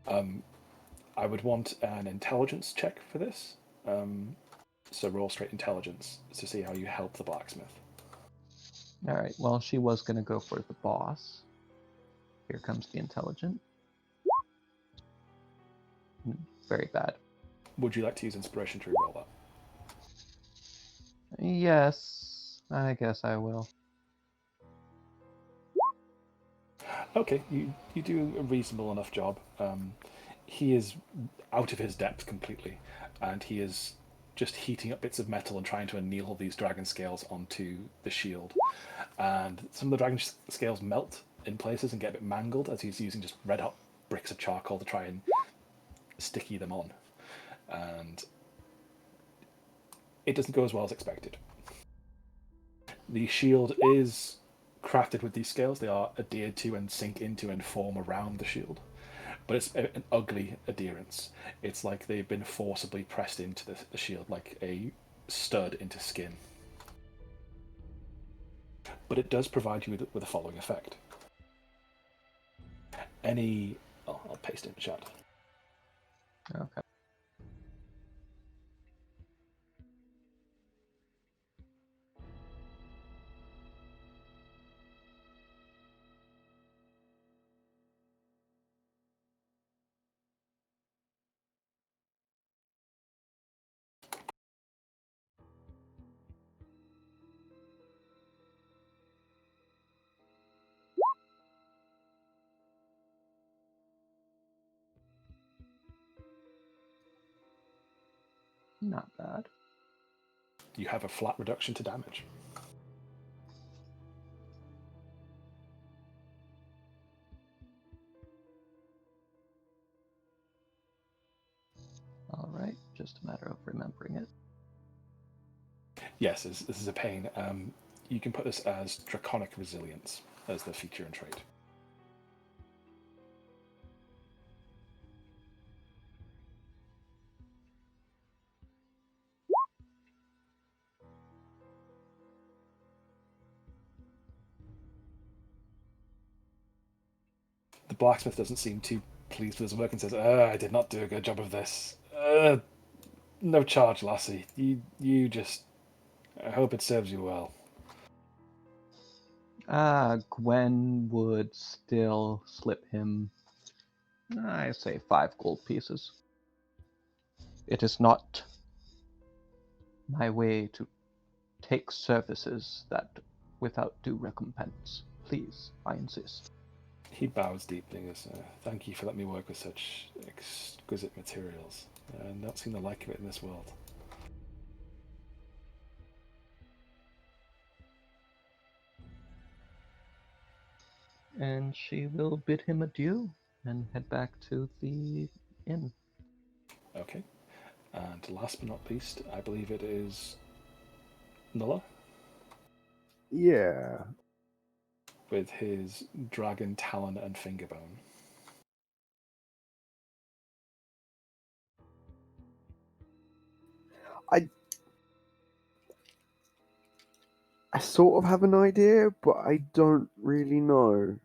I would want an intelligence check for this. So roll straight intelligence to see how you help the blacksmith. All right. Well, she was going to go for the boss. Here comes the intelligent. Very bad. Would you like to use inspiration to reroll that? Yes, I guess I will. Okay, you do a reasonable enough job. He is out of his depth completely, and he is just heating up bits of metal and trying to anneal these dragon scales onto the shield. And some of the dragon scales melt in places and get a bit mangled as he's using just red hot bricks of charcoal to try and sticky them on. And it doesn't go as well as expected. The shield is crafted with these scales. They are adhered to and sink into and form around the shield. But it's an ugly adherence. It's like they've been forcibly pressed into the shield, like a stud into skin. But it does provide you with the following effect. I'll paste it in chat. Okay. Not bad. You have a flat reduction to damage. All right, just a matter of remembering it. Yes, this is a pain. You can put this as Draconic Resilience as the feature and trait. The blacksmith doesn't seem too pleased with his work and says, I did not do a good job of this. No charge, lassie. You just... I hope it serves you well. Gwen would still slip him, I say, 5 gold pieces. It is not my way to take services that without due recompense. Please, I insist. He bows deeply and says, thank you for letting me work with such exquisite materials. I've not seen the like of it in this world. And she will bid him adieu and head back to the inn. Okay. And last but not least, I believe it is Nulla Yeah. with his dragon talon and fingerbone. I sort of have an idea, but I don't really know.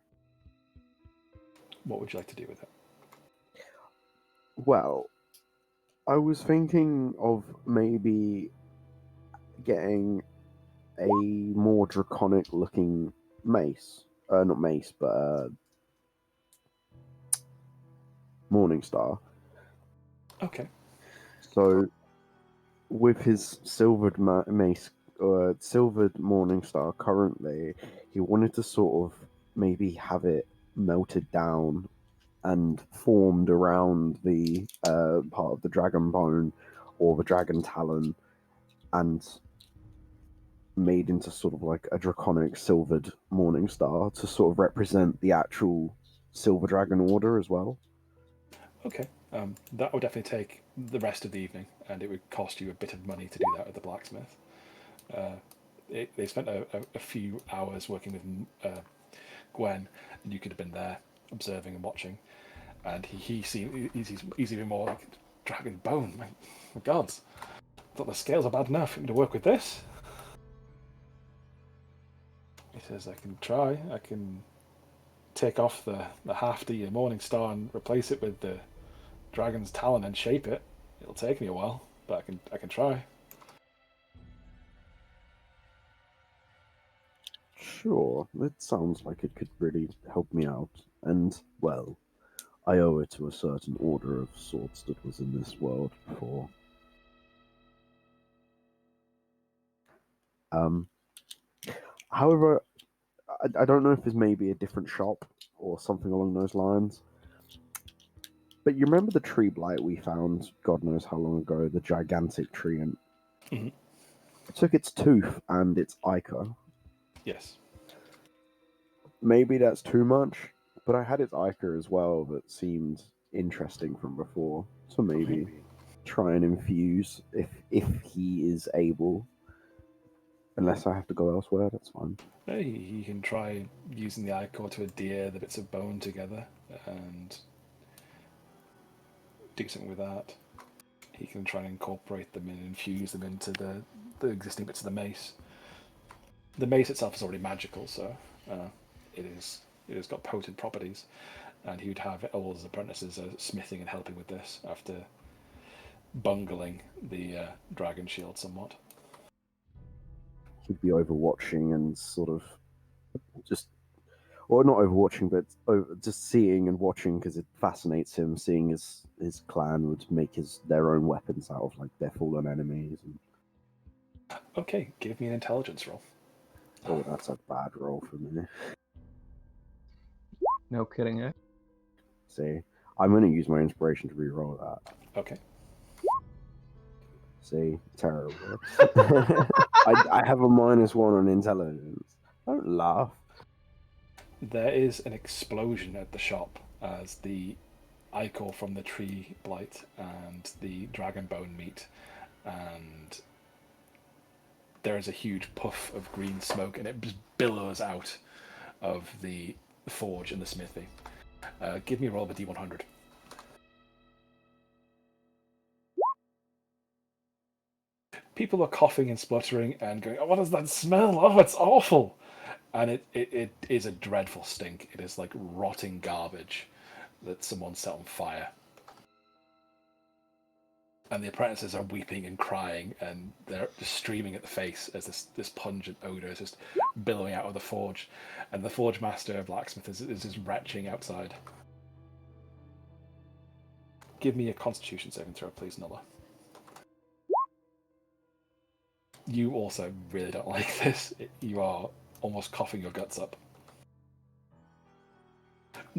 What would you like to do with it? Well, I was thinking of maybe getting a more draconic looking mace. Not mace, but Morningstar. Okay. So, with his silvered mace, silvered Morningstar currently, he wanted to sort of maybe have it melted down and formed around the part of the dragon bone or the dragon talon and made into sort of like a draconic silvered Morningstar to sort of represent the actual Silver Dragon Order as well. Okay. That would definitely take the rest of the evening, and it would cost you a bit of money to do that at the blacksmith. They spent a few hours working with Gwen, and you could have been there observing and watching. And he's even more like dragon bone. My gods, I thought the scales are bad enough to work with this. He says, I can try. I can take off the haft of your Morning Star and replace it with the dragon's talon and shape it. It'll take me a while, but I can try. Sure, it sounds like it could really help me out. And, well, I owe it to a certain order of sorts that was in this world before. However, I don't know if there's maybe a different shop or something along those lines. But you remember the tree blight we found, God knows how long ago, the gigantic tree, and Mhm. it took its tooth and its ichor. Yes. Maybe that's too much, but I had its ichor as well that seemed interesting from before. So maybe try and infuse if he is able. Unless I have to go elsewhere, that's fine. He can try using the ichor to adhere the bits of bone together and do something with that. He can try and incorporate them and infuse them into the existing bits of the mace. The mace itself is already magical, so it has got potent properties, and he would have all his apprentices smithing and helping with this after bungling the dragon shield somewhat. He'd be overwatching and sort of just, or not overwatching, but just seeing and watching because it fascinates him. Seeing his clan would make their own weapons out of like their fallen enemies. And, Okay, give me an intelligence roll. oh, that's a bad roll for me. No kidding, eh? See, I'm going to use my inspiration to re-roll that. Okay. See, terrible. I have a -1 on intelligence. Don't laugh. There is an explosion at the shop as the ichor from the tree blight and the dragon bone meet, and there is a huge puff of green smoke, and it just billows out of the forge and the smithy. Give me a roll of a d100. People are coughing and spluttering and going, oh, what is that smell? Oh, it's awful. And it is a dreadful stink. It is like rotting garbage that someone set on fire. And the apprentices are weeping and crying, and they're just streaming at the face as this pungent odor is just billowing out of the forge. And the forge master blacksmith is just retching outside. Give me a constitution saving throw, please, Nulla. You also really don't like this. You are almost coughing your guts up.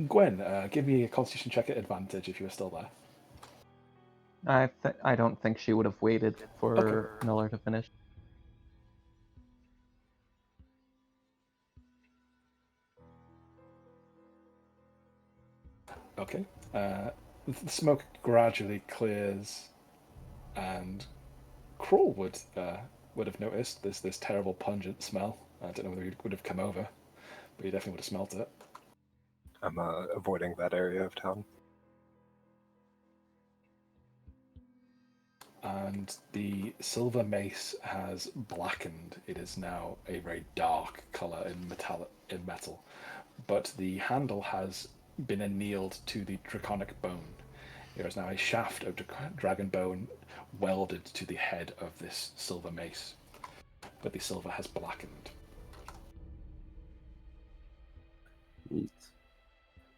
Gwen, give me a constitution check at advantage if you were still there. I don't think she would have waited for Miller to finish. Okay. The smoke gradually clears, and Crawl would have noticed this terrible pungent smell. I don't know whether he would have come over, but he definitely would have smelt it. I'm avoiding that area of town. And the silver mace has blackened. It is now a very dark color in metal, but the handle has been annealed to the draconic bone. There is now a shaft of dragon bone welded to the head of this silver mace, but the silver has blackened. Eat.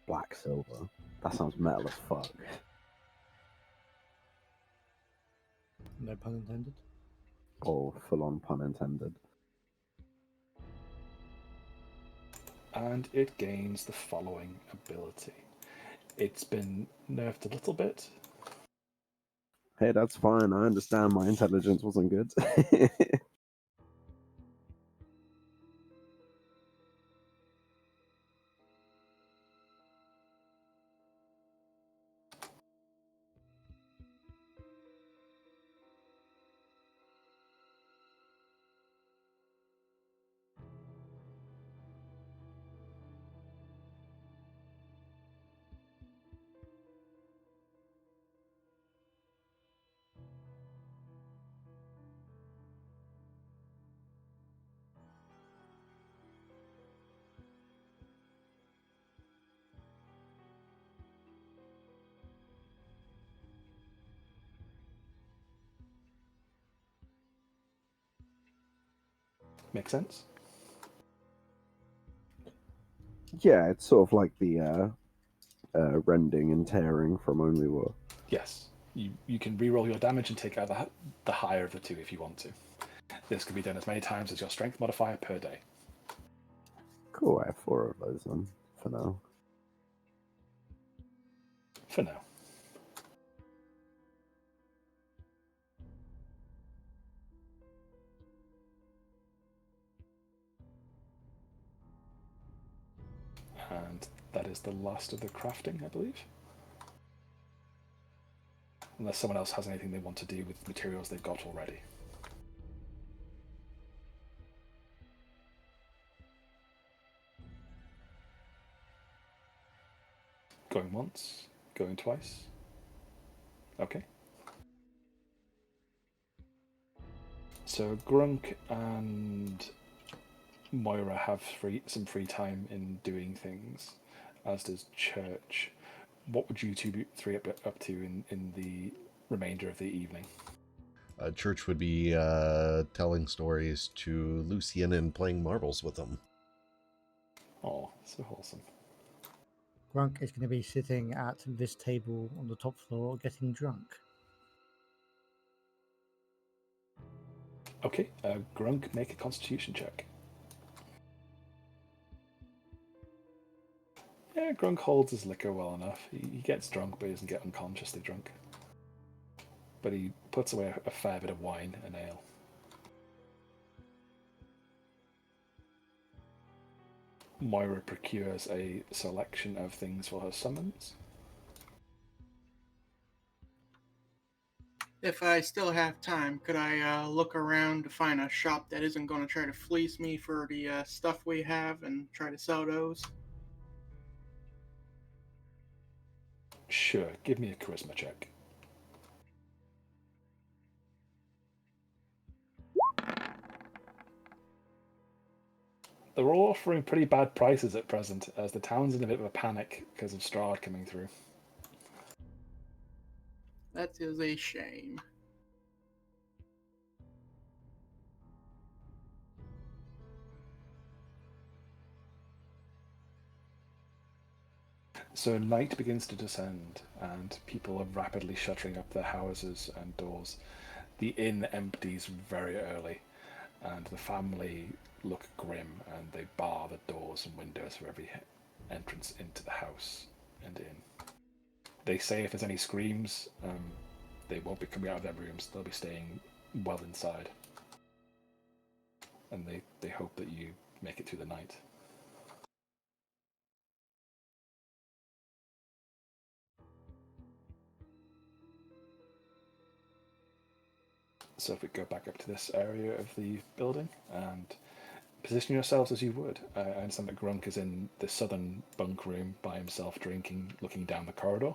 Black silver. That sounds metal as fuck. No pun intended. Or full-on pun intended. And it gains the following ability. It's been nerfed a little bit. Hey, that's fine. I understand my intelligence wasn't good. Make sense? Yeah, it's sort of like the rending and tearing from Only War. Yes. You can re-roll your damage and take out the higher of the two if you want to. This can be done as many times as your strength modifier per day. Cool, I have 4 of those then, for now. For now. And that is the last of the crafting, I believe. Unless someone else has anything they want to do with materials they've got already. Going once, going twice. Okay. So Grunk and Moira have some free time in doing things, as does Church. What would you three up to in the remainder of the evening? Church would be telling stories to Lucian and playing marbles with them. Oh, so wholesome. Grunk is going to be sitting at this table on the top floor getting drunk. Okay, Grunk, make a constitution check. Yeah, Grunk holds his liquor well enough. He gets drunk, but he doesn't get unconsciously drunk. But he puts away a fair bit of wine and ale. Moira procures a selection of things for her summons. If I still have time, could I look around to find a shop that isn't going to try to fleece me for the stuff we have and try to sell those? Sure, give me a charisma check. They're all offering pretty bad prices at present, as the town's in a bit of a panic because of Strahd coming through. That is a shame. So night begins to descend, and people are rapidly shuttering up their houses and doors. The inn empties very early, and the family look grim, and they bar the doors and windows for every entrance into the house and inn. They say if there's any screams, they won't be coming out of their rooms. They'll be staying well inside. And they hope that you make it through the night. So if we go back up to this area of the building and position yourselves as you would. I understand that Grunk is in the southern bunk room by himself drinking, looking down the corridor.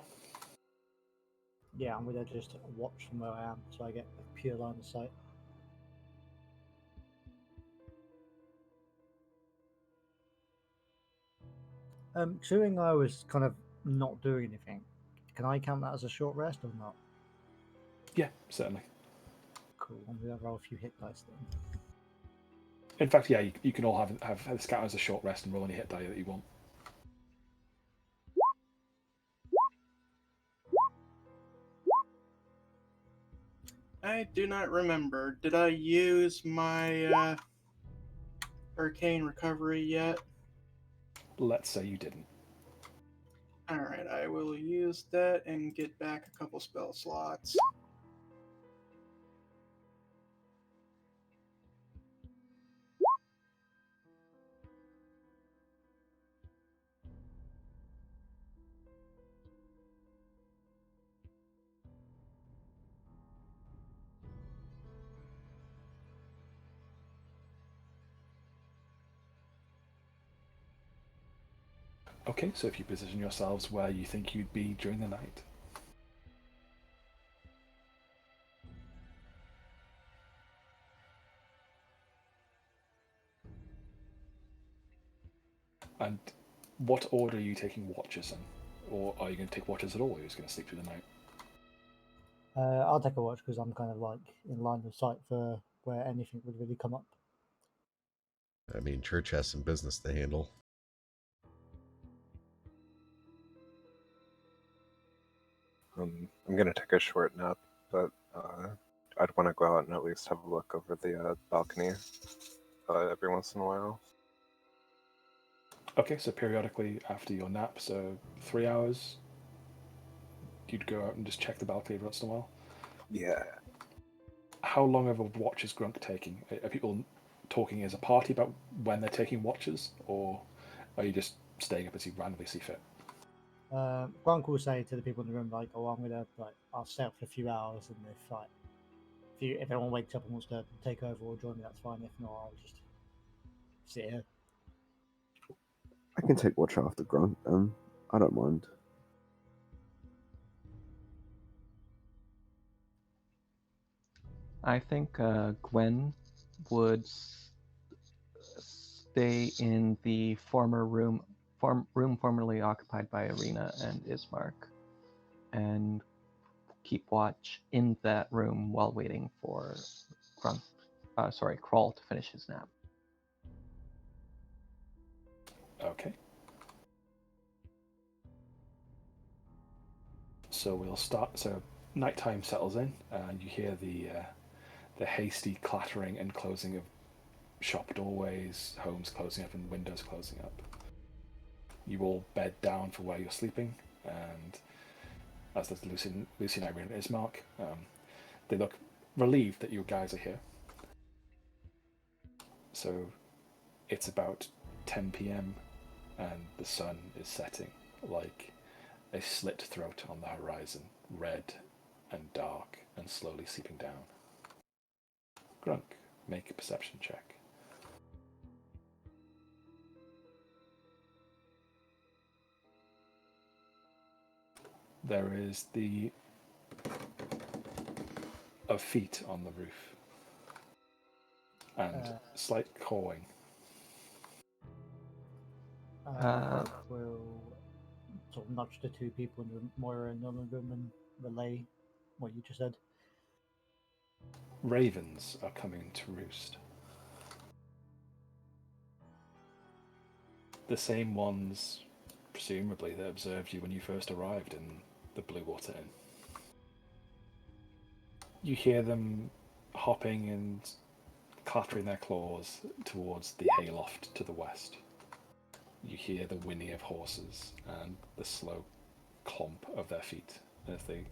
Yeah, I'm going to just watch from where I am so I get a pure line of sight. Considering I was kind of not doing anything, can I count that as a short rest or not? Yeah, certainly. Cool, I'm going to roll a few hit dice then. In fact, yeah, you can all have this count as a short rest and roll any hit die that you want. I do not remember. Did I use my arcane recovery yet? Let's say you didn't. Alright, I will use that and get back a couple spell slots. Okay, so if you position yourselves where you think you'd be during the night. And what order are you taking watches in? Or are you going to take watches at all, or are you just going to sleep through the night? I'll take a watch because I'm kind of like in line of sight for where anything would really come up. I mean, church has some business to handle. I'm gonna take a short nap, but I'd want to go out and at least have a look over the balcony every once in a while. Okay, so periodically after your nap, so 3 hours, you'd go out and just check the balcony every once in a while. Yeah. How long of a watch is Grunk taking? Are people talking as a party about when they're taking watches, or are you just staying up as you randomly see fit? Gronk will say to the people in the room, like, "Oh, I'm gonna I'll stay up for a few hours, and if anyone wakes up and wants to take over or join me, that's fine. If not, I'll just sit here." I can take watch after Grunt. I don't mind. I think Gwen would stay in the former room formerly occupied by Arena and Ismark, and keep watch in that room while waiting for Krull to finish his nap. Okay. So we'll start. So nighttime settles in, and you hear the hasty clattering and closing of shop doorways, homes closing up, and windows closing up. You all bed down for where you're sleeping, and as does Lucian, Irene, and Ismark. They look relieved that you guys are here. So it's about 10 p.m. and the sun is setting like a slit throat on the horizon, red and dark and slowly seeping down. Grunk, make a perception check. There is of feet on the roof and slight cawing. Gronk will sort of nudge the two people in the Moira and Nolan room and relay what you just said. Ravens are coming to roost. The same ones, presumably, that observed you when you first arrived in the Blue Water Inn. You hear them hopping and clattering their claws towards the hayloft to the west. You hear the whinny of horses and the slow clomp of their feet as they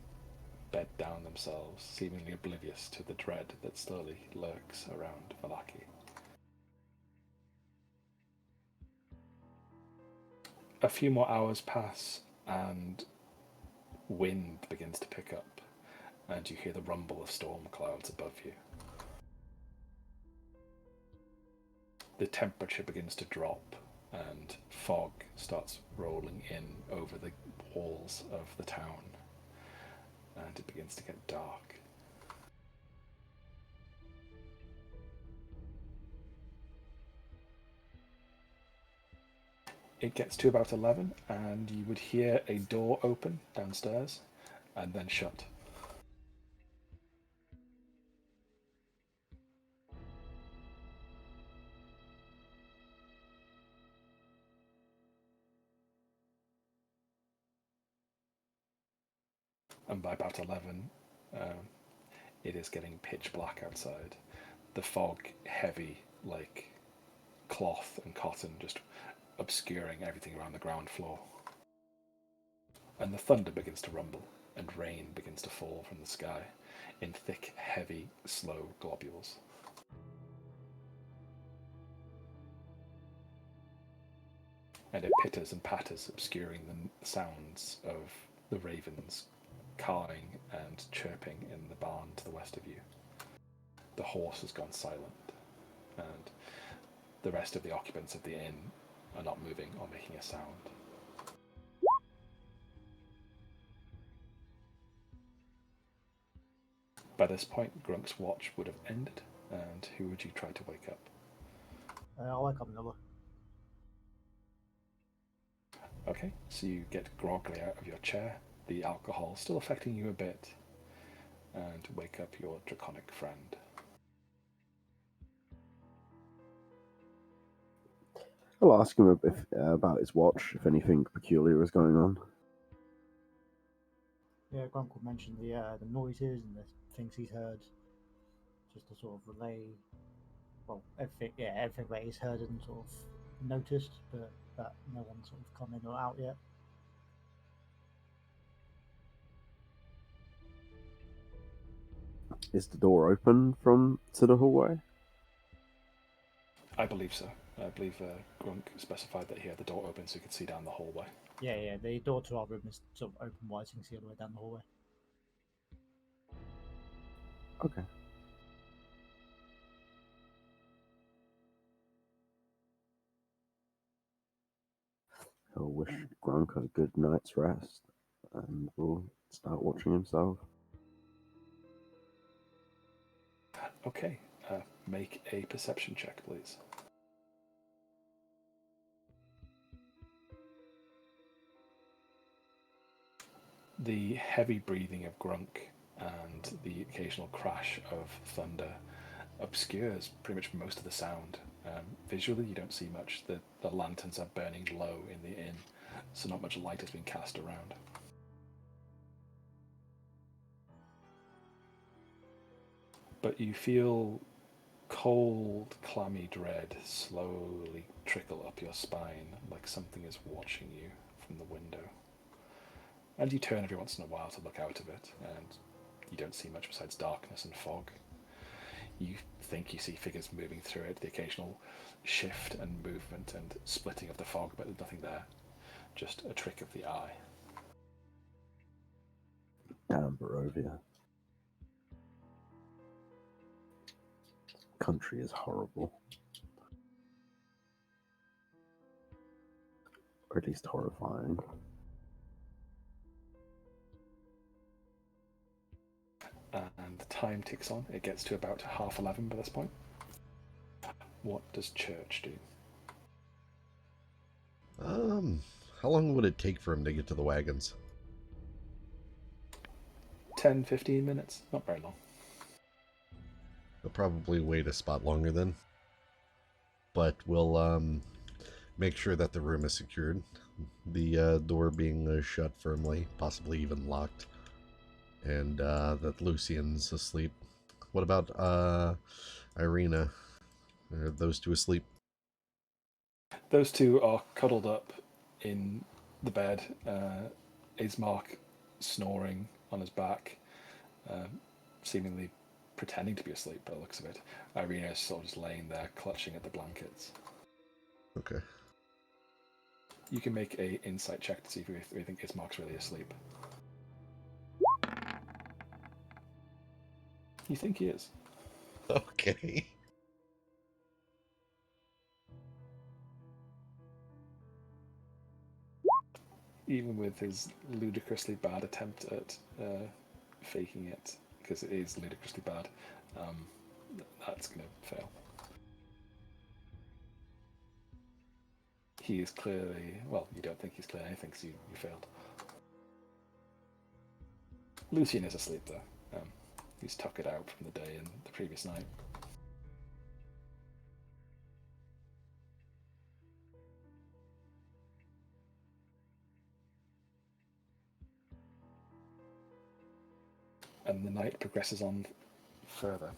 bed down themselves, seemingly oblivious to the dread that slowly lurks around Vallaki. A few more hours pass and wind begins to pick up, and you hear the rumble of storm clouds above you. The temperature begins to drop, and fog starts rolling in over the walls of the town, and it begins to get dark. It gets to about 11, and you would hear a door open downstairs and then shut. And by about 11, it is getting pitch black outside. The fog heavy like cloth and cotton, just obscuring everything around the ground floor. And the thunder begins to rumble, and rain begins to fall from the sky in thick, heavy, slow globules. And it pitters and patters, obscuring the sounds of the ravens cawing and chirping in the barn to the west of you. The horse has gone silent, and the rest of the occupants of the inn are not moving or making a sound. By this point, Grunk's watch would have ended, and who would you try to wake up? I'll wake up Nola. Okay, so you get groggily out of your chair, the alcohol still affecting you a bit, and wake up your draconic friend. I'll ask him about his watch, if anything peculiar is going on. Yeah, Grunkle mentioned the noises and the things he's heard, just to sort of relay, well, everything that he's heard and sort of noticed, but that no one's sort of come in or out yet. Is the door open to the hallway? I believe so. I believe Grunk specified that he had the door open so he could see down the hallway. Yeah, the door to our room is sort of open wide, so you can see all the way down the hallway. Okay. He'll wish Grunk a good night's rest, and will start watching himself. Okay, make a perception check, please. The heavy breathing of Grunk and the occasional crash of thunder obscures pretty much most of the sound. Visually, you don't see much. The lanterns are burning low in the inn, so not much light has been cast around. But you feel cold, clammy dread slowly trickle up your spine, like something is watching you from the window. And you turn every once in a while to look out of it, and you don't see much besides darkness and fog. You think you see figures moving through it, the occasional shift and movement and splitting of the fog, but there's nothing there. Just a trick of the eye. Damn Barovia. Country is horrible. Or at least horrifying. And the time ticks on. It gets to about 11:30 by this point. What does Church do? How long would it take for him to get to the wagons? 10-15 minutes. Not very long. He'll probably wait a spot longer then. But we'll make sure that the room is secured. The door being shut firmly, possibly even locked. And that Lucian's asleep. What about Irina? Are those two asleep? Those two are cuddled up in the bed. Ismark snoring on his back, seemingly pretending to be asleep by the looks of it. Irina is sort of just laying there, clutching at the blankets. Okay. You can make a insight check to see if you think Ismark's really asleep. You think he is. Okay. Even with his ludicrously bad attempt at faking it, because it is ludicrously bad, that's going to fail. He is clearly, well, you don't think he's clearly anything because you failed. Lucian is asleep though. He's tuckered out from the day and the previous night. And the night progresses on further.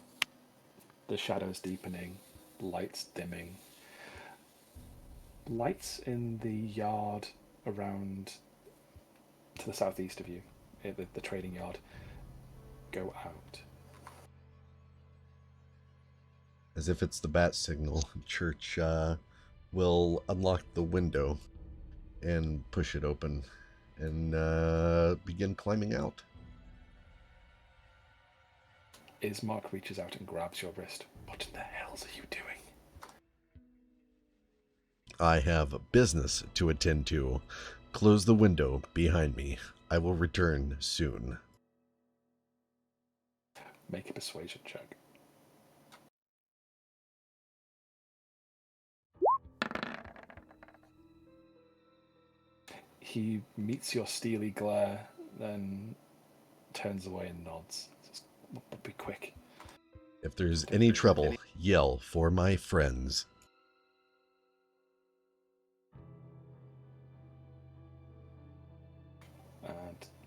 The shadows deepening, lights dimming. Lights in the yard around to the southeast of you, the trading yard, go out. As if it's the bat signal, Church will unlock the window and push it open and begin climbing out. Ismark reaches out and grabs your wrist. What in the hells are you doing? I have business to attend to. Close the window behind me. I will return soon. Make a persuasion check. He meets your steely glare, then turns away and nods. Says, be quick. If there's any trouble, yell for my friends.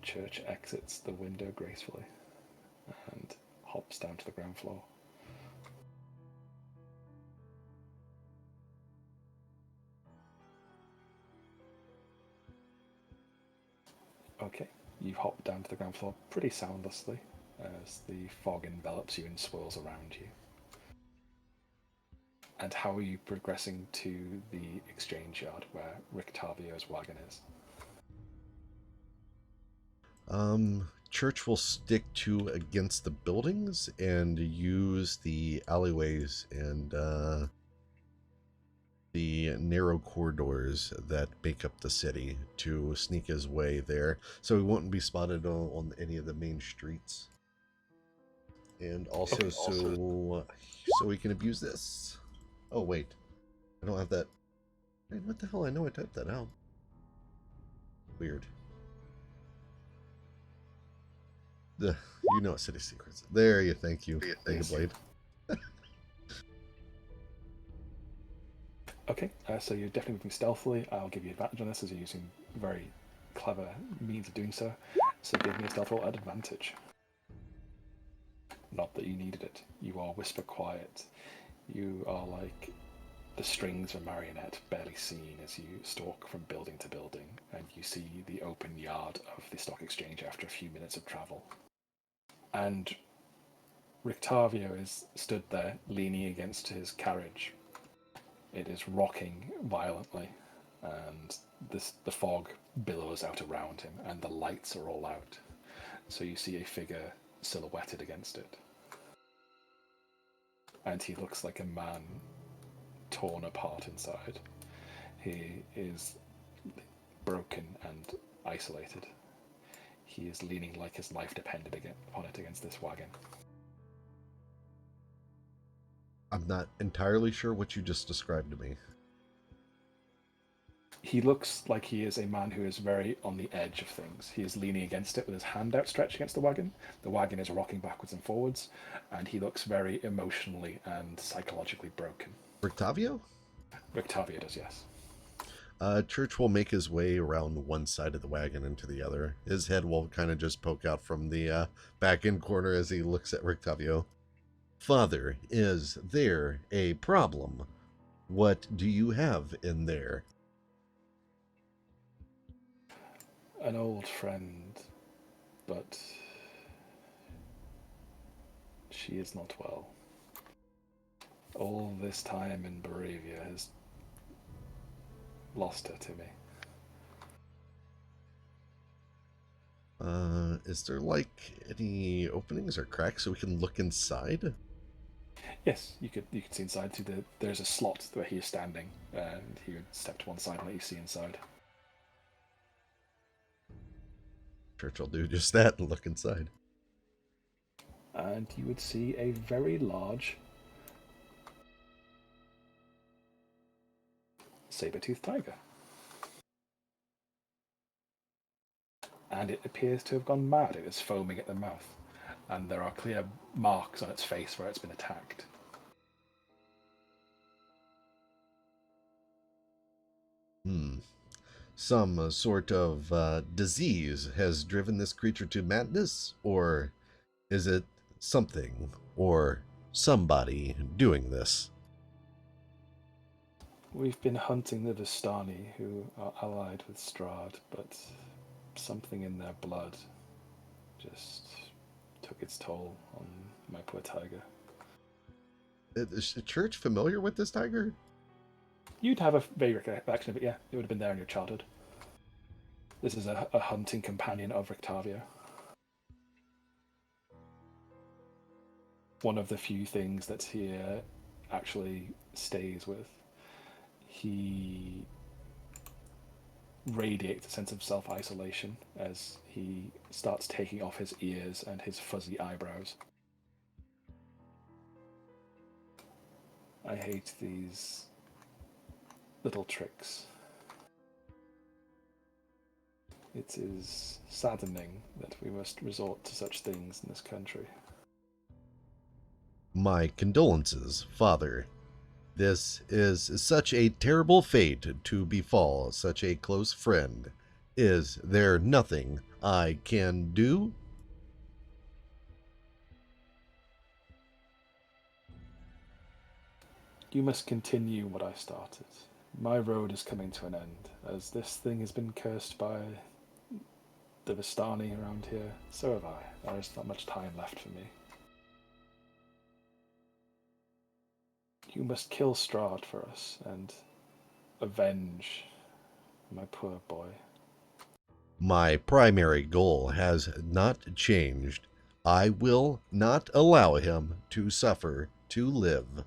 Church exits the window gracefully and hops down to the ground floor. Okay, you hop down to the ground floor pretty soundlessly as the fog envelops you and swirls around you. And how are you progressing to the exchange yard where Rictavio's wagon is? Church will stick to against the buildings and use the alleyways and the narrow corridors that make up the city to sneak his way there, so he won't be spotted on any of the main streets. And also, so we can abuse this. Oh wait, I don't have that. Wait, what the hell? I know I typed that out. Weird. You know city secrets. There you. Thank you. Thank you, Blade. Okay, so you're definitely moving stealthily. I'll give you advantage on this as you're using very clever means of doing so. So give me a stealth roll at advantage. Not that you needed it. You are whisper quiet. You are like the strings of a marionette, barely seen as you stalk from building to building, and you see the open yard of the stock exchange after a few minutes of travel. And Rictavio is stood there, leaning against his carriage. It is rocking violently, and the fog billows out around him, and the lights are all out. So you see a figure silhouetted against it. And he looks like a man torn apart inside. He is broken and isolated. He is leaning like his life depended upon it against this wagon. I'm not entirely sure what you just described to me. He looks like he is a man who is very on the edge of things. He is leaning against it with his hand outstretched against the wagon. The wagon is rocking backwards and forwards, and he looks very emotionally and psychologically broken. Rictavio? Rictavio does, yes. Church will make his way around one side of the wagon into the other. His head will kind of just poke out from the back end corner as he looks at Rictavio. Father, is there a problem? What do you have in there? An old friend, but she is not well. All this time in Baravia has lost her to me. Is there like any openings or cracks so we can look inside? Yes, you could see inside. There's a slot where he is standing, and he would step to one side and let you see inside. Church will do just that and look inside. And you would see a very large saber-toothed tiger. And it appears to have gone mad. It is foaming at the mouth, and there are clear marks on its face where it's been attacked. Some sort of disease has driven this creature to madness? Or is it something or somebody doing this? We've been hunting the Vistani, who are allied with Strahd, but something in their blood just took its toll on my poor tiger. Is the church familiar with this tiger? You'd have a vague recollection of it, yeah. It would have been there in your childhood. This is a hunting companion of Rictavio. One of the few things that he actually stays with. He radiates a sense of self-isolation as he starts taking off his ears and his fuzzy eyebrows. I hate these little tricks. It is saddening that we must resort to such things in this country. My condolences, Father. This is such a terrible fate to befall such a close friend Is there nothing I can do? You must continue what I started. My road is coming to an end, as this thing has been cursed by the Vistani around here. So have I. There is not much time left for me. You must kill Strahd for us and avenge my poor boy. My primary goal has not changed. I will not allow him to suffer to live.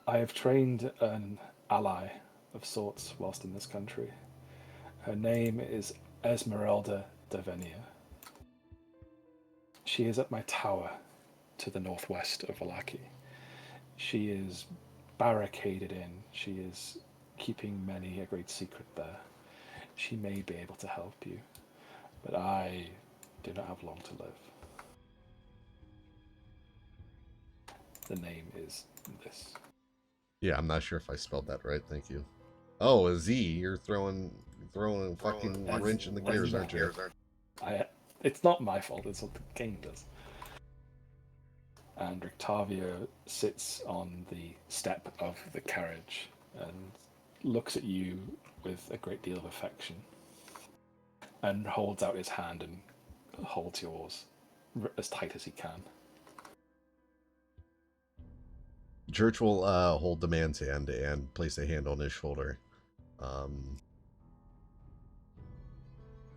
I have trained an ally of sorts whilst in this country. Her name is Esmeralda de Venia. She is at my tower to the northwest of Valaki. She is barricaded in. She is keeping many a great secret there. She may be able to help you, but I do not have long to live. The name is this. Yeah, I'm not sure if I spelled that right. Thank you. Oh, a Z. You're throwing a fucking wrench in the gears, aren't you? It's not my fault. It's what the game does. And Rictavio sits on the step of the carriage and looks at you with a great deal of affection and holds out his hand and holds yours as tight as he can. Church will hold the man's hand and place a hand on his shoulder.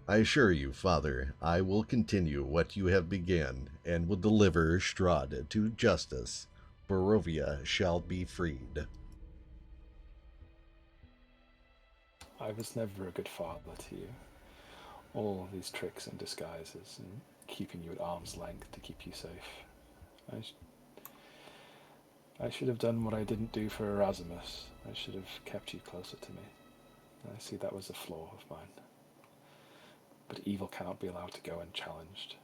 I assure you, Father, I will continue what you have begun and will deliver Strahd to justice. Barovia shall be freed. I was never a good father to you. All of these tricks and disguises and keeping you at arm's length to keep you safe. I should have done what I didn't do for Erasmus. I should have kept you closer to me. I see that was a flaw of mine. But evil cannot be allowed to go unchallenged.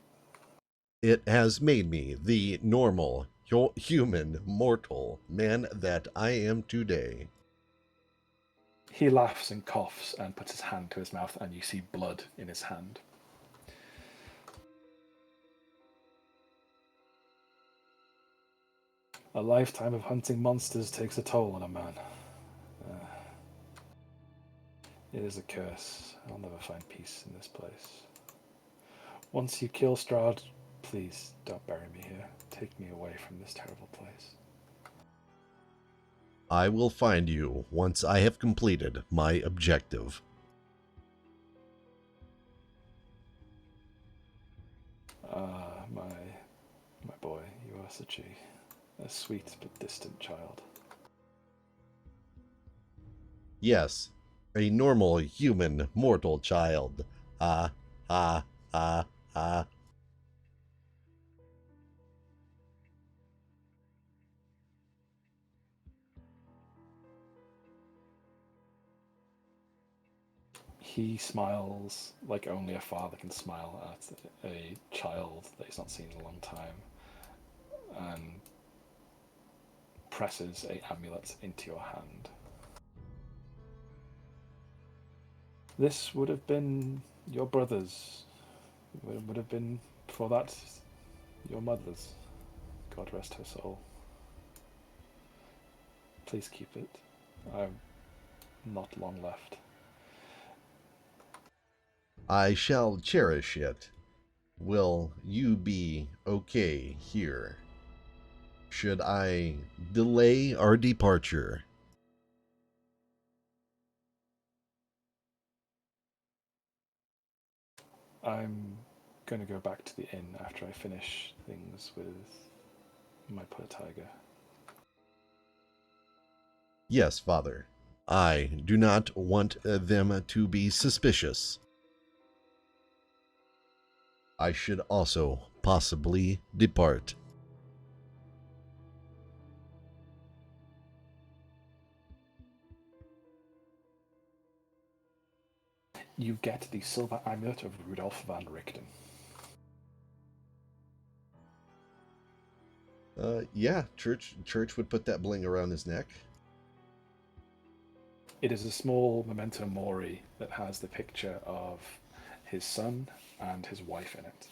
It has made me the normal, human, mortal man that I am today. He laughs and coughs and puts his hand to his mouth, and you see blood in his hand. A lifetime of hunting monsters takes a toll on a man. It is a curse. I'll never find peace in this place. Once you kill Strahd, please don't bury me here. Take me away from this terrible place. I will find you once I have completed my objective. My boy, you are such a sweet but distant child. Yes, a normal, human, mortal child. Ha, ha, ha, ha. He smiles like only a father can smile at a child that he's not seen in a long time, and presses an amulet into your hand. This would have been your brother's. It would have been, before that, your mother's. God rest her soul. Please keep it. I've not long left. I shall cherish it. Will you be okay here? Should I delay our departure? I'm going to go back to the inn after I finish things with my poor tiger. Yes, Father. I do not want them to be suspicious. I should also possibly depart. You get the silver amulet of Rudolf van Richten. Yeah, Church would put that bling around his neck. It is a small memento mori that has the picture of his son and his wife in it.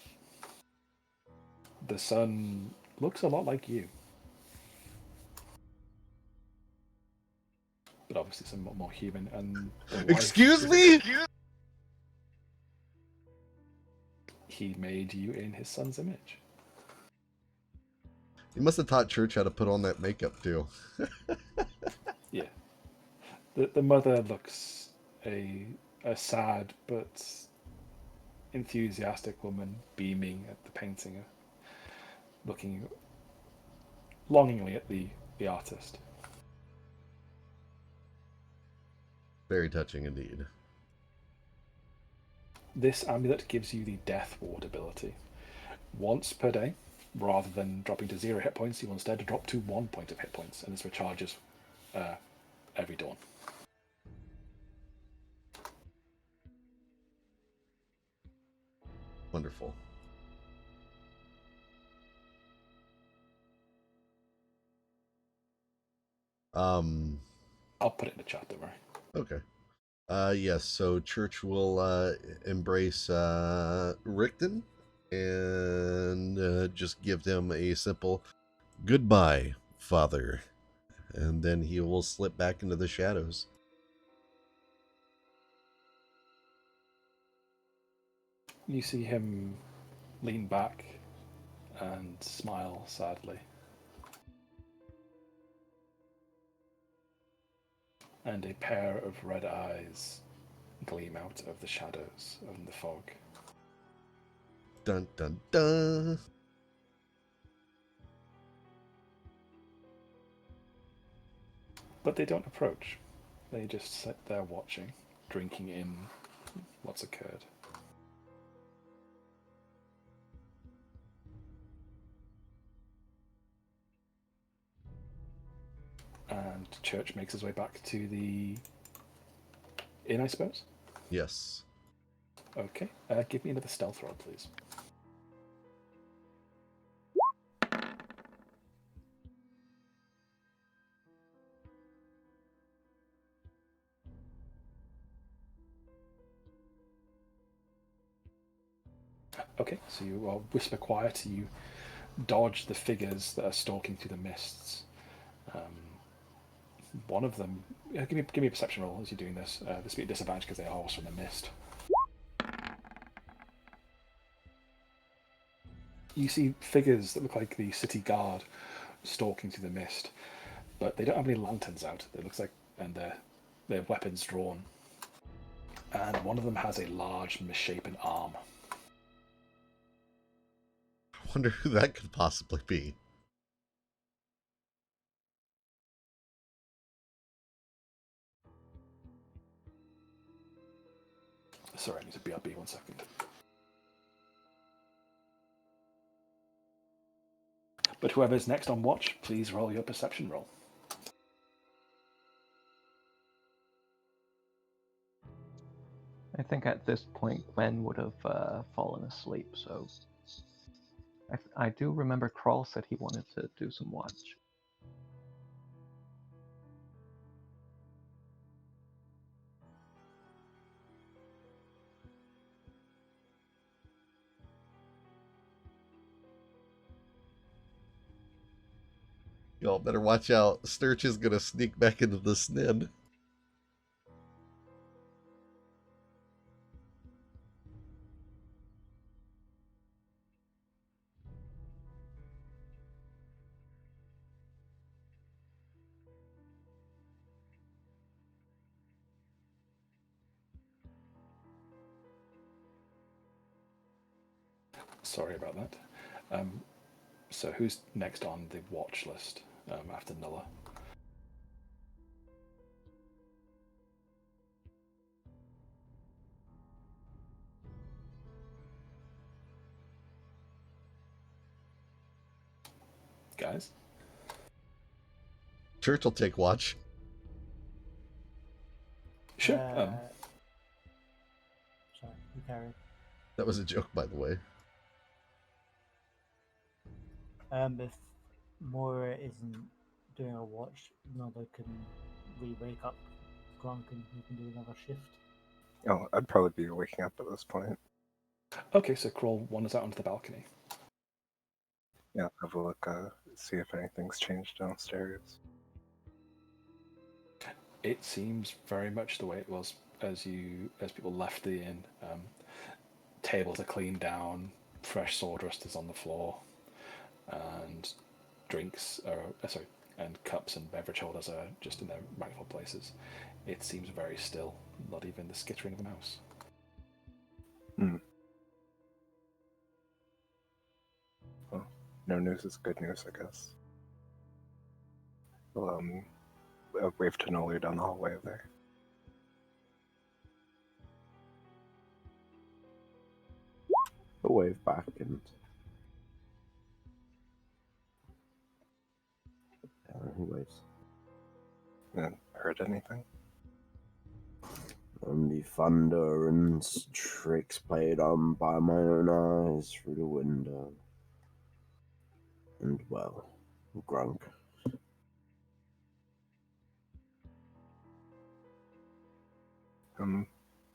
The son looks a lot like you, but obviously somewhat more human. And the wife, Excuse me? he made you in his son's image. You must have taught Church how to put on that makeup too. Yeah. The mother looks a sad but enthusiastic woman, beaming at the painting, looking longingly at the artist. Very touching indeed. This amulet gives you the Death Ward ability. Once per day, rather than dropping to 0 hit points, you will instead drop to 1 point of hit points, and this recharges every dawn. Wonderful. I'll put it in the chat, don't worry. Okay. Yes, so Church will embrace Rickton and just give him a simple goodbye, Father. And then he will slip back into the shadows. You see him lean back and smile sadly. And a pair of red eyes gleam out of the shadows and the fog. Dun dun dun. But they don't approach. They just sit there watching, drinking in what's occurred. And Church makes his way back to the inn, I suppose? Yes. Okay. Give me another stealth roll, please. Okay, so you whisper quiet, you dodge the figures that are stalking through the mists. One of them, give me a perception roll as you're doing this. This will be a disadvantage because they are also in the mist. You see figures that look like the city guard stalking through the mist, but they don't have any lanterns out. It looks like, and their weapons drawn. And one of them has a large misshapen arm. I wonder who that could possibly be. Sorry, I need to BRB 1 second. But whoever's next on watch, please roll your perception roll. I think at this point Gwen would have fallen asleep, so I do remember Kroll said he wanted to do some watch. Y'all better watch out. Sturch is gonna sneak back into the snid. Sorry about that. So who's next on the watch list after Nulla? Guys? Church will take watch. Sure. Sorry, you carry. That was a joke, by the way. If Moira isn't doing a watch, Nova can re-wake up Gronk and he can do another shift. Oh, I'd probably be waking up at this point. Okay, so Kroll wanders out onto the balcony. Yeah, have a look, see if anything's changed downstairs. It seems very much the way it was as people left the inn. Tables are cleaned down, fresh sawdust is on the floor, and and cups and beverage holders are just in their rightful places. It seems very still, not even the skittering of a mouse. Well, no news is good news, I guess. Well, wave to Noli down the hallway there. A wave back and he waves. Heard anything? Only thunder and tricks played on by my own eyes through the window. And well, Grunk.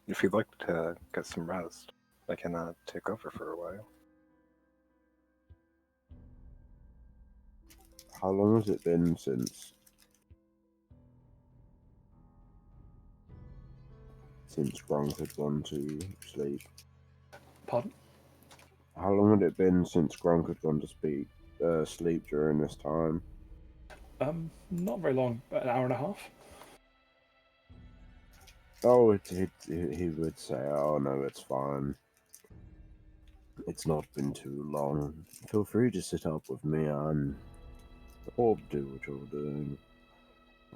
If you'd like to get some rest, I can take over for a while. How long has it been since Grunk had gone to sleep? Pardon? How long had it been since Grunk had gone to sleep during this time? Not very long, about an hour and a half. Oh, he would say, "Oh no, it's fine. It's not been too long. Feel free to sit up with me or do what you're doing.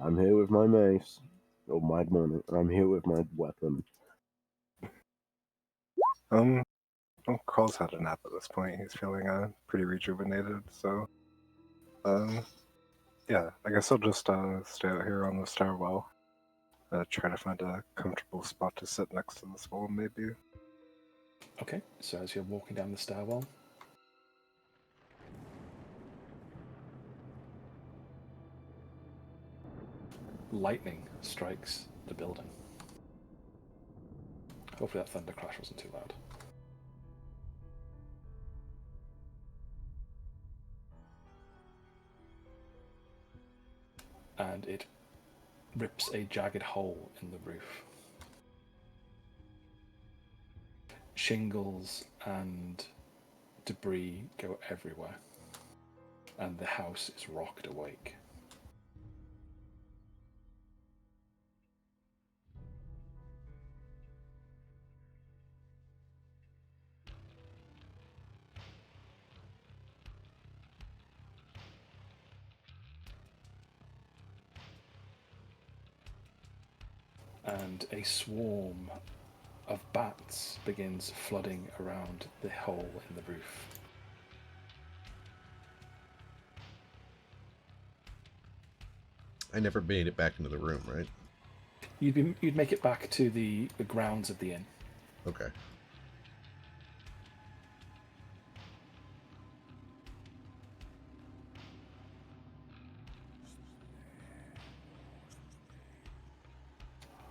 I'm here with my mace, or my money. I'm here with my weapon." Well, Carl's had a nap at this point. He's feeling pretty rejuvenated, so yeah, I guess I'll just stay out here on the stairwell. Try to find a comfortable spot to sit next to this wall, maybe. Okay, so as you're walking down the stairwell, lightning strikes the building. Hopefully that thunder crash wasn't too loud. And it rips a jagged hole in the roof. Shingles and debris go everywhere, and the house is rocked awake. And a swarm of bats begins flooding around the hole in the roof. I never made it back into the room, right? You'd make it back to the grounds of the inn. Okay.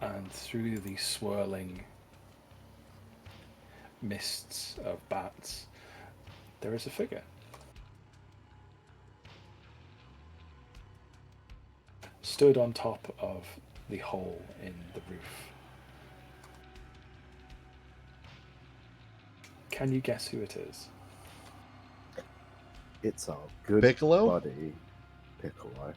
And through the swirling mists of bats, there is a figure. Stood on top of the hole in the roof. Can you guess who it is? It's our good Piccolo? buddy, Piccolo.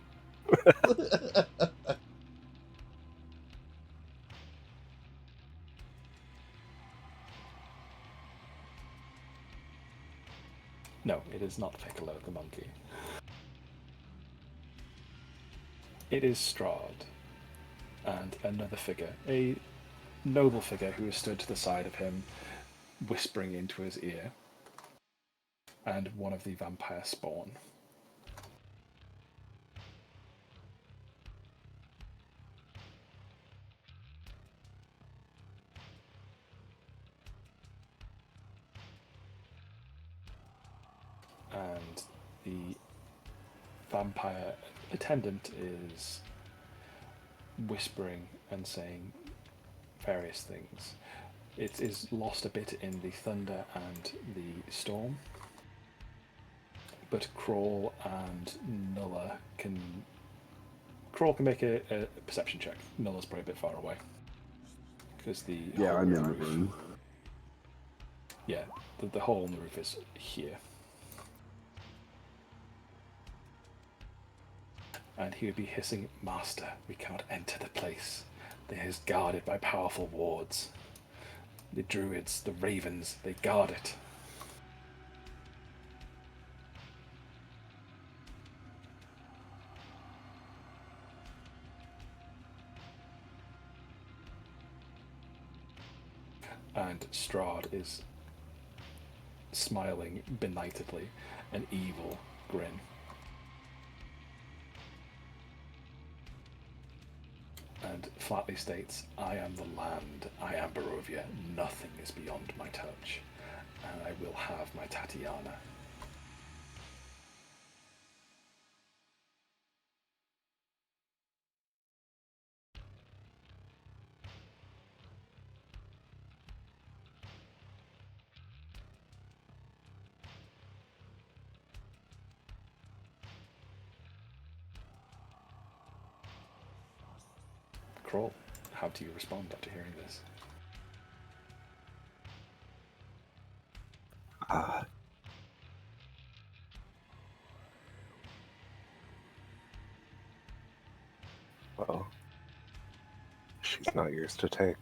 No, it is not Piccolo the monkey. It is Strahd, and another figure, a noble figure who has stood to the side of him, whispering into his ear, and one of the vampire spawn. And the vampire attendant is whispering and saying various things. It is lost a bit in the thunder and the storm, but Crawl and Nulla can... Crawl can make a perception check. Nulla's probably a bit far away. Because the Yeah, hole I'm in in the the roof... room. Yeah, the hole in the roof is here. And he would be hissing, "Master, we cannot enter the place. It is guarded by powerful wards. The druids, the ravens, they guard it." And Strahd is smiling benightedly, an evil grin. And flatly states, "I am the land, I am Barovia, nothing is beyond my touch, and I will have my Tatiana." Crawl, how do you respond after hearing this? Well, she's not yours to take.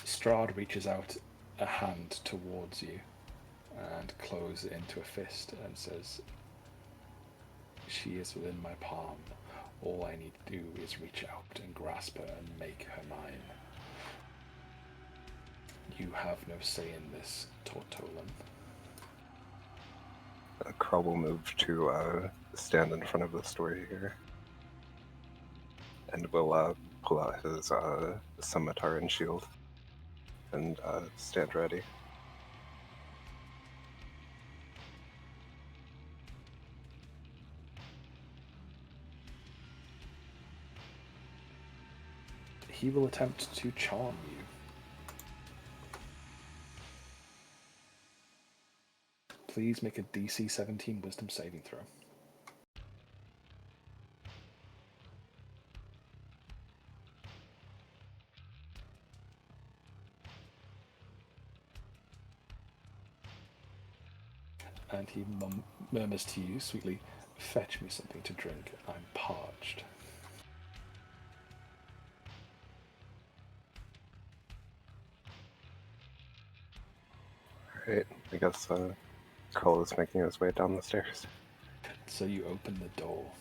Strahd reaches out a hand towards you and closes it into a fist and says, "She is within my palm. All I need to do is reach out and grasp her and make her mine. You have no say in this, Tortolan." Krell will move to stand in front of the story here. And will pull out his scimitar and shield. And stand ready. He will attempt to charm you. Please make a DC 17 Wisdom saving throw. And he murmurs to you sweetly, "Fetch me something to drink. I'm parched." Alright, I guess Krell is making his way down the stairs. So you open the door.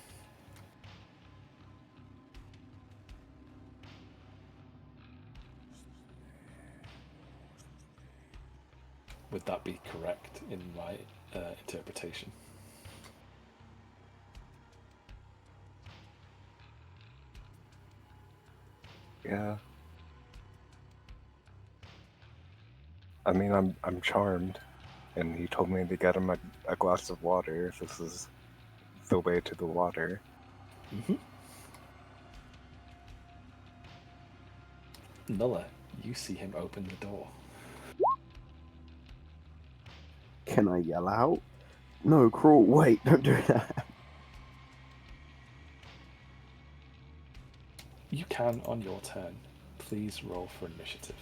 Would that be correct in my interpretation? Yeah. I mean, I'm charmed, and he told me to get him a glass of water if this is the way to the water. Mm-hmm. Nulla, you see him open the door. Can I yell out? No, Crawl, wait, don't do that. You can on your turn. Please roll for initiative.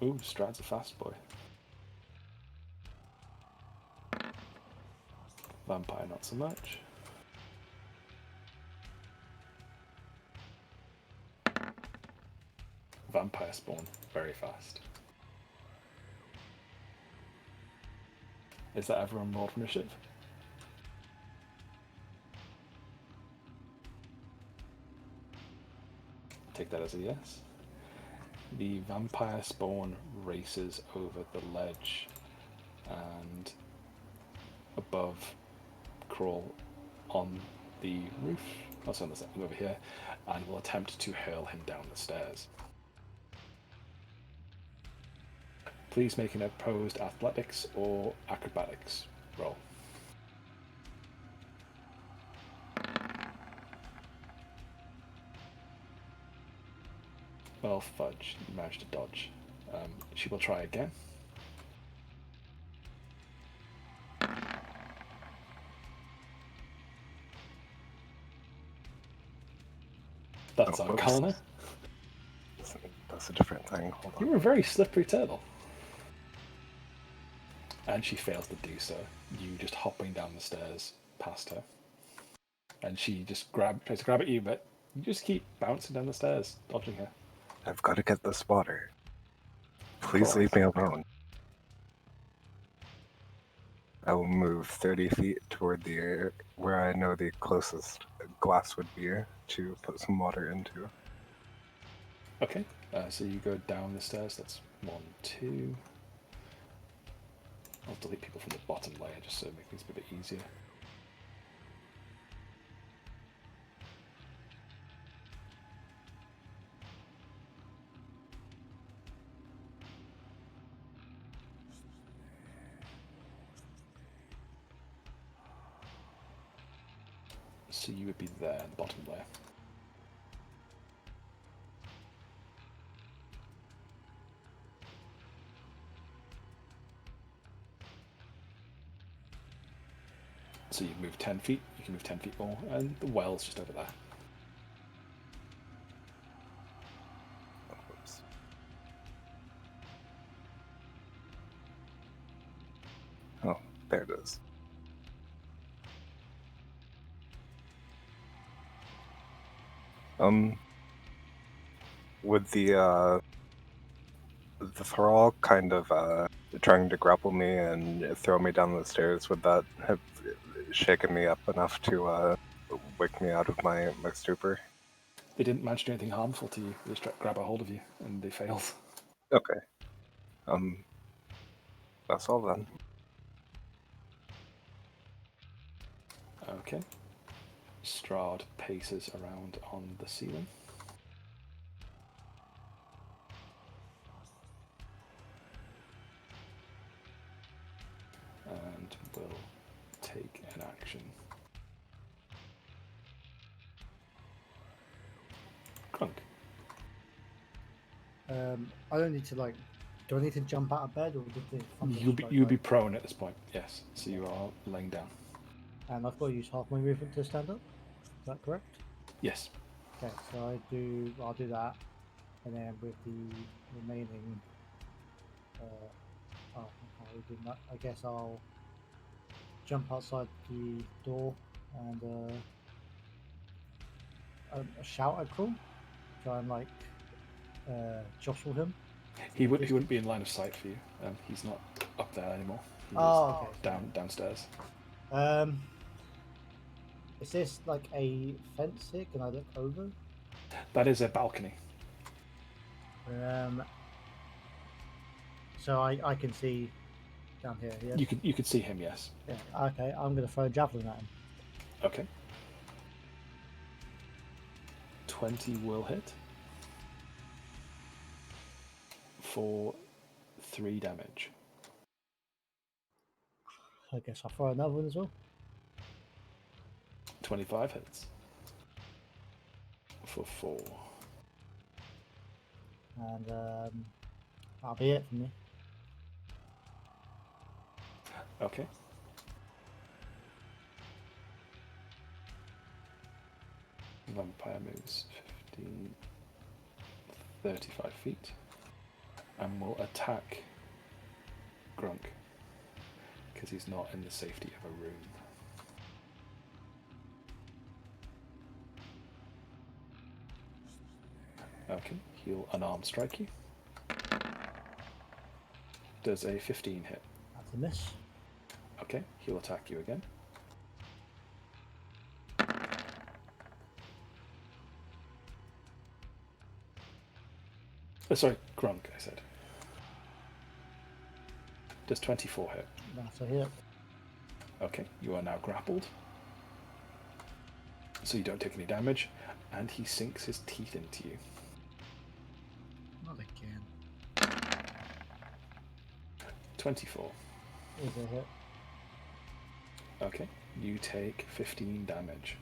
Ooh, Strahd's a fast boy. Vampire, not so much. Vampire spawn, very fast. Is that everyone rolled for initiative? take that as a yes. The vampire spawn races over the ledge and above crawl on the roof, also on the over here, and will attempt to hurl him down the stairs. Please make an opposed athletics or acrobatics roll. Well, fudge, you managed to dodge. She will try again. That's Oh, Arcana. That's a different thing. Hold on. You were a very slippery turtle. And she fails to do so. You just hopping down the stairs past her. And she just tries to grab at you, but you just keep bouncing down the stairs, dodging her. I've got to get this water. Please Cool. leave me alone. I will move 30 feet toward the area where I know the closest glass would be to put some water into. Okay, so you go down the stairs. That's 1, 2. I'll delete people from the bottom layer just so it makes things a bit easier. So you would be there, the bottom layer. So you move 10 feet, you can move 10 feet more, and the well's just over there. Oops. Oh, there it is. Would the thrall kind of trying to grapple me and throw me down the stairs, would that have shaken me up enough to wake me out of my stupor? They didn't manage to do anything harmful to you. They just tried to grab a hold of you, and they failed. Okay. That's all then. Okay. Strahd paces around on the ceiling. And will take an action. Crunk. I don't need to like. Do I need to jump out of bed or did the thunder strike, You'd be like- prone at this point, yes. So you are laying down. And I've got to use half my movement to stand up. Is that correct? Yes. Okay, so I'll do that, and then with the remaining, I can't really do that. I guess I'll jump outside the door and shout at Crawl, try and like jostle him. He wouldn't be in line of sight for you. He's not up there anymore. He Oh, is okay. downstairs. Is this like a fence here? Can I look over? That is a balcony. So I can see down here. Yeah. You could see him, yes. Yeah. Okay, I'm gonna throw a javelin at him. Okay. 20 will hit. For 3 damage. I guess I'll throw another one as well. 25 hits. For 4. And that'll be it for me. Okay. Vampire moves 15, 35 feet. And will attack Grunk. Because he's not in the safety of a room. Okay, he'll unarmed strike you. Does a 15 hit? That's a miss. Okay, he'll attack you again. Sorry, Grunk, I said. Does 24 hit? That's a hit. Okay, you are now grappled. So you don't take any damage, and he sinks his teeth into you. Not again. 24. Is a hit. Okay, you take 15 damage.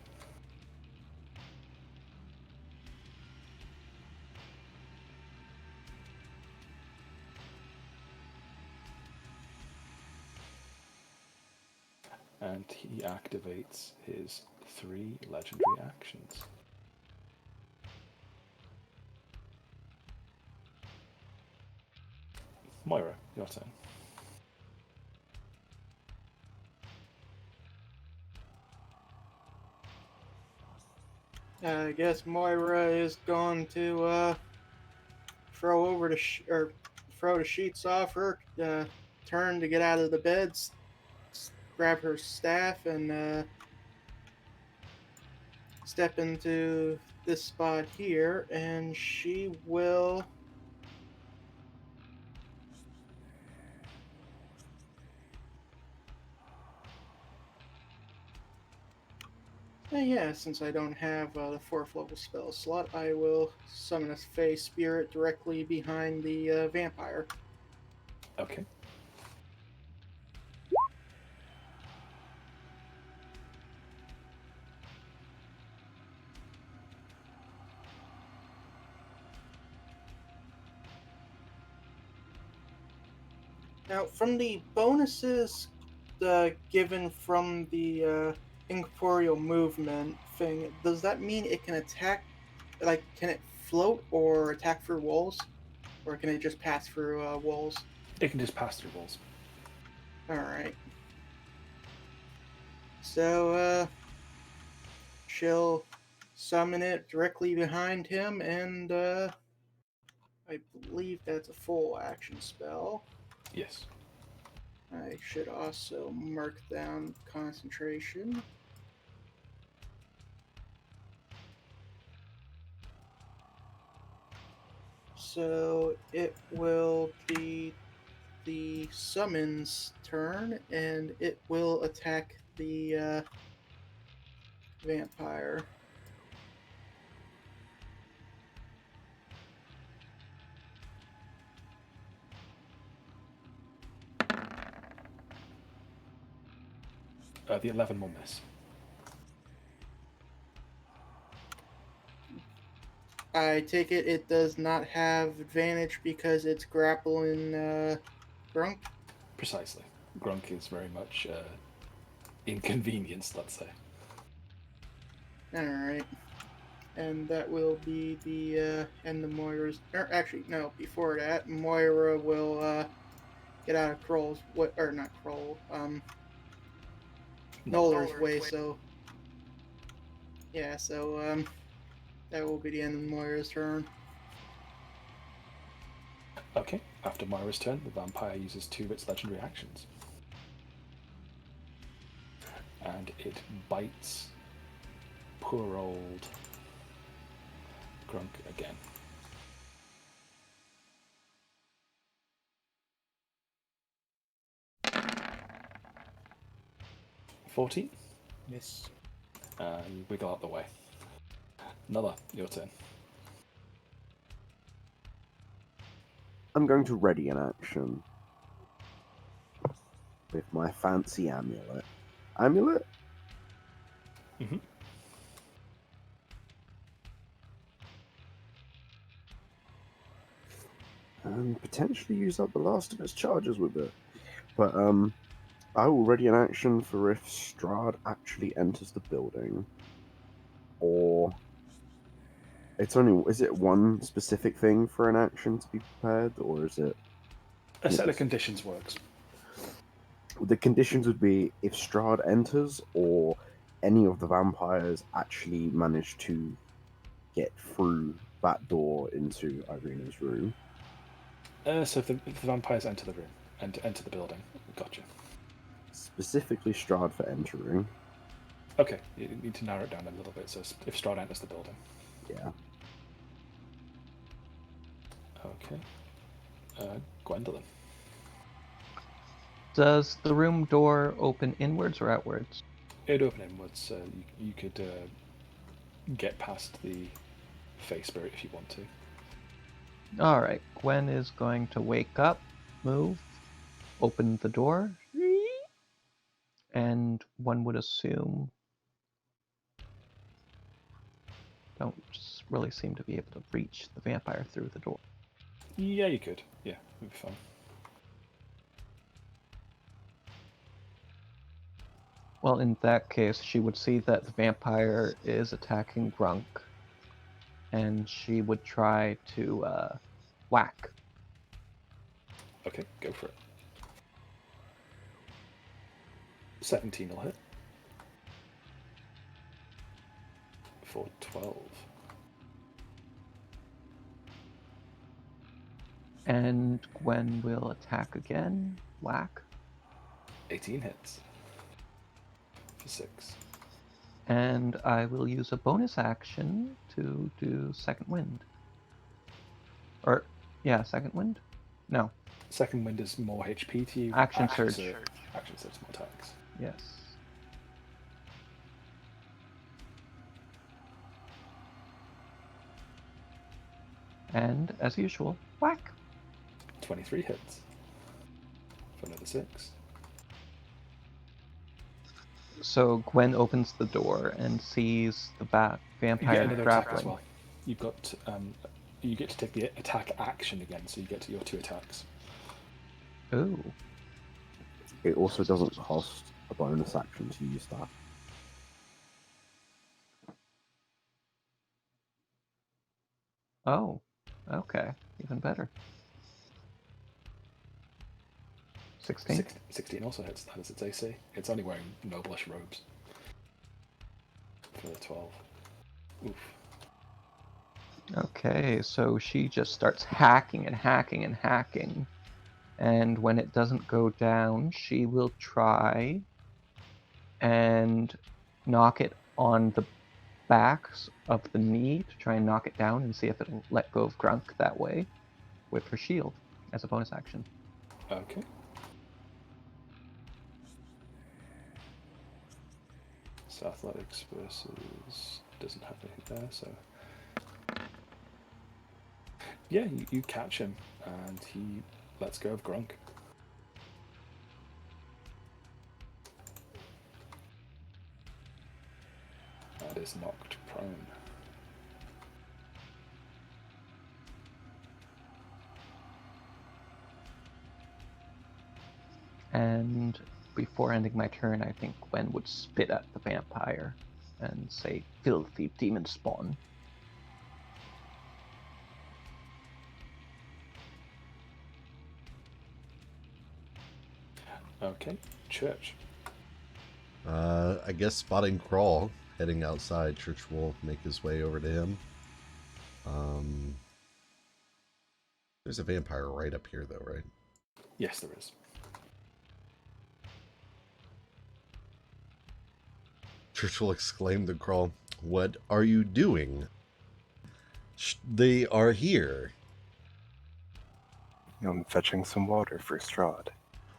And he activates his 3 legendary actions. Moira, your turn. I guess Moira is going to throw over the throw the sheets off her, turn to get out of the bed, grab her staff, and step into this spot here, and she will. Yeah, since I don't have the 4th level spell slot, I will summon a Fey Spirit directly behind the vampire. Okay. Now, from the bonuses given from the incorporeal movement thing, does that mean it can attack? Like, can it float or attack through walls, or can it just pass through walls? It can just pass through walls. All right. So she'll summon it directly behind him, and I believe that's a full action spell. Yes. I should also mark down concentration. So it will be the summon's turn, and it will attack the vampire. The 11 will miss. I take it does not have advantage because it's grappling Grunk? Precisely. Grunk is very much inconvenienced, let's say. Alright. And that will be the end of Moira's. Or actually, no, before that, Moira will get out of Kroll's. Or not Kroll, Noller's way, so. Yeah, so that will be the end of Moira's turn. Okay, after Moira's turn, the vampire uses 2 of its legendary actions. And it bites poor old Grunk again. $14. Yes. You wiggle out the way. Nulla, your turn. I'm going to ready an action with my fancy amulet. Amulet? Mm-hmm. And potentially use up the last of its charges with it. But I will ready an action for if Strahd actually enters the building. Or it's only is it one specific thing for an action to be prepared, or is it A set of conditions works. the conditions would be if Strahd enters or any of the vampires actually manage to get through that door into Irina's room. So if the vampires enter the room and enter the building, gotcha. Specifically Strahd for entering. Okay, you need to narrow it down a little bit. So if Strahd enters the building, Yeah. Okay. Gwendolyn. Does the room door open inwards or outwards? It'd open inwards. You could get past the face spirit if you want to. Alright, Gwen is going to wake up, move, open the door, and one would assume don't really seem to be able to reach the vampire through the door. Yeah, you could. Yeah, it'd be fine. Well, in that case, she would see that the vampire is attacking Grunk, and she would try to whack. Okay, go for it. 17 will hit. For 12. And Gwen will attack again. Whack. 18 hits. For 6. And I will use a bonus action to do Second Wind. Or, yeah, Second Wind? No. Second Wind is more HP to you. Action Surge. Action Surge, more attacks. Yes. And, as usual, whack. 23 hits. For another 6. So Gwen opens the door and sees the vampire You get another attack as grappling. well. You've got you get to take the attack action again, so you get to your 2 attacks. Ooh. It also doesn't cost a bonus action to use that. Oh. Okay. Even better. 16? 16 also hits. That is its AC. It's only wearing noblish robes. For the 12. Oof. Okay, so she just starts hacking and hacking and hacking. And when it doesn't go down, she will try and knock it on the backs of the knee to try and knock it down and see if it'll let go of Grunk that way with her shield as a bonus action. Okay. So athletics versus doesn't have anything there, so yeah, you catch him and he lets go of Grunk. And is knocked prone. And before ending my turn, I think Gwen would spit at the vampire and say, "Filthy demon spawn." Okay, Church. I guess spotting Crawl heading outside, Church will make his way over to him. There's a vampire right up here, though, right? Yes, there is. Church will exclaim to Crawl, "What are you doing? They are here." I'm fetching some water for Strahd.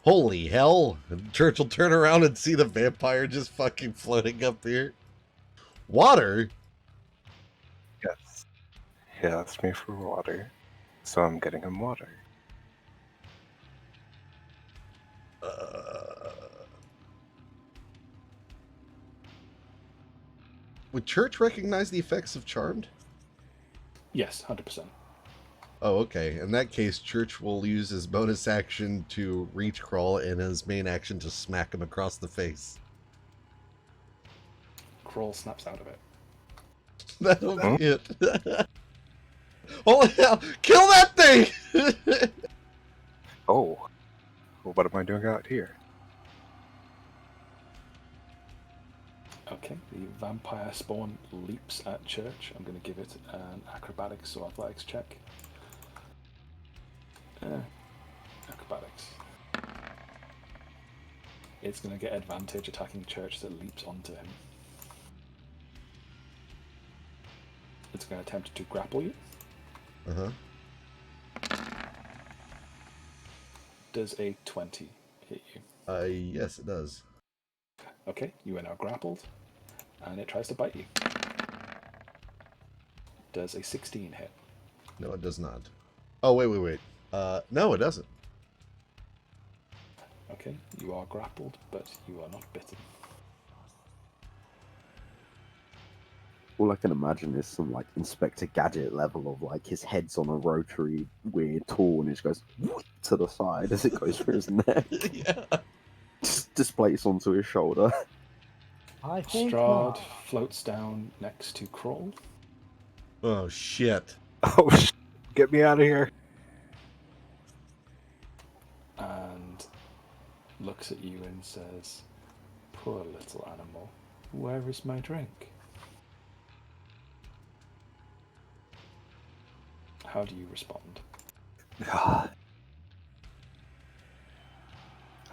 Holy hell! And Church will turn around and see the vampire just fucking floating up here. Water? Yes. He asked me for water, so I'm getting him water. Would Church recognize the effects of Charmed? Yes, 100%. Oh, okay. In that case, Church will use his bonus action to reach Crawl and his main action to smack him across the face. Crawl snaps out of it. That'll be it. Holy hell! Kill that thing! Oh. Well, what am I doing out here? Okay, the vampire spawn leaps at Church. I'm going to give it an acrobatics or athletics check. Acrobatics. It's going to get advantage attacking Church that leaps onto him. It's going to attempt to grapple you. Uh-huh. Does a 20 hit you? Yes, it does. Okay, you are now grappled, and it tries to bite you. Does a 16 hit? No, it does not. Oh, wait. No, it doesn't. Okay, you are grappled, but you are not bitten. All I can imagine is some like Inspector Gadget level of like his head's on a rotary weird tool and it just goes to the side as it goes through his neck. Yeah. Just displaces onto his shoulder. I think Strahd not. floats down next to Crawl. Oh, shit. Oh, get me out of here. And looks at you and says, "Poor little animal, where is my drink?" How do you respond?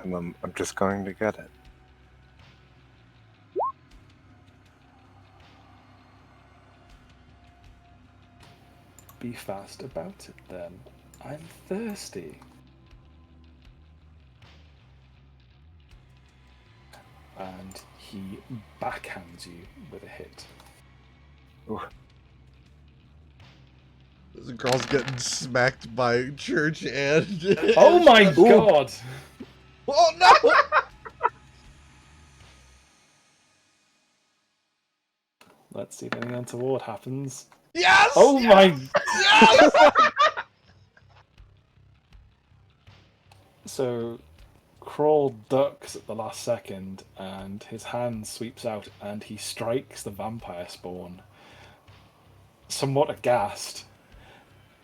I'm just going to get it. Be fast about it then. I'm thirsty. And he backhands you with a hit. Ooh. This girl's getting smacked by church and... Oh my god! Oh, no! Let's see if anything untoward happens. Yes! Oh my... Yes! So, Crawl ducks at the last second, and his hand sweeps out, and he strikes the vampire spawn, somewhat aghast,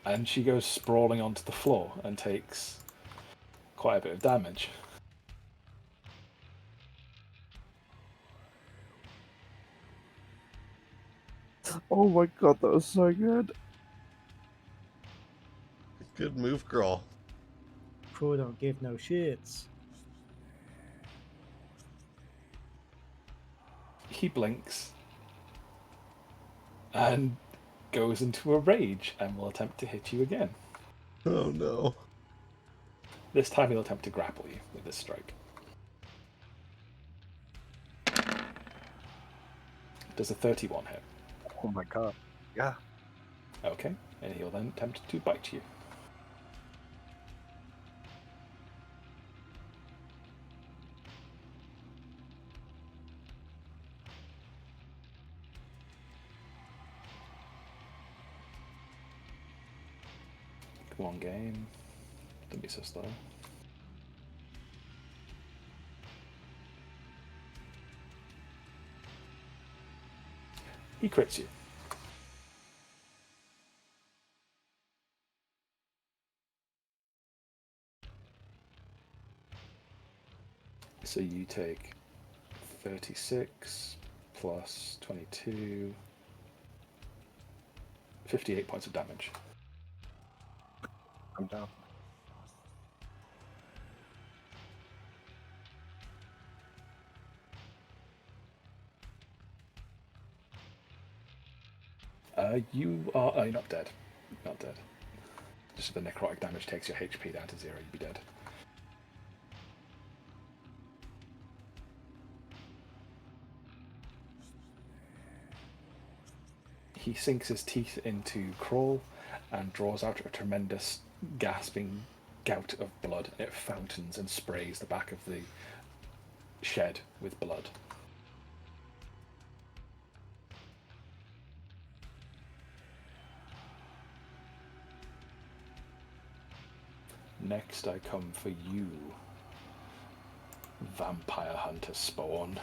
and she goes sprawling onto the floor and takes quite a bit of damage. Oh my god, that was so good. Good move, girl. Crew don't give no shits. He blinks and goes into a rage and will attempt to hit you again. Oh, no. This time he'll attempt to grapple you with this strike. Does a 31 hit? Oh my god. Yeah. Okay, and he'll then attempt to bite you. Come on, game. Don't be so slow. He crits you. So you take 36 plus 22, 58 points of damage. I'm down. You are you're not dead. Not dead. Just if the necrotic damage takes your HP down to 0, you'd be dead. He sinks his teeth into Crawl and draws out a tremendous gasping gout of blood. It fountains and sprays the back of the shed with blood. Next I come for you, Vampire Hunter Spawn.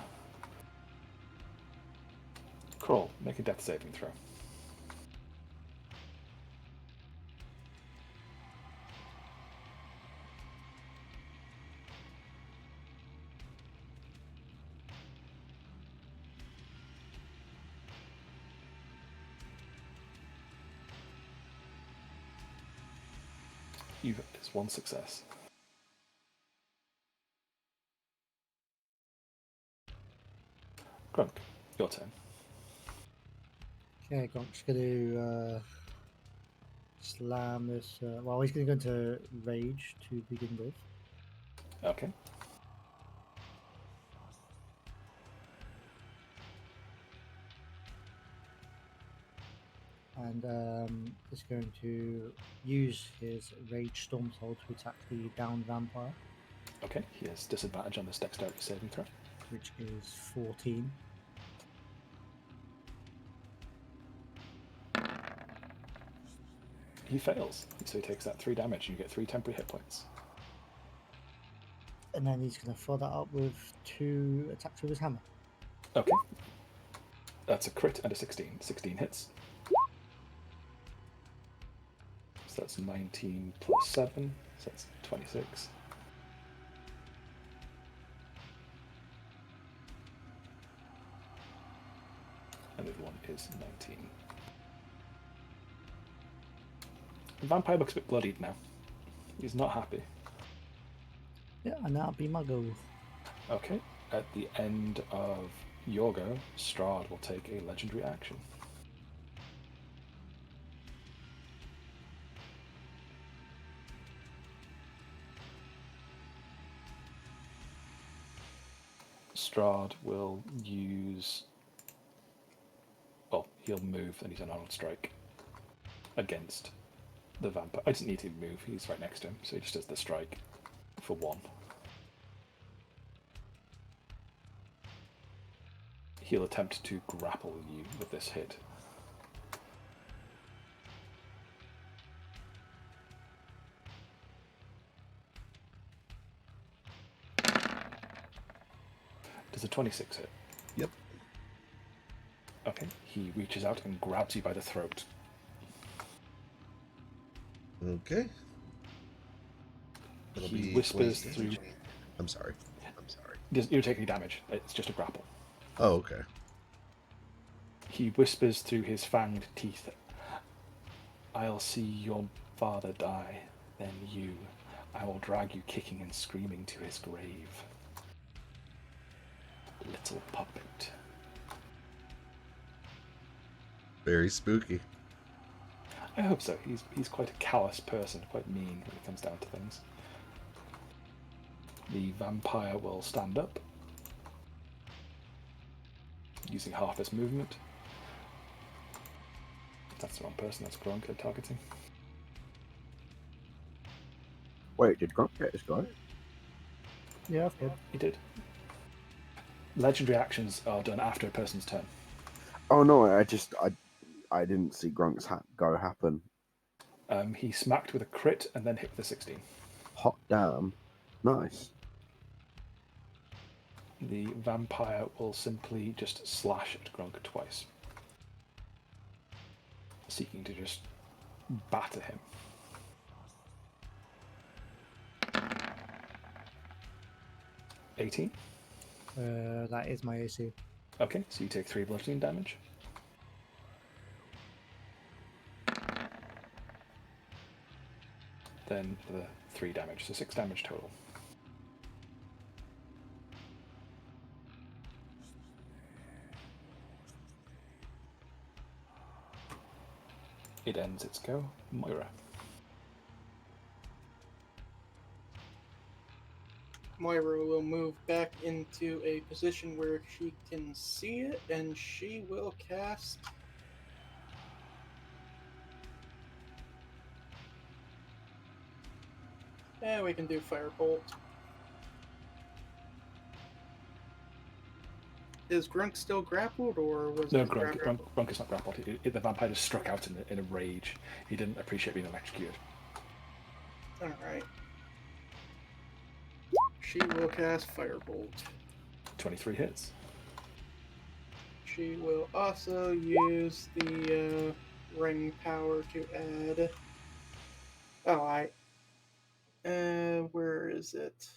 Crawl, make a death saving throw. It's one success. Grunk, your turn. Okay, Gronk's going to slam this. Well, he's going to go into rage to begin with. Okay. And is going to use his Rage Storm Soul to attack the downed vampire, Okay, he has disadvantage on this dexterity saving throw. which is 14. He fails, so he takes that 3 damage and you get 3 temporary hit points. And then he's going to follow that up with 2 attacks with his hammer. Okay. That's a crit and a 16. 16 hits. So that's 19 plus 7, so that's 26. And the other one is 19. The vampire looks a bit bloodied now. He's not happy. Yeah, and that'll be my go. Okay, at the end of your go, Strahd will take a legendary action. Strahd will use... Well, he'll move and he's an unarmed strike against the vampire. I doesn't need to move, he's right next to him, so he just does the strike for 1. He'll attempt to grapple you with this hit. Does a 26 hit? Yep. Okay, he reaches out and grabs you by the throat. Okay. That'll He be whispers 20 through... I'm sorry. You don't take any damage, it's just a grapple. Oh, okay. He whispers through his fanged teeth, "I'll see your father die, then you. I will drag you kicking and screaming to his grave. Little puppet." Very spooky. I hope so. He's quite a callous person, quite mean when it comes down to things. The vampire will stand up, using half his movement. That's the wrong person, that's Gronk they're targeting. Wait, did Grunt get his guy? Yeah, I've good. He did. Legendary actions are done after a person's turn. Oh no, I didn't see Grunk's go happen. He smacked with a crit and then hit with a 16. Hot damn. Nice. The vampire will simply just slash at Gronk twice, seeking to just batter him. $18. That is my AC. Okay, so you take 3 bludgeoning damage. Then the 3 damage, so 6 damage total. It ends its go. Moira. Moira will move back into a position where she can see it, and she will cast... we can do Firebolt. Is Grunk still grappled, or was No, it Grunk is not grappled. The vampire just struck out in a rage. He didn't appreciate being electrocuted. Alright. She will cast Firebolt. 23 hits. She will also use the ring power to add... Oh, where is it?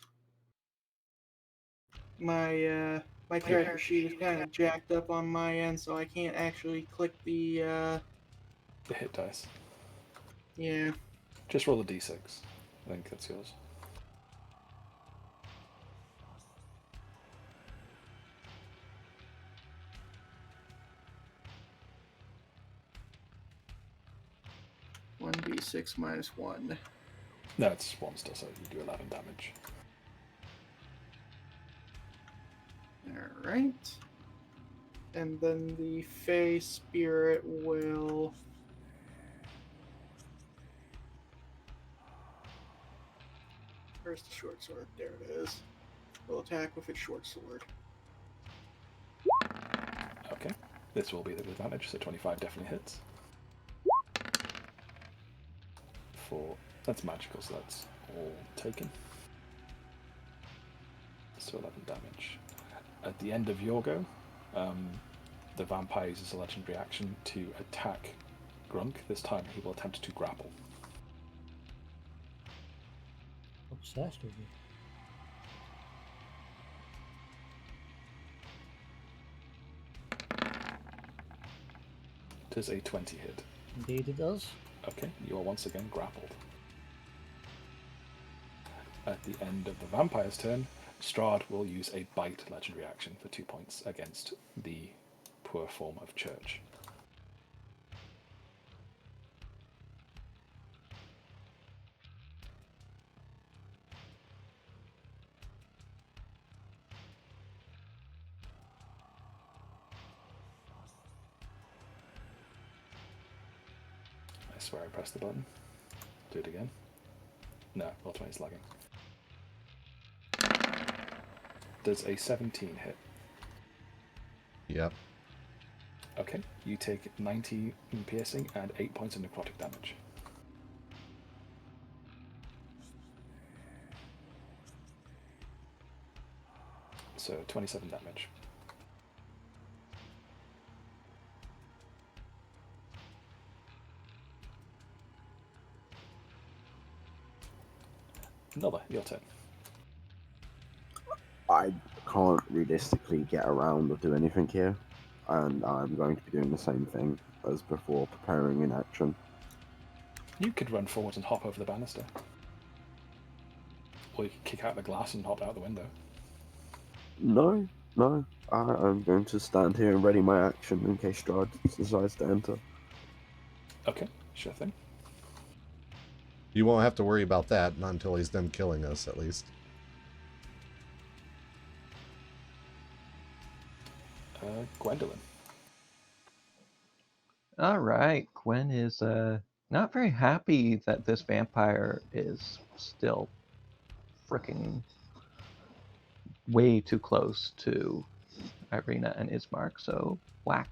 My character sheet is kind of jacked up on my end, so I can't actually click the hit dice. Yeah. Just roll a d6. I think that's yours. One d6 minus 1. No, it's 1 still, so you do 11 damage. Alright. And then the Fey Spirit will... Where's the short sword? There it is. Will attack with its short sword. Okay. This will be the advantage, so 25 definitely hits. That's magical, so that's all taken. So 11 damage. At the end of your go, the vampire uses a legendary action to attack Grunk. This time he will attempt to grapple. Obsessed with you. Does a 20 hit? Indeed it does. Okay, you are once again grappled. At the end of the vampire's turn, Strahd will use a bite legendary action for 2 points against the poor form of Church. I swear I pressed the button. Do it again. No, Roll20 is lagging. Does a 17 hit? Yep. Okay, you take 90 in piercing and 8 points of necrotic damage. So 27 damage. Nova, your turn. I can't realistically get around or do anything here, and I'm going to be doing the same thing as before, preparing in action. You could run forward and hop over the banister. Or you could kick out the glass and hop out the window. No, I'm going to stand here and ready my action in case Strahd decides to enter. Okay, sure thing. You won't have to worry about that, not until he's done killing us, at least. Gwendolyn. Alright, Gwen is not very happy that this vampire is still freaking way too close to Irina and Ismark, so whack.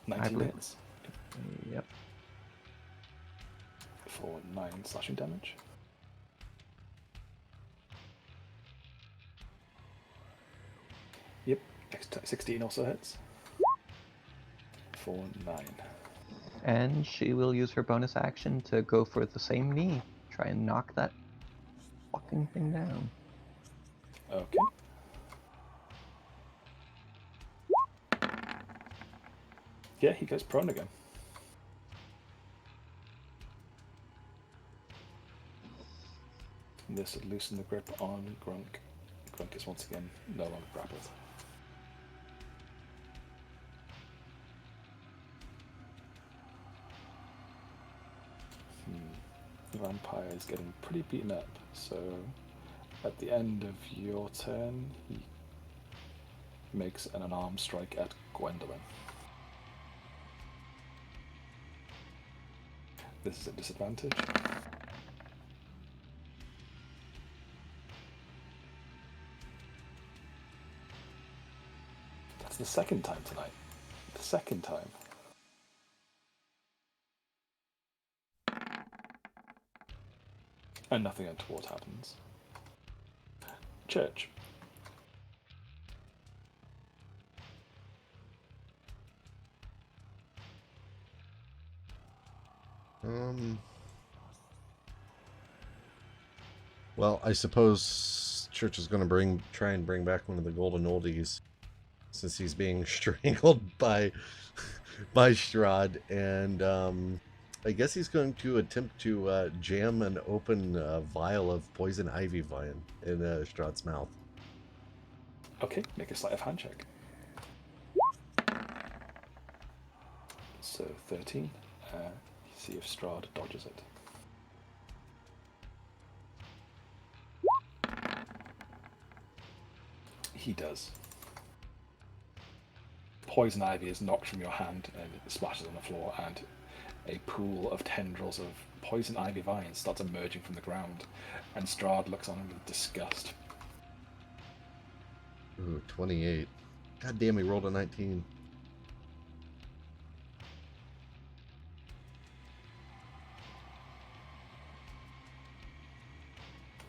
19 hits. Yep. For 9 slashing damage. Yep, 16 also hits. For 9. And she will use her bonus action to go for the same knee. Try and knock that fucking thing down. Okay. Yeah, he goes prone again. This would loosen the grip on Grunk. Grunk is once again no longer grappled. The vampire is getting pretty beaten up, so at the end of your turn, he makes an unarmed strike at Gwendolyn. This is a disadvantage. That's the second time tonight. The second time. And nothing untoward happens. Church. Well, I suppose Church is going to try and bring back one of the golden oldies, since he's being strangled by Strahd, and I guess he's going to attempt to jam an open vial of poison ivy vine in Strahd's mouth. Okay, make a sleight of hand check. So 13. See if Strahd dodges it. He does. Poison ivy is knocked from your hand and it splashes on the floor, and a pool of tendrils of poison ivy vines starts emerging from the ground, and Strahd looks on him with disgust. Ooh, 28. God damn, he rolled a 19.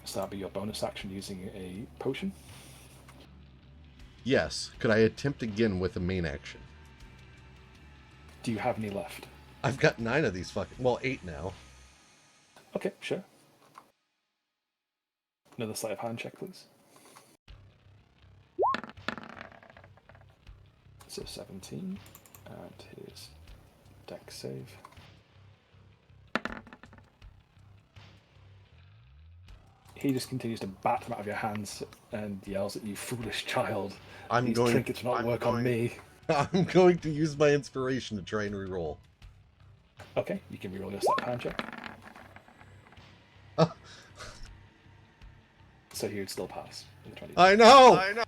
So that'll be your bonus action using a potion. Yes. Could I attempt again with a main action? Do you have any left? I've got 9 of these fucking... Well, 8 now. Okay, sure. Another sleight of hand check, please. So 17, and his dex save. He just continues to bat them out of your hands and yells at you, foolish child. These trinkets will not work on me. I'm going to use my inspiration to try and reroll. Okay, you can reroll your sleight of hand check. So he would still pass in the 20. I know!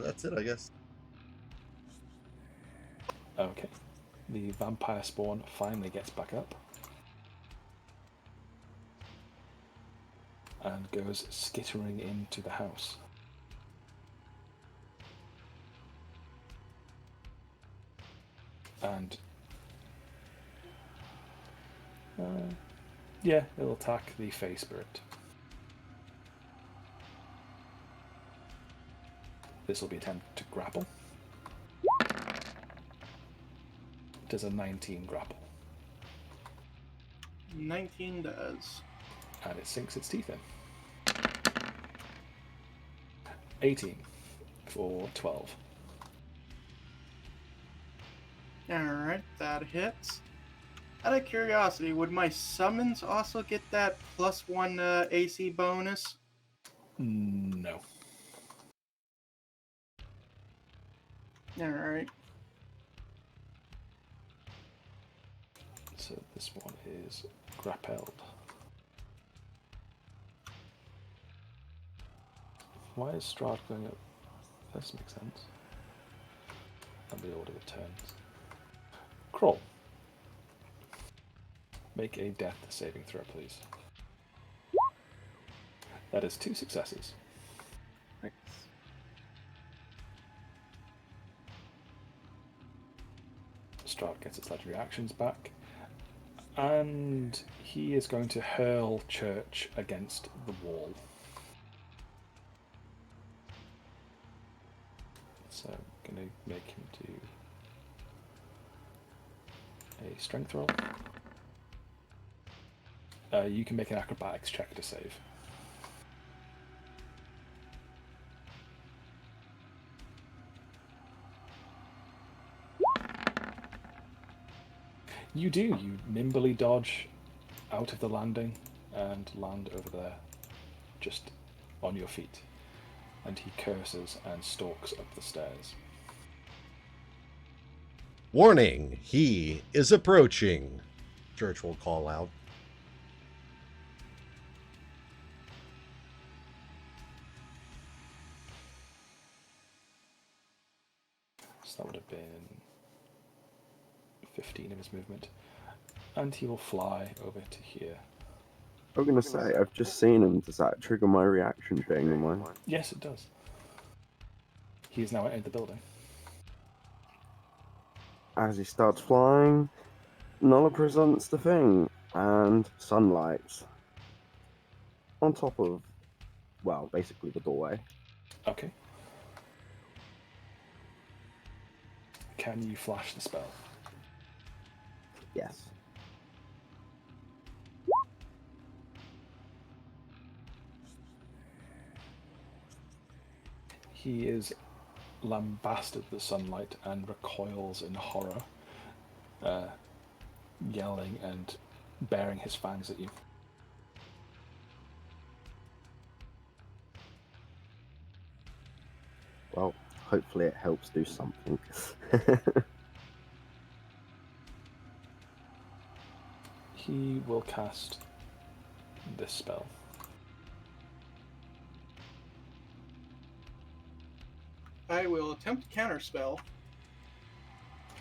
That's it, I guess. Okay. The vampire spawn finally gets back up and goes skittering into the house. And yeah, it'll attack the Fey Spirit. This will be an attempt to grapple. Does a 19 grapple? 19 does. And it sinks its teeth in. 18 for 12. Alright, that hits. Out of curiosity, would my summons also get that +1 AC bonus? No. Alright. So this one is grappled. Why is Strahd going up? That makes sense. And the order of turns. Crawl. Make a death saving throw, please. That is 2 successes. Nice. Strahd gets its legendary actions back. And he is going to hurl Church against the wall. So I'm going to make him do a strength roll. You can make an acrobatics check to save. You do. You nimbly dodge out of the landing and land over there, just on your feet. And he curses and stalks up the stairs. Warning! He is approaching. Church will call out. So that would have been 15 of his movement. And he will fly over to here. I was gonna say, I've just seen him. Does that trigger my reaction thing? Am I? Yes, it does. He is now in the building. As he starts flying, Nola presents the thing, and sunlight on top of, well, basically the doorway. Okay. Can you flash the spell? Yes. He is lambasted the sunlight and recoils in horror, yelling and baring his fangs at you. Well, hopefully it helps do something. He will cast this spell. I will attempt to counterspell.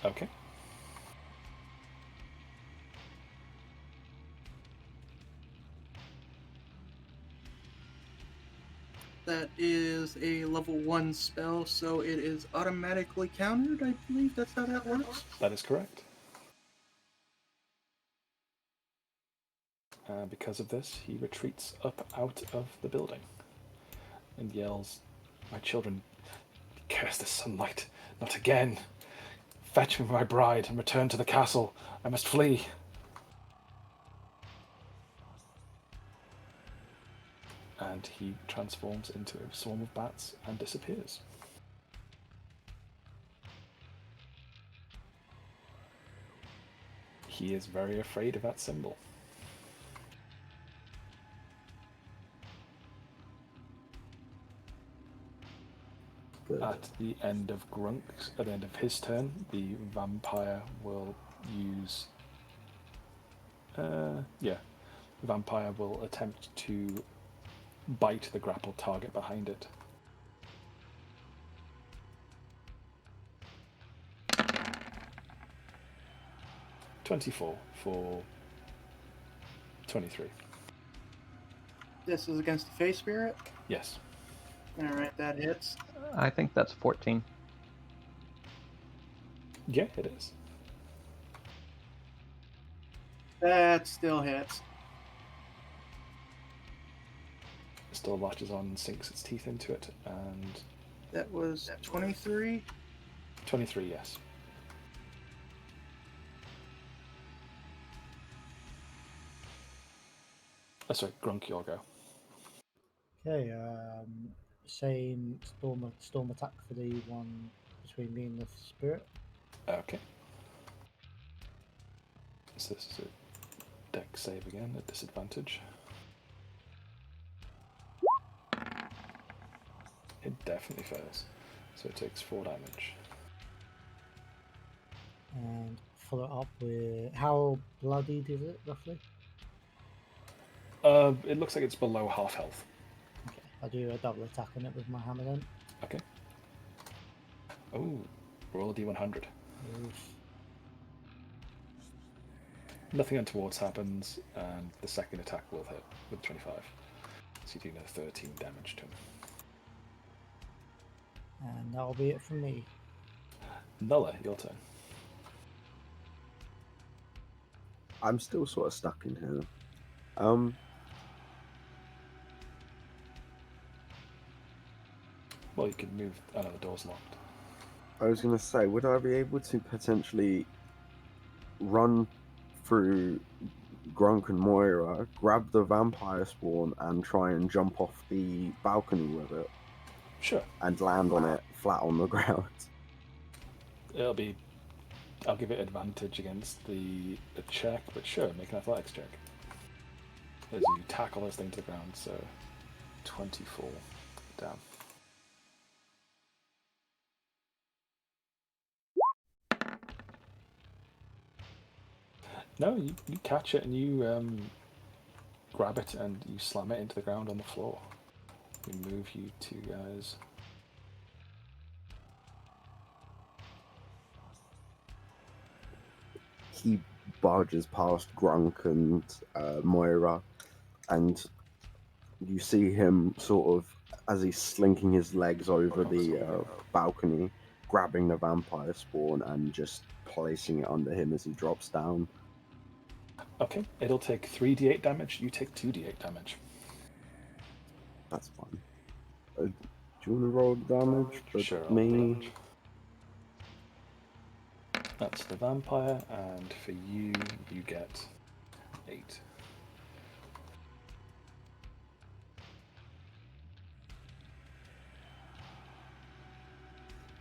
Okay. That is a level 1 spell, so it is automatically countered. I believe that's how that works. That is correct. Because of this, he retreats up out of the building and yells, "My children, curse the sunlight, not again! Fetch me my bride and return to the castle. I must flee." And he transforms into a swarm of bats and disappears. He is very afraid of that symbol. Good. At the end of his turn, the vampire will use. The vampire will attempt to bite the grappled target behind it. "24 for 23. This is against the Face Spirit. Yes. Alright, that hits. I think that's 14. Yeah, it is. That still hits. It still latches on and sinks its teeth into it, and That was 23. 23, yes. Oh, sorry, Grunk, your go. Okay, same storm attack for the one between me and the spirit. Okay. So this is a deck save again at disadvantage. It definitely fails. So it takes 4 damage. And follow up with how bloodied is it roughly? It looks like it's below half health. Okay, I'll do a double attack on it with my hammer then. Okay. Oh, roll a d100. Oof. Nothing untoward happens, and the second attack will hit with 25. So you do another 13 damage to him. And that'll be it from me. Nulla, your turn. I'm still sort of stuck in here. Well, you can move. Oh no, the door's locked. I was going to say, would I be able to potentially run through Grunk and Moira, grab the vampire spawn, and try and jump off the balcony with it? Sure. And land on it flat on the ground. It'll be. I'll give it advantage against the check, but sure, make an athletics check. As you tackle this thing to the ground, so 24 down. No, you catch it and you grab it and you slam it into the ground on the floor. We move you 2 guys. He barges past Grunk and Moira, and you see him sort of, as he's slinking his legs over the balcony, grabbing the vampire spawn and just placing it under him as he drops down. Okay, it'll take 3d8 damage, you take 2d8 damage. That's fine. Do you want to roll the damage? For Sure, I'll me. roll damage. That's the vampire, and for you, you get 8.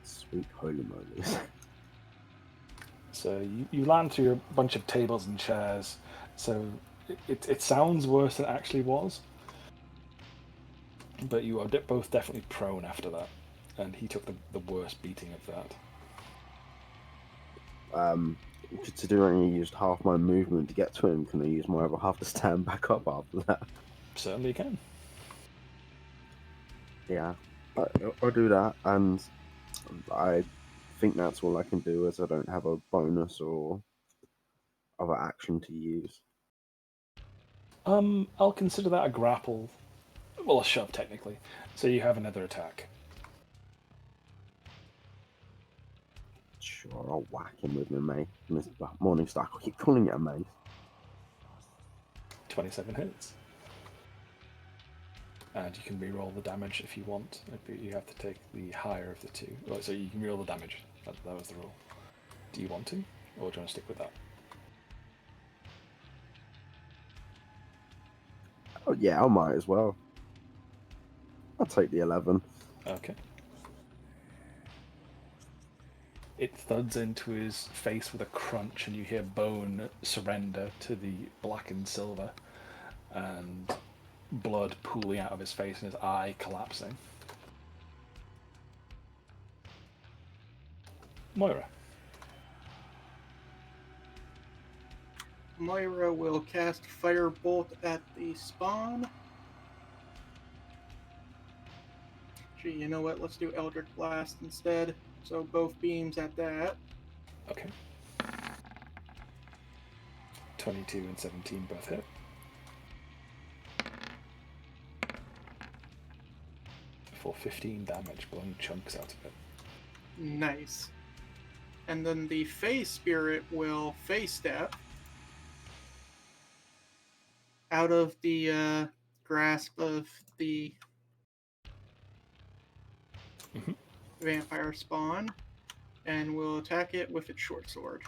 Sweet holy moly. So you land through a bunch of tables and chairs, so it sounds worse than it actually was. But you are both definitely prone after that, and he took the worst beating of that. Considering I used half my movement to get to him, can I use my other half to stand back up after that? Certainly you can. Yeah, I'll do that, and I think that's all I can do, as I don't have a bonus or other action to use. I'll consider that a grapple. Well, a shove, technically. So you have another attack. Sure, I'll whack him with my mace. Morning Star, I keep calling it a mace. 27 hits. And you can reroll the damage if you want. You have to take the higher of the two. Right, so you can reroll the damage. That was the rule. Do you want to? Or do you want to stick with that? Oh yeah, I might as well. I'll take the 11. Okay. It thuds into his face with a crunch, and you hear bone surrender to the black and silver, and blood pooling out of his face and his eye collapsing. Moira. Moira will cast Firebolt at the spawn. Gee, you know what? Let's do Eldritch Blast instead. So both beams at that. Okay. 22 and 17 both hit. For 15 damage, blowing chunks out of it. Nice. And then the Fey Spirit will Fey Step out of the grasp of the vampire spawn and will attack it with its short sword.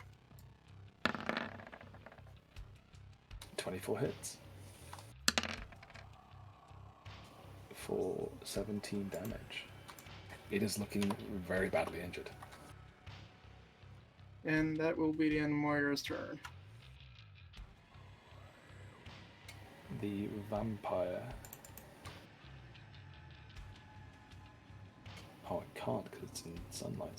24 hits. For 17 damage. It is looking very badly injured. And that will be the end of Moira's turn. The vampire... Oh, it can't because it's in sunlight.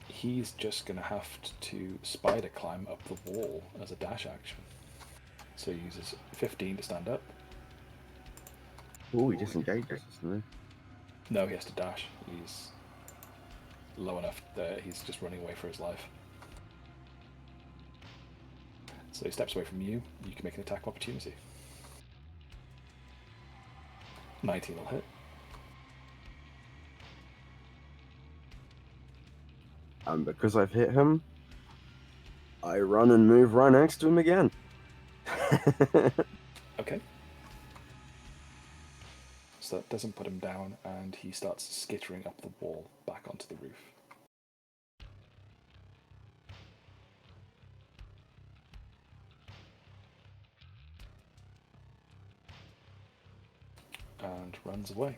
He's just going to have to spider climb up the wall as a dash action. So he uses 15 to stand up. Oh, he disengages, doesn't he? No, he has to dash. He's low enough that he's just running away for his life. So he steps away from you. You can make an attack of opportunity. 19 will hit. And because I've hit him, I run and move right next to him again. Okay. So that doesn't put him down, and he starts skittering up the wall back onto the roof. And runs away.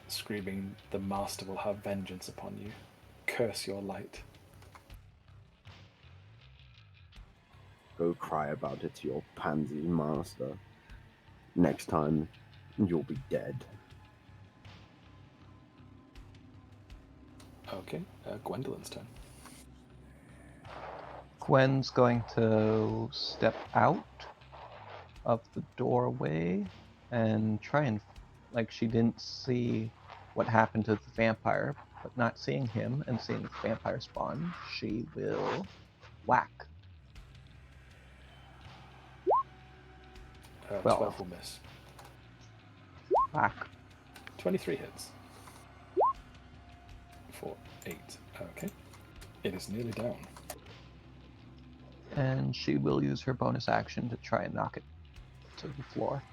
Screaming, "The master will have vengeance upon you. Curse your light." Go cry about it to your pansy master. Next time, you'll be dead. Okay, Gwendolyn's turn. Gwen's going to step out of the doorway and try and, like, she didn't see what happened to the vampire, but not seeing him and seeing the vampire spawn, she will whack. 12 will miss. Whack. 23 hits. For 8. Okay. It is nearly down. And she will use her bonus action to try and knock it to the floor.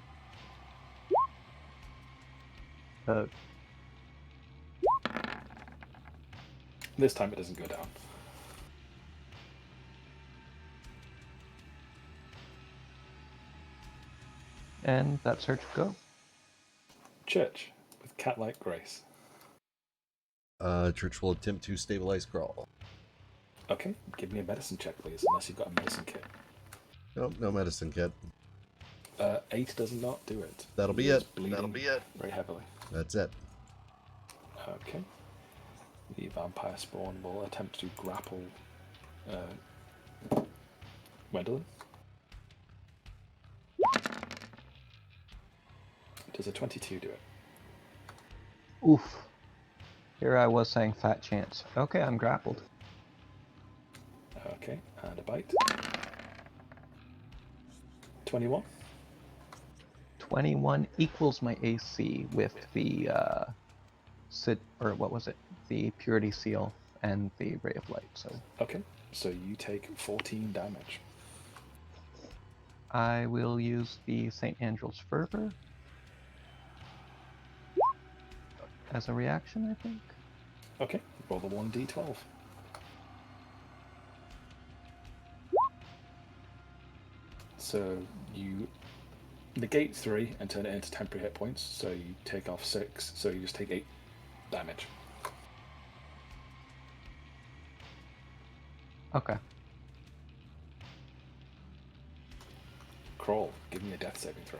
This time it doesn't go down. And that's her to go. Church, with cat-like grace. Church will attempt to stabilize Crawl. Okay, give me a medicine check, please, unless you've got a medicine kit. Nope, no medicine kit. 8 does not do it. That'll He be is it. Bleeding very heavily. That's it. Okay. The vampire spawn will attempt to grapple Gwendolyn. Does a 22 do it? Oof. Here I was saying fat chance. Okay, I'm grappled. Okay, and a bite. 21. 21 equals my AC with the the purity seal and the ray of light. So Okay, so you take 14 damage. I will use the St. Andrew's Fervor as a reaction, I think. Okay, roll the 1d12. So you negate 3 and turn it into temporary hit points, so you take off 6, so you just take 8 damage. Okay. Crawl, give me a death saving throw.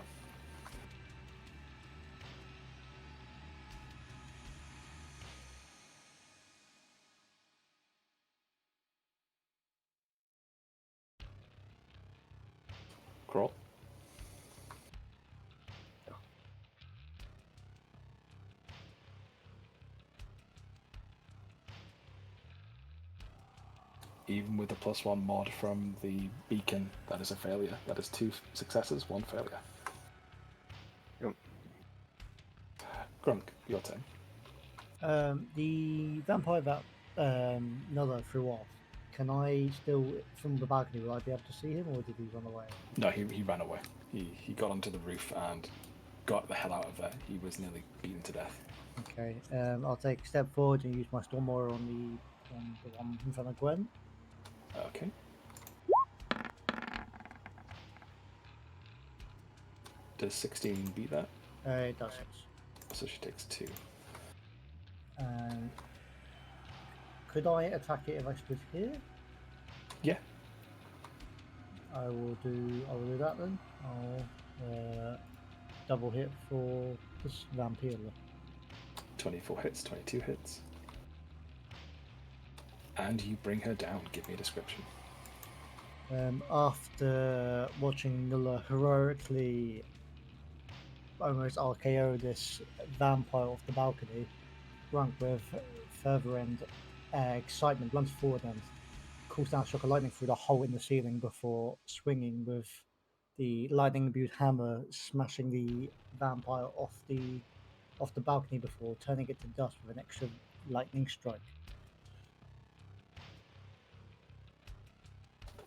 Crawl. Even with the +1 mod from the beacon, that is a failure. That is 2 successes, 1 failure. Yep. Grunk, your turn. The vampire that Nella threw off, can I still, from the balcony, will I be able to see him, or did he run away? No, he ran away. He got onto the roof and got the hell out of there. He was nearly beaten to death. Okay, I'll take a step forward and use my Storm Aura on the one in front of Gwen. Okay. Does 16 beat that? It doesn't. So she takes 2. And could I attack it if I stood here? Yeah. I will do that then. I'll double hit for this vampire. 24 hits, 22 hits. And you bring her down. Give me a description. After watching Nulla heroically almost RKO this vampire off the balcony, Grunk with further and excitement runs forward and calls down shock of lightning through the hole in the ceiling before swinging with the lightning imbued hammer, smashing the vampire off the balcony before turning it to dust with an extra lightning strike.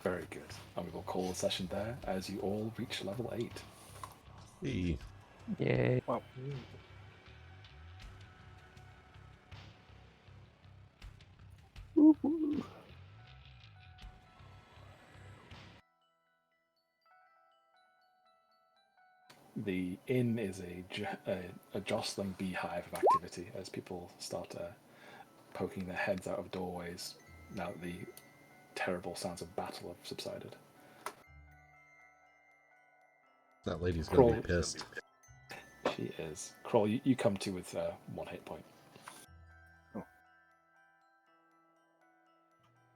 Very good. And we will call the session there as you all reach level 8. Hey. Yay. Wow. Woohoo. The inn is a jostling beehive of activity as people start poking their heads out of doorways now that the terrible sounds of battle have subsided. That lady's gonna Crawl. be pissed. She is. Crawl, you come to with 1 hit point.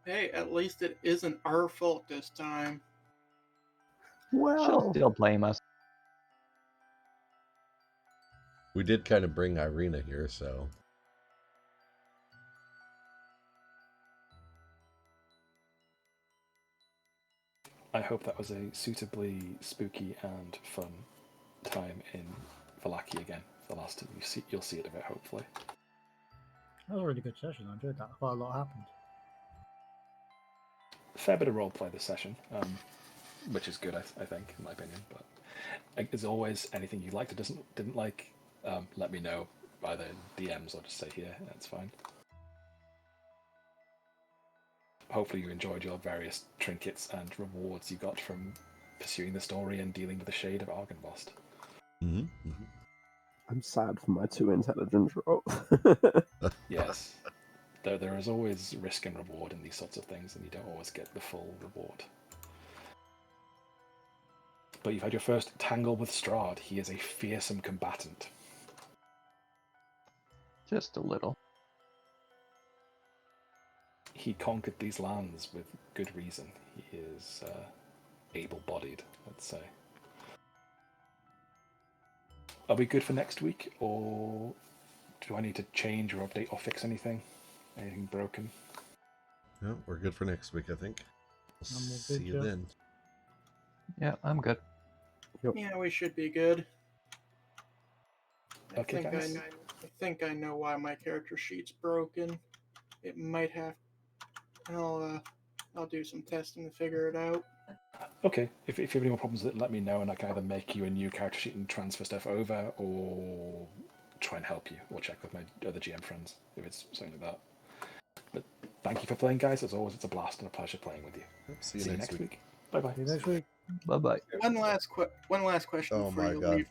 Hey, at least it isn't our fault this time. She'll Well, still blame us. We did kind of bring Irina here, so. I hope that was a suitably spooky and fun time in Vallaki again. The last time you'll see it of it, hopefully. That was a really good session. I enjoyed that. Quite a lot happened. Fair bit of roleplay this session, which is good, I think, in my opinion. But as always, anything you liked or didn't like, let me know, either in DMs or just say here. That's fine. Hopefully you enjoyed your various trinkets and rewards you got from pursuing the story and dealing with the shade of Argynvost. Mm-hmm. Mm-hmm. I'm sad for my 2 intelligence rolls. Yes. There is always risk and reward in these sorts of things, and you don't always get the full reward. But you've had your first tangle with Strahd. He is a fearsome combatant. Just a little. He conquered these lands with good reason. He is able-bodied, let's say. Are we good for next week, or do I need to change or update or fix anything? Anything broken? No, we're good for next week, I think. We'll I'm all see good, you yeah. then. Yeah, I'm good. Yeah, we should be good. Okay, guys. I think I know why my character sheet's broken. It might have. I'll do some testing to figure it out. Okay, if you have any more problems with it, let me know, and I can either make you a new character sheet and transfer stuff over, or try and help you, or check with my other GM friends if it's something like that. But thank you for playing, guys. As always, it's a blast and a pleasure playing with you. See See you next week. Bye bye. See you next week. Bye bye. One last question Oh before my you God. leave.